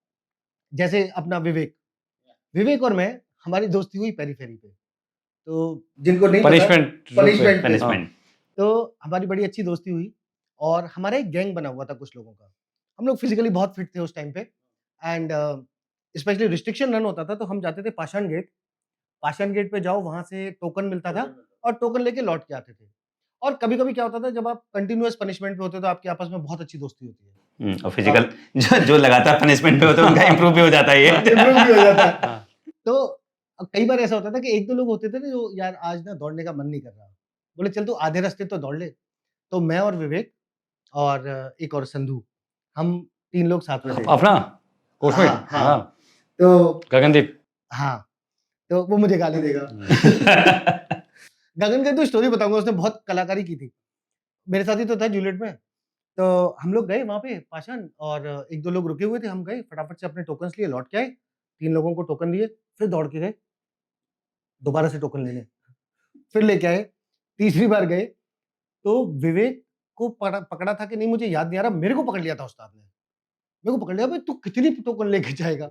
जैसे अपना विवेक और मैं, हमारी दोस्ती हुई पेरीफेरी पे। तो जिनको नहीं पता, पनिशमेंट punishment पे। पनिशमेंट। तो हमारी बड़ी अच्छी दोस्ती हुई और हमारा एक गैंग बना हुआ था कुछ लोगों का। हम लोग फिजिकली बहुत फिट थे उस टाइम पे एंड स्पेशली रिस्ट्रिक्शन रन होता था तो हम जाते थे पाषाण गेट। पाषाण गेट पे जाओ, वहां से टोकन मिलता था और टोकन लेके लौट के आते थे। और कभी-कभी क्या होता था, जब आप कंटिन्यूअस पनिशमेंट पे होते हो तो आपकी आपस में बहुत अच्छी दोस्ती होती है। और फिजिकल जो लगातार पनिशमेंट पे होते हैं उनका इम्प्रूव भी हो जाता है ये। Improve भी हो जाता है। हाँ। तो कई बार ऐसा होता था कि 1-2 लोग होते थे ना जो यार आज ना दौड़ने का मन नहीं कर रहा। बोले चल तू आधे रास्ते तो दौड़ ले। तो मैं और विवेक और एक और संधू, हम 3 लोग साथ में थे। अपना कोचमेट। हाँ, हाँ। हाँ, तो गगनदीप। हाँ, तो वो मुझे गाली देगा। गगन का तो स्टोरी बताऊँगा, उसने बहुत कलाकारी की थी। मेरे साथ ही तो था जूलियट में। तो हम लोग गए वहाँ पे पाषाण और 1-2 लोग रुके हुए थे, हम गए फटाफट से अपने टोकन्स लिए, लौट के आए। 3 लोगों को टोकन दिए, फिर दौड़ के गए, दोबारा से टोकन लेने। फिर लेके आए, तीसरी बार गए, तो विवेक को पकड़ा था कि नहीं मुझे याद नहीं आ रहा, मेरे को पकड़ लिया था उस्ताद ने। मेरे को पकड़ लिया, "भाई तू कितनी टोकन लेके जाएगा?"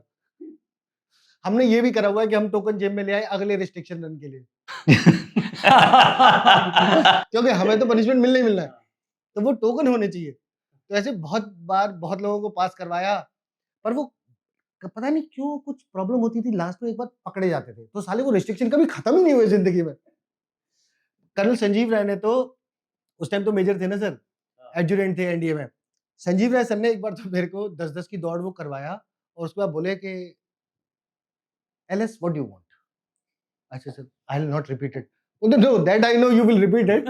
हमने ये भी करा हुआ है कि हम टोकन जेब में ले आए अगले रिस्ट्रिक्शन रन के लिए। क्योंकि हमें तो पनिशमेंट मिलना ही मिलना है, तो वो टोकन होने चाहिए। तो ऐसे बहुत बार बहुत लोगों को पास करवाया, पर वो पता नहीं क्यों कुछ प्रॉब्लम होती थी, लास्ट में एक बार पकड़े जाते थे। तो साले वो रिस्ट्रिक्शन कभी खत्म ही नहीं हुए ज़िंदगी में। कर्नल संजीव राय ने तो उस टाइम तो मेजर थे ना सर, एडजुटेंट थे एनडीए में। संजीव राय सर ने एक बार तो मेरे को 10-10 की दौड़ वो करवाया और उसके बाद बोले कि else what do you want? I said sir I will not repeat it. बोलते no that I know you will repeat it.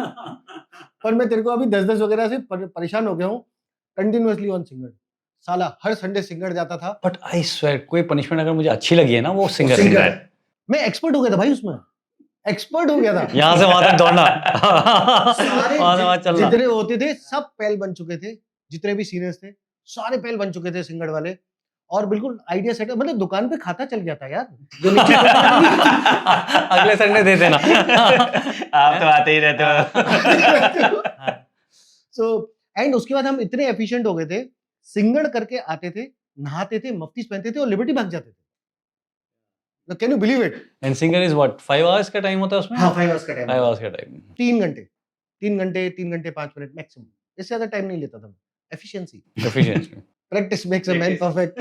पर मैं तेरे को अभी 10-10 वगैरह से परेशान हो गया हूँ कंटिन्यूअसली ऑन सिंगर्ड। साला हर संडे सिंगर्ड जाता था। बट आई स्वेयर कोई पनिशमेंट अगर मुझे अच्छी लगी है ना वो सिंगर सिंगर है। है। मैं एक्सपर्ट हो गया था भाई उसमें। एक्सपर्ट हो गया था। यहाँ से वहां तक दौड़ना। सारे वहां से वहां चलना। जितने होते थे सब पहल बन चुके थे, जितने भी सीनियर्स थे सारे पहल बन चुके थे सिंगड़ वाले। और बिल्कुल आइडिया सेट, मतलब दुकान पे खाता चल गया था यार। जो नीचे अगले संडे दे देना। आप तो आते ही रहते हो। सो एंड उसके बाद हम इतने एफिशिएंट हो गए थे, सिंगड़ करके आते थे, नहाते थे, मफ्तीज पहनते थे और लिबर्टी भाग जाते थे। Can you believe it? And singer is what 5 hours का टाइम होता है उसमें? हाँ 5 आवर्स का टाइम। 5 आवर्स का टाइम। 3 घंटे 3 घंटे 3 घंटे 5 मिनट मैक्सिमम, इससे ज्यादा टाइम नहीं लेता था मैं। Efficiency, efficiency. Practice makes a man perfect.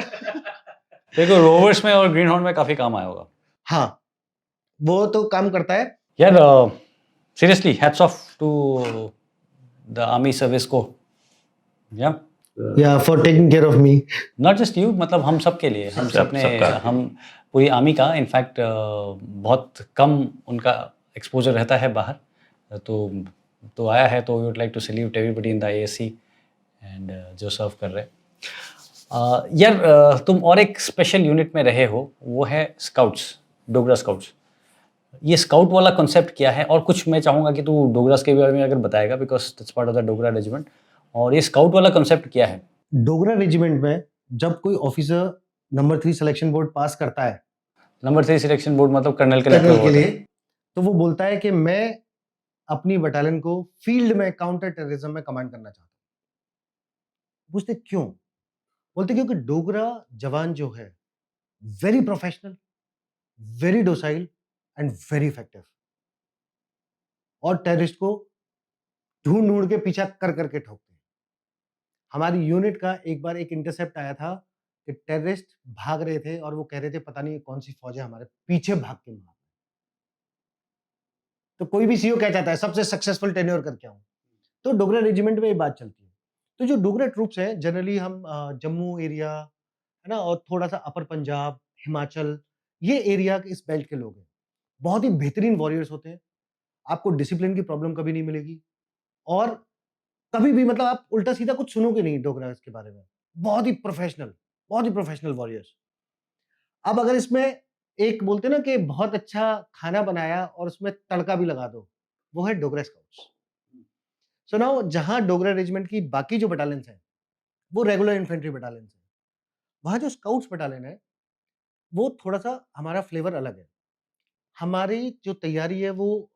देखो रोवर्स में और ग्रीन हॉर्न में काफी काम आया होगा। हाँ, वो तो काम करता है। यार seriously hats off to the army service को। या for taking care of me. Not just you, मतलब हम सब के लिए, हम सब- अपने सबका। हम पूरी आर्मी का इनफैक्ट बहुत कम उनका एक्सपोजर रहता है बाहर। तो आया है तो we would like to salute everybody in the ASC and जो सर्व कर रहे हैं। यार तुम और एक स्पेशल यूनिट में रहे हो, वो है स्काउट्स, डोगरा स्काउट्स। ये स्काउट वाला कॉन्सेप्ट क्या है, और कुछ मैं चाहूँगा कि तू डोगरास के बारे में अगर बताएगा because that's part of the Dogra regiment. और ये स्काउट वाला कॉन्सेप्ट क्या है? डोगरा रेजिमेंट में जब कोई ऑफिसर नंबर 3 सिलेक्शन बोर्ड पास करता है नंबर 3 सिलेक्शन बोर्ड मतलब कर्नल के कर्नल के लिए लिए, तो वो बोलता है कि मैं अपनी बटालियन को फील्ड में काउंटर टेररिज्म में कमांड करना चाहता हूँ। पूछते क्यों? बोलते क्योंकि डोगरा जवान जो है very professional, very docile and very effective, और टेररिस्ट को ढूंढ ढूंढ के पीछा कर करके ठोकते हैं। हमारी यूनिट का एक बार एक इंटरसेप्ट आया था कि टेररिस्ट भाग रहे थे और वो कह रहे थे पता नहीं कौन सी फौज है हमारे पीछे भाग के मार। तो कोई भी सीओ क्या चाहता है, सबसे सक्सेसफुल टेन्योर करके आऊं। तो डोगरा रेजिमेंट में ये बात चलती है। तो जो डोगरा ट्रूप्स हैं जनरली हम जम्मू एरिया है ना, और थोड़ा सा अपर पंजाब, हिमाचल, ये एरिया के इस बेल्ट के लोग हैं। बहुत ही बेहतरीन वॉरियर्स होते हैं, आपको डिसिप्लिन की प्रॉब्लम कभी नहीं मिलेगी, और कभी भी मतलब आप उल्टा सीधा कुछ सुनोगे नहीं डोगरा के बारे में। बहुत ही प्रोफेशनल वॉरियर्स। अब अगर इसमें एक बोलते ना कि बहुत अच्छा खाना बनाया और उसमें तड़का भी लगा दो, वो है डोगरा स्काउट्स। सो नाउ जहां डोगरा रेजिमेंट की बाकी जो बटालियंस हैं वो रेगुलर इन्फेंट्री बटालियन से। वहाँ जो स्काउट्स बटालियन है वो थोड़ा सा हमारा फ्लेवर अलग है। हमारी जो तैयारी है वो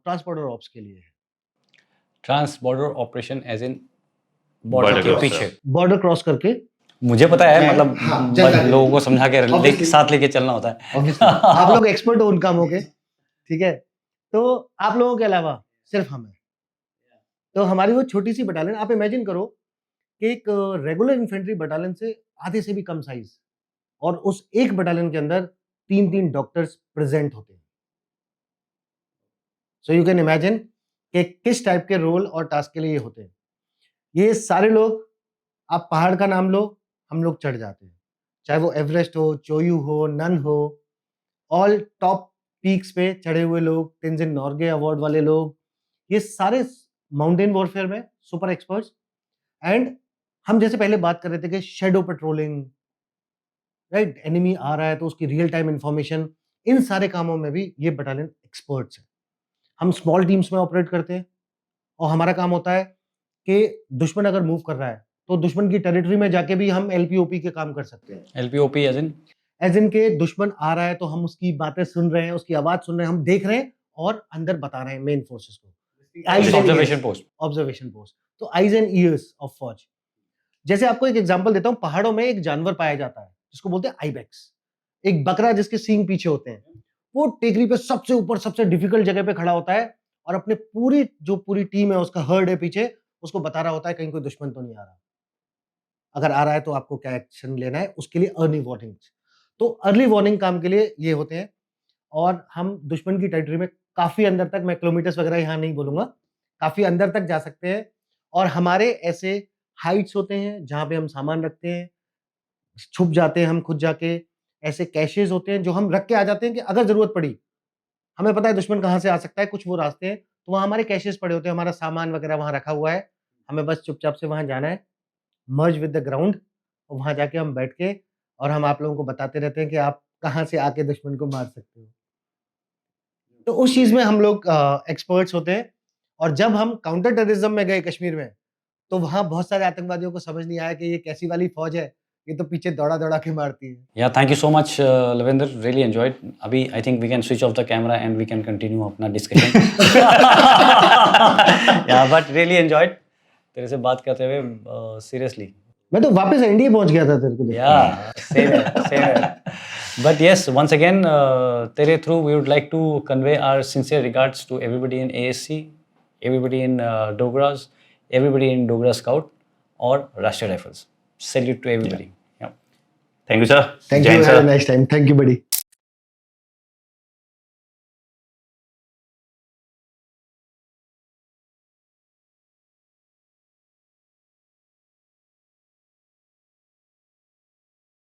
ट्रांस बॉर्डर ऑप्स के लिए है। Trans border operation as in border Border के cross, पीछे। बॉर्डर क्रॉस करके मुझे पता है, मैं- मतलब हाँ, बस जनता के- लोगों को समझा के Obviously. साथ लेके चलना होता है। आप लोग एक्सपर्ट हो उन कामों के, ठीक है? तो आप लोगों के अलावा सिर्फ हम हैं। तो हमारी वो छोटी सी बटालियन, आप इमेजिन करो कि एक रेगुलर इन्फेंट्री बटालियन से आधे से भी कम साइज, और उस एक बटालियन के अंदर 3-3 डॉक्टर्स प्रेजेंट होते हैं। सो यू कैन इमेजिन कि किस टाइप के रोल और टास्क के लिए ये होते हैं। ये सारे लोग, आप पहाड़ का नाम लो, हम लोग चढ़ जाते हैं, चाहे वो एवरेस्ट हो, चोयू हो, नन हो, ऑल टॉप पीक्स पे चढ़े हुए लोग, तेंजिन नॉर्गे अवार्ड वाले लोग, ये सारे माउंटेन वॉरफेयर में सुपर एक्सपर्ट्स। एंड हम जैसे पहले बात कर रहे थे कि शेडो पेट्रोलिंग, राइट, एनिमी आ रहा है तो उसकी रियल टाइम इंफॉर्मेशन, इन सारे कामों में भी ये बटालियन एक्सपर्ट्स हैं। हम स्मॉल टीम्स में ऑपरेट करते हैं और हमारा काम होता है कि दुश्मन अगर मूव कर रहा है तो दुश्मन की टेरिटरी में जाके भी हम एलपीओपी के काम कर सकते हैं। एलपीओपी एज इन के दुश्मन आ रहा है तो हम उसकी बातें सुन रहे हैं, उसकी आवाज सुन रहे हैं, हम देख रहे हैं और अंदर बता रहे हैं मेन फोर्सेस को। Observation post. ऑब्जर्वेशन पोस्ट, तो आईज एंड ईयर्स ऑफ फौज। जैसे आपको एक एग्जांपल देता हूं, पहाड़ों में एक जानवर पाया जाता है जिसको बोलते हैं आइबेक्स, एक बकरा जिसके सींग पीछे होते हैं। वो टेकरी पे सबसे ऊपर सबसे डिफिकल्ट जगह पे खड़ा होता है और अपने पूरी टीम है, उसका हर्ड है पीछे, उसको बता रहा होता है कहीं कोई दुश्मन तो नहीं आ रहा, अगर आ रहा है तो आपको क्या एक्शन लेना है, उसके लिए अर्ली वार्निंग। तो अर्ली वार्निंग काम के लिए ये होते हैं। और हम दुश्मन की टेरिटरी में काफी अंदर तक, मैं किलोमीटर्स वगैरह यहाँ नहीं बोलूंगा, काफी अंदर तक जा सकते हैं। और हमारे ऐसे हाइट्स होते हैं जहां पे हम सामान रखते हैं, छुप जाते हैं हम खुद जाके। ऐसे कैशेज होते हैं जो हम रख के आ जाते हैं कि अगर जरूरत पड़ी, हमें पता है दुश्मन कहाँ से आ सकता है, कुछ वो रास्ते हैं, तो वहाँ हमारे कैशेज पड़े होते हैं, हमारा सामान वगैरह वहाँ रखा हुआ है, हमें बस चुपचाप से वहाँ जाना है, मर्ज विद द ग्राउंड, और वहाँ जाके हम बैठ के और हम आप लोगों को बताते रहते हैं कि आप कहाँ से आके दुश्मन को मार सकते हो। तो उस चीज में हम लोग एक्सपर्ट्स होते हैं। और जब हम काउंटर टेररिज्म में गए कश्मीर में, तो वहाँ बहुत सारे आतंकवादियों को समझ नहीं आया कि ये कैसी वाली फौज है, ये तो पीछे दौड़ा के मारती है। Yeah thank you so much Lavinder, really enjoyed. अभी I think we can switch off the camera and we can continue अपना discussion. Yeah but really enjoyed तेरे से बात करते हुए, सीरियसली। मैं तो वापस एनडीए पहुंच गया था तेरे को देख के। Yeah, same here. But yes, once again, तेरे through we would like to convey our sincere regards to everybody in ASC, everybody in Dogras, everybody in Dogra Scout or Rashtriya Rifles. Salute to everybody. Yeah. Thank you, sir. Thank Jai you, Hind, have sir. a nice time. Thank you, buddy.